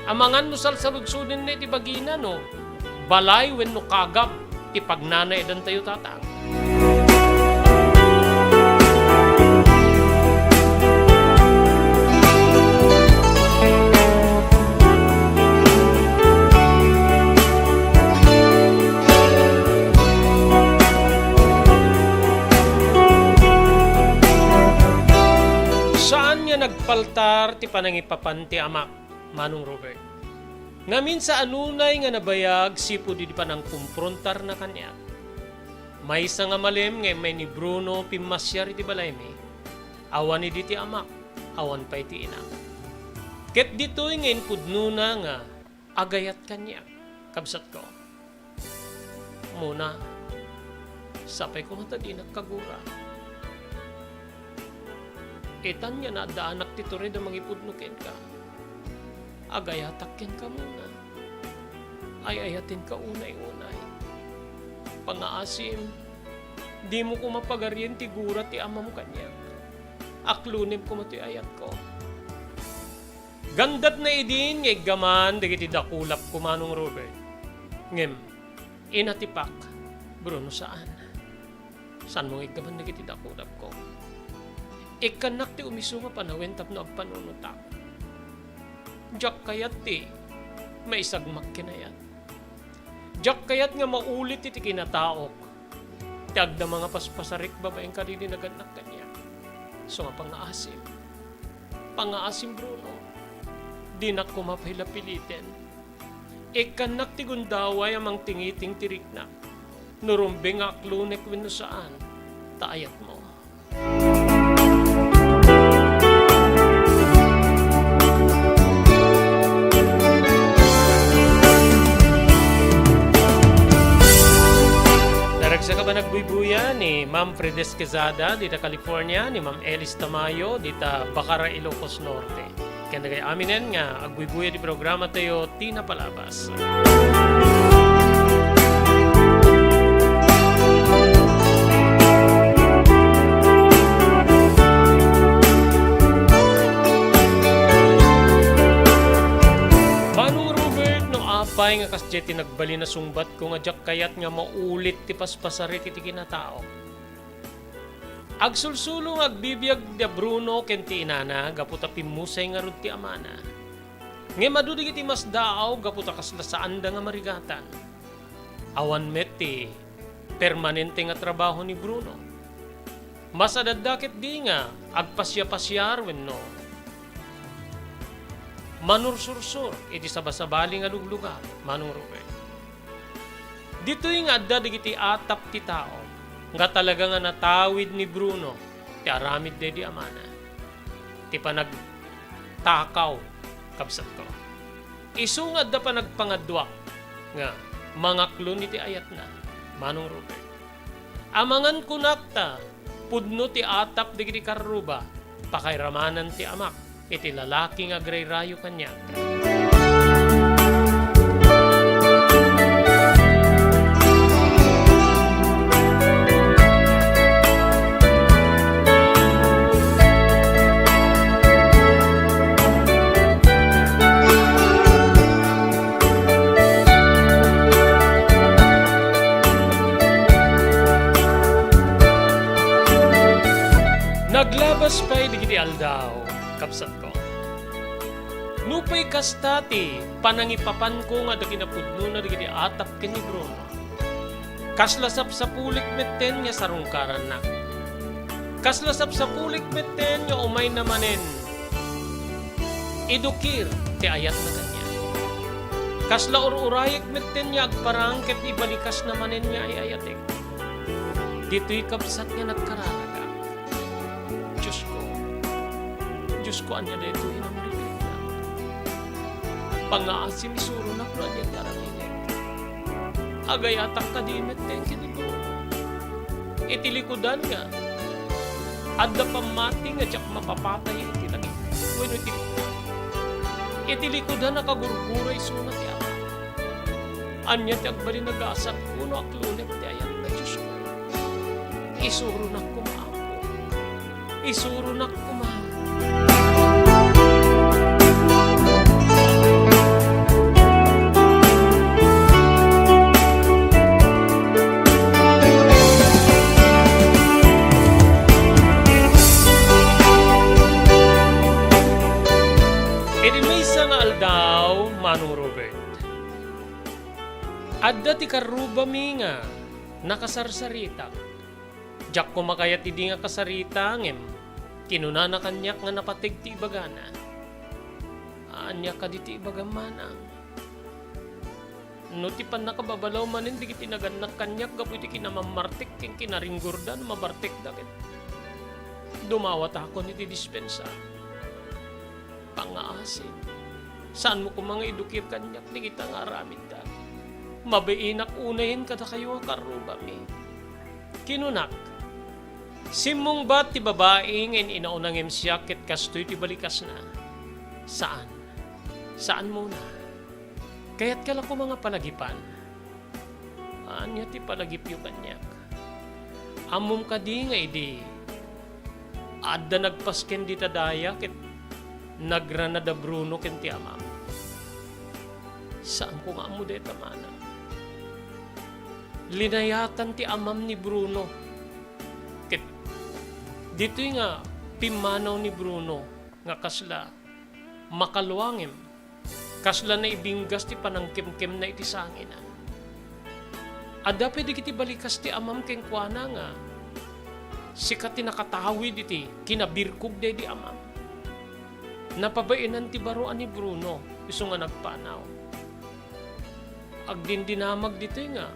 Amangan no salsaludsudin na ti bagina no. Balay wen no kagab ti pagnanay dan tayo tatang. Nagpaltar ti panangipapan ti amak, Manong Robert. Ngamin sa anunay nga nabayag sipo di panang kumprontar na kanya. May isa nga malim nga may ni Bruno pimasyar iti balay mi. Awan ni di ti amak, awan pa iti ina. Ket dito'y ngayon pudno na nga agayat kanya. Kabsat ko. Muna, sapay ko mata di nagkagura. Itan niya na daanak ti turid ang mangipudnukin ka. Agayatak ken ka muna. Ay ayatin ka unay-unay. Pangaasim, di mo ko mapagaryen ti gura ti ama mo kanya. Aklunim ko mati ayat ko. Gandat na idin ngay gaman dagiti dakulap ko manong Robert. Ngem, inatipak, Bruno saan? Saan mo ngay gaman dagiti dakulap ko? Ikanak ti umiso nga panawin tapno agpanunutak. Diyak kayat ti, may isagmak kinayat. Diyak kayat nga maulit iti kinataok. Tiag na mga paspasarik babaeng kadili naganak kanya. So nga pangaasim. Pangaasim Bruno. Di na ko mapahilapilitin. Ikanak ti gundaway amang tingiting tirikna. Nurumbing aklunek wino saan. Taayat mo. Sa ka ba nagbuybuya ni Ma'am Fredes Quezada dita California, ni Ma'am Elis Tamayo dita Bacara, Ilocos Norte. Kaya nagay aminen nga agbuybuya di programa tayo Tina Palabas. Apay nga kasjeti nagbali na sungbat ko nga jak kayat nga maulit ti paspasarit iti kinatao. Agsulsulong agbibiyag da Bruno ken ti inana gaputa pimusay nga rud ti amana. Nga madudig iti mas daaw gaputa kaslasaan da nga marigatan. Awan met ti permanente nga trabaho ni Bruno. Masadadakit di nga agpasya-pasyar wenno. Manursursur iti sabasabali nga luglugar manong Robert. Dito'y nga adda digiti atap ti tao nga talaga nga natawid ni Bruno ti aramid dedi amana. Ti panagtakaw kabsat ko. Isungad da panagpangadwak nga mangaklon iti ayat na manong Robert. Amangan kunakta pudno ti atap digiti karuba pakairamanan ti amak iti lalaki nga grayrayo kanya. Naglabas pa'y digiti aldaw kapsat ko. Nupay kastati, panangipapan ko nga da kinapudno na digiti atap ken ni Bruno. Kaslasap sa pulik metten nga sarungkaran na. Kaslasap sa pulik metten nga umay namanen. Idukir, ti ayat na kanya. Kasla ururayek metten nga agparang ket ibalikas namanen nga ay ayatek. Dito'y kapsat nga nagkararaga. Diyos ko, anya na ito hinamurilig na. Pangaasim isuro na klo niya karaminig. Agayatak kadimit ten kinito. Itilikudan nga. Adda pamati nga tiyak mapapatay iti lagi. Bueno itilikudan. Itilikudan na kagurgura isunat ti ama. Anya ti agbali nagasat kuno aklunek ti ayat na Diyos ko. Isuro na kumaapo. Isuro na kumaapo. Manong Robert. Adda ti karuba mi nga nakasarsarita. Diyak ko makayat idi nga kasarita ngem kinuna na kanyak nga napatig ti ibagana. Anya ka di ti ibagamana. No ti pan nakababalaw manin di kiti naganak kanyak gapu iti kinamamartik ken kinaringgurdan mabartik dakit. Dumawat ako ni ti dispensa. Pangaasin. Saan mo ko mga idukir kanyak di kita nga aramid da. Mabainak unahin kada kayo nga karuba mi. Kinunak. Simong ba't ti babaeng in inaunang emsya ket kastoy ti balikas na? Saan? Saan muna? Kaya't kala ko mga palagipan. Anya ti palagip yu kanyak. Amom ka di nga idi. Adda nagpasken di tadaya ket nagranada Bruno ken ti amam. Saan ko nga amo deta mana? Linayatan ti amam ni Bruno. Ket dito'y nga pimanaw ni Bruno nga kasla makaluangem. Kasla na ibinggas ti panangkemkem na iti sanginan. Adda pwede kiti balikas ti amam keng kuana nga sikat ti nakatawid iti kinabirkog day di amam. Napabainan ti baroan ni Bruno iso nga nagpanaw. Agdindinamag dito nga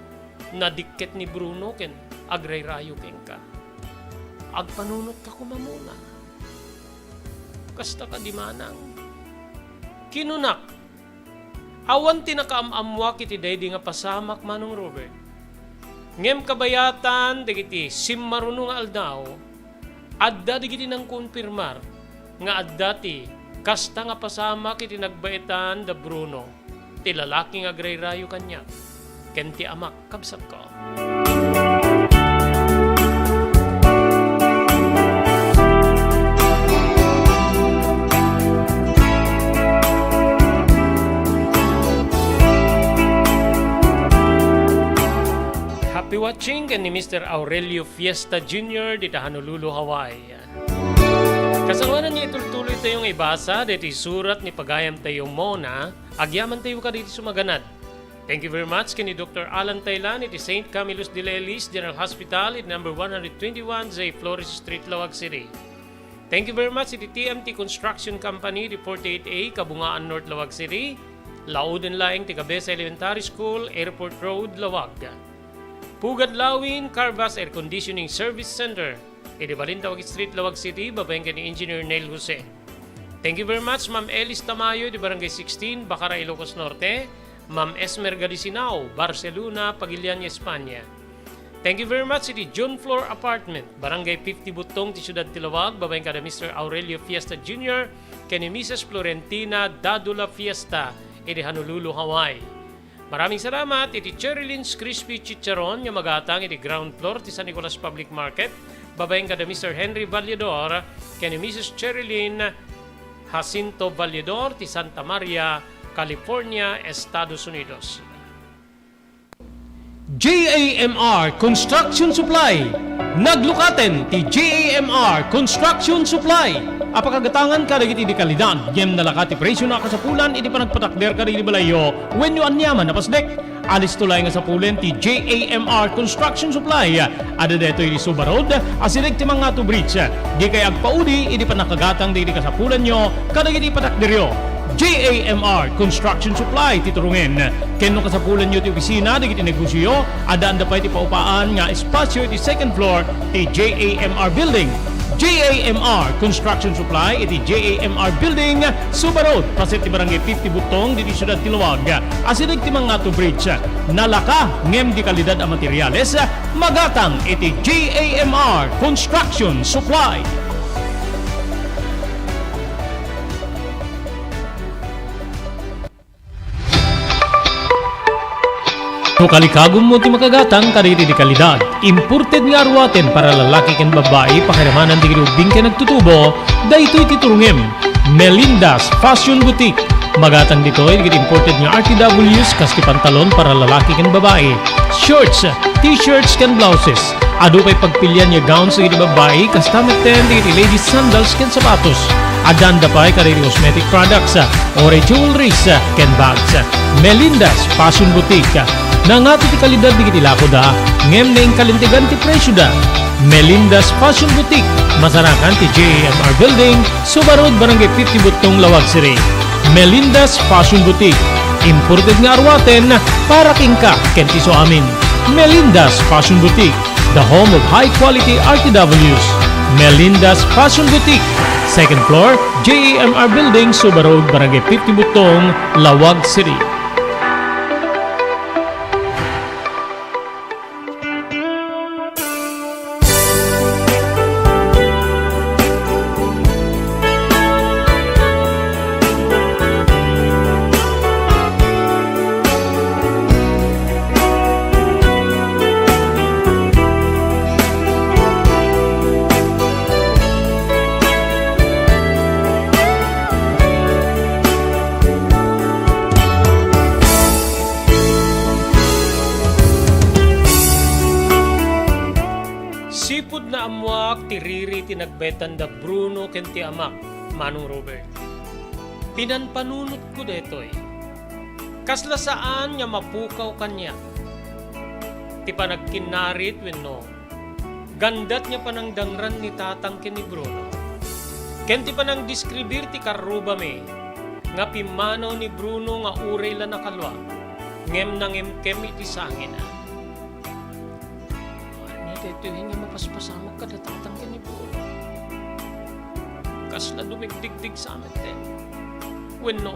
nadikket ni Bruno ken agrayrayo ken ka. Agpanunot ka kumamuna. Kasta ka di manang. Kinunak. Awan ti nakaamamwa kiti daydi nga pasamak manong Robert. Ngem kabayatan digiti simmaruno nga aldaw. Adda digiti nang konfirmar nga adda ti kasta nga pasamak iti nagbaitan da Bruno. Ti lalaki nga agrayrayo kanya. Ken ti amak kabsat ko. Happy watching ni Mr. Aurelio Fiesta Jr. dito Honolulu, Hawaii. Kasalanan niya ituloy tayong ibasa dito surat ni Pagayam tayo Mona, agyaman tayo ka dito sumaganad. Thank you very much kini Dr. Alan Taylan iti St. Camillus de Lelis General Hospital at number 121 J. Flores Street, Lawag City. Thank you very much iti TMT Construction Company di 48A, Kabungaan North, Lawag City. Lauden Laing ti Cabeza Elementary School, Airport Road, Lawag. Pugad Lawin, Carvas Air Conditioning Service Center, iti Balintawag Street, Lawag City, babaeng ni Engineer Neil Jose. Thank you very much Ma'am Elis Tamayo di Barangay 16, Bacara, Ilocos Norte. Ma'am Esmer Galisinao, Barcelona, Pagilian, Espanya. Thank you very much iti John Floor Apartment, Barangay 50 Butong, ti Ciudad Tilawag, babaeng kada Mr. Aurelio Fiesta Jr., kani Mrs. Florentina Dadula Fiesta, iti Honolulu, Hawaii. Maraming salamat iti Cherylyn's Crispy Chicharon nga magatang iti ground floor ti San Nicolas Public Market, babaeng kada Mr. Henry Valledor, kani Mrs. Cherylyn Jacinto Valledor ti Santa Maria, California, Estados Unidos. JAMR Construction Supply. Naglukaten ti JAMR Construction Supply. Apakagatangan ka dagiti di kalidad, yem nalakati presyo na kasapulan, iti panagpatakder ka di balayo, when you anyaman napasdek. Alis tulay nga sa pulen ti JAMR Construction Supply. Ada deto iti Subarod, asirig ti mga to bridge. Di kay agpaudi, iti panakagatang di kasapulan nyo, kadagiti patakderyo. JAMR Construction Supply titurungin. Kenno kasapulan nyo ti opisina, di kiti negosyo, adaan da pa iti paupaan nga espasyo iti second floor ti JAMR Building. JAMR Construction Supply iti JAMR Building, Subarod, pasit ti Barangay 50 Butong, diti Ciudad Tilawag. Asirig ti mga to bridge. Nalaka, ngem di kalidad a materyales, magatang iti JAMR Construction Supply. No kalikagom mo ti makagatang kaditi di kalidad. Imported nga arwaten para lalaki ken babae pakiramanan di gilubing ken nagtutubo, daytoy titurungem. Melinda's Fashion Boutique. Magatang ditoy digit imported nga RTWs kaski pantalon para lalaki ken babae. Shorts, t-shirts ken blouses. Adu pay pagpilyan nga gowns digit babae kastameten digit ladies sandals ken sapatos. Adanda pay kaditi cosmetic products, ore jewelries ken bags. Melinda's Fashion Boutique. Nangato ti kalidad di kitilako da, ngem na yung kalintigan ti presyo da. Melinda's Fashion Boutique, masarakan ti JAMR Building, Subarod, Barangay 50 Butong, Lawag City. Melinda's Fashion Boutique, imported nga arwaten para kingka kenti so amin. Melinda's Fashion Boutique, the home of high-quality RTWs. Melinda's Fashion Boutique, second floor, JAMR Building, Subarod, Barangay 50 Butong, Lawag City. na amuak ti Riri ti nagbetan da Bruno ken ti amak, Manong Robert. Pinanpanunot ko detoy. Kasla saan nga mapukaw kanya. Ti panagkinarit wenno. Gandat niya panangdangran ni tatang ken ni Bruno. Ken ti panang diskribir ti karuba me. Nga pimanaw ni Bruno nga uray la nakalwa. Ngem na ngem kem iti sangin na. Ani dito nga mapaspasamag kada tatang ken ni Bruno. Kasla dumigdigdig sa amin din. Wenno,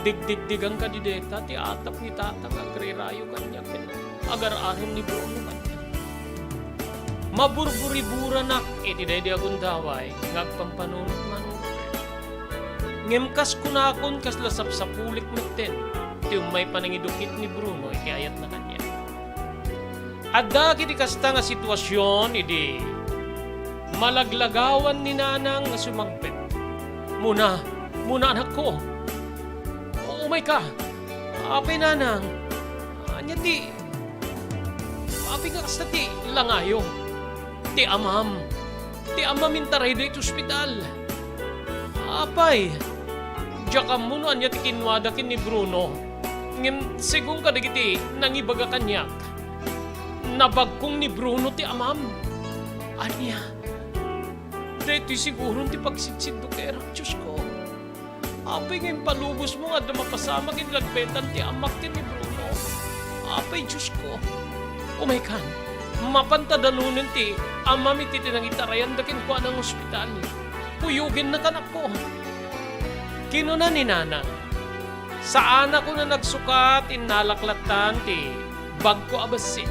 digdigdigan ka di deta ti atap ni tatang agrirayo kanya ken agar-arim ni Bruno kanya. Maburburi-bura nak iti daydi agundaway ngagpampanunot man. Ngemkas kunakon kasla sapsapulik natin ti umay panangidukit ni Bruno iti ayat na kanya. Adda kiti kasta nga sitwasyon idi malaglagawan ni nanang nga sumagpet. Muna anak ko. Umay ka. Apay nanang. Anya ti. Apay nga kasta ti langayo. Ti amam. Ti amam intaray da iti ospital. Apay. Diya mo no anya ti kinwada kin ni Bruno. Ngem segong kadagiti nangibaga kanyak. Nabagkong ni Bruno ti amam. Anya. Dito siguro ti pagsitsid do kay Diyos ko. Apay ngayon palubos mo nga dumapasama kin lagbetan ti amak kin ni Bruno. Apay Diyos ko. Umay kan. Mapantadanunin ti amam iti tinangitarayan dakin ko ng ospital. Puyugin na kanak ko. Kinuna ni Nana, saan ako na nagsukat inalaklatan ti bagko abasin.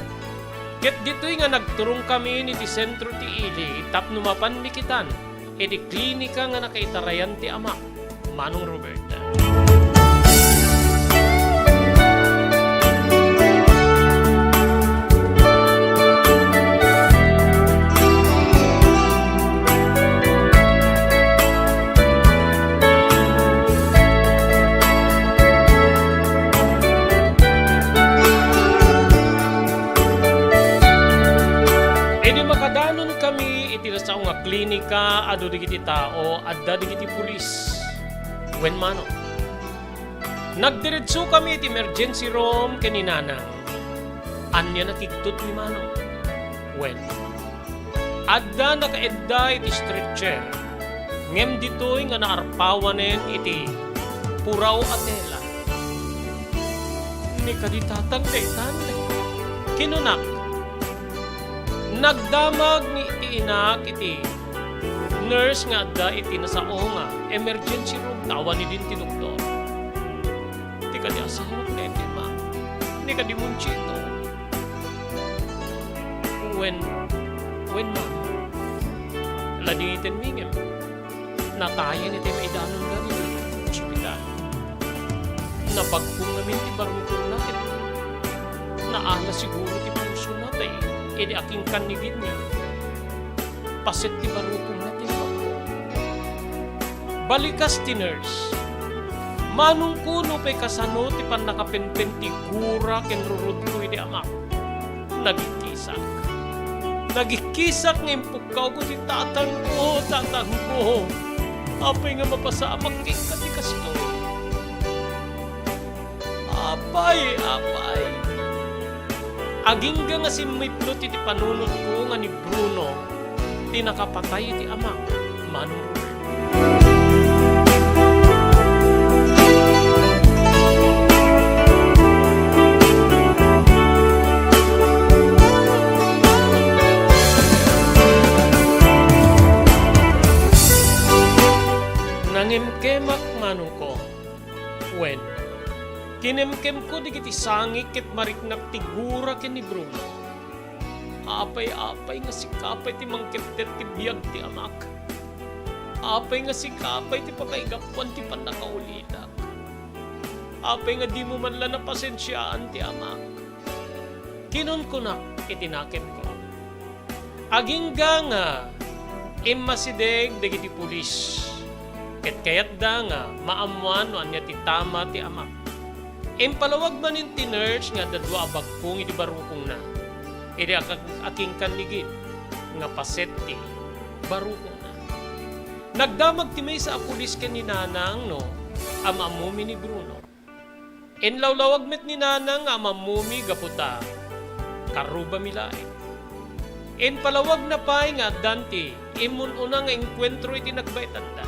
Ket dito'y nga nagturong kami ni ti sentro ti ili, tapnumapan mikitan, edi klinika nga nakaitarayan ti ama, Manong Roberta. Makadanon kami iti sa nga klinika adu digiti tao adda digiti pulis. Wen mano. Nagdiretso kami iti emergency room ken ni nanang. Anya nakiktot ni mano. Wen. Adda nakaedda iti stretcher. Ngem ditoy nga naarpawanen iti puraw atela. Ni kaditatang detan. Kinunak. Nagdamag ni iti inak iti nurse nga da iti nasao nga emergency room tawan ni din ti doktor. Ti kadi asawak na iti ma. Ni kadi munchito. When ma ladingiten mingem natayan iti maidanon gani na ospital. Napagpung namin ti barukong natin. Naala siguro ti puso natin. Edi aking kanigid niya. Pasit ti barukong natin pa. Balikas ti nurse. Manong kuno pa'y kasano ti pan nakapenpen ti gura ken rurud ko iti amak. Nagikisak. Nagikisak ng impukaw ko ti tatang ko. Apay nga mapasamak king katikas ko. Apay. Agingga nga simitlo ti panunot ko nga ni Bruno ti nakapatay ti ama, Manong Robert. Nangimkemak manong ko, when kinemkem ko digiti sangik ket mariknak ti gura ken ni Bruno. Apay nga sikapay ti mangkeptet ti biyag ti amak. Apay nga sikapay ti pakaigapuan ti panakaulidak. Apay nga di mo man lang napasensyaan ti amak. Kinon ko na itinakem ko. Agingga nga immasideg digiti pulis. Ket kayat da nga maamuan no anya ti tama ti amak. Impalawag man in tinurge nga dadwa abagpong iti barukong na. Iti aking kanigid. nga pasetti baruko na. Nagdamag ti may sa apulis ken ni Nanang no, amamumi ni Bruno. Enlawlawag met ni Nanang amamumi gaputa, karuba milay. En palawag na pay nga danti, imun una nga enkwentro iti nagbaitanda.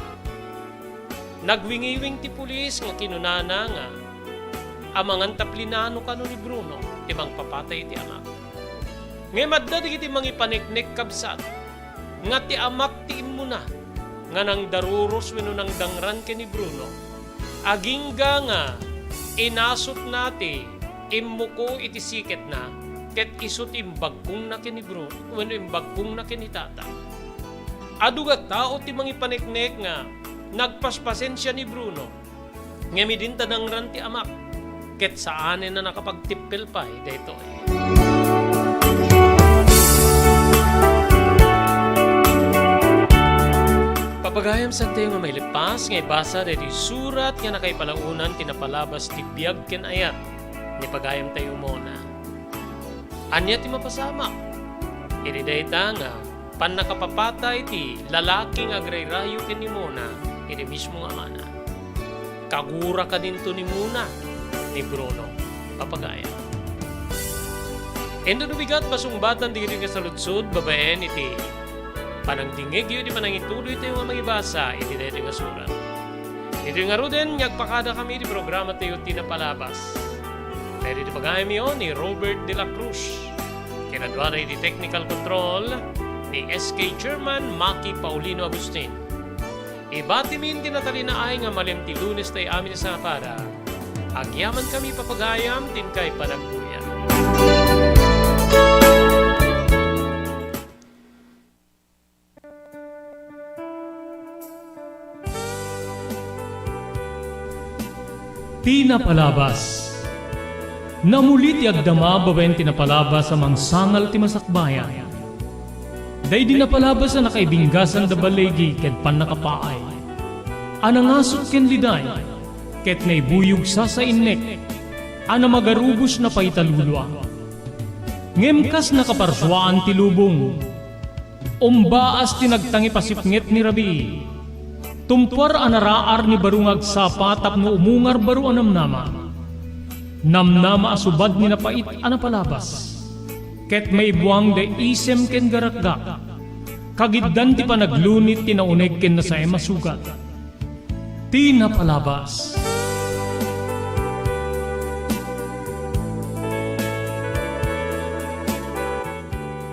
Nagwingiwing ti pulis nga kinunana nga, amangan taplinano kano ni Bruno, timang papatay ti amak. Ngay madda di kiti mangipaniknek kabsat, nga ti amak ti imuna, nga nang daruros wenno nang dangran ken ni Bruno, agingga nga inasot nati immuko iti siket na ket isot imbagkong na ken ni Bruno wenno imbagkong na ken ni tata. Aduga tao ti mangipaniknek nga nagpaspasensya ni Bruno, nga midinta dangran ti amak ket saanen na nakapagtippel pa daytoy. Papagayam sa tayo nga may lipas, ngay basa dahil surat nga nakaipalaunan tinapalabas ti biyag ken ayat, ni pagayam tayo muna. Anya ti mapasama, iti dayta nga, pan nakapapatay ti lalaking agrayrayo ken ni Mona, iti mismo nga mana. Kagura ka din to ni Mona, ni Bruno, papagayam. Endo nubigat basumbatan di nga saludsod, babaen iti panangdingig yun, di manangituloy tayo nga magibasa, iti dito nga surat. Ito nga ruden, ngagpakada kami di programa tayo tinapalabas. Dahil iti pagayam yun ni Robert de la Cruz. Kinadwara iti technical control ni SK Chairman Maki Paulino Agustin. Ibati min tinatalinaay nga malim ti Lunes tayo amin sa para. Agyaman kami papagayam, tin kay panagbuyan. Tinapalabas. Namulit ti agdama babaen tinapalabas amang sangal ti masakbayan. Day dinapalabas na nakaibinggasan da balegi ket pan nakapaay. Anangasot ken liday ket naibuyog sa innek. Ana magarubos na paitalulwa. Ngemkas nakaparswaan ti lubong. Umbaas ti nagtangi pasipnget ni Rabi. Tumpar anaraar ni barungag sapa tapno umungar baru anamnama. Namnama asubad ni napait anapalabas. Ket may buwang de isem ken garakgak. Kagiddan ti panaglunit tinauneg ken na sa emasugat. Tinapalabas.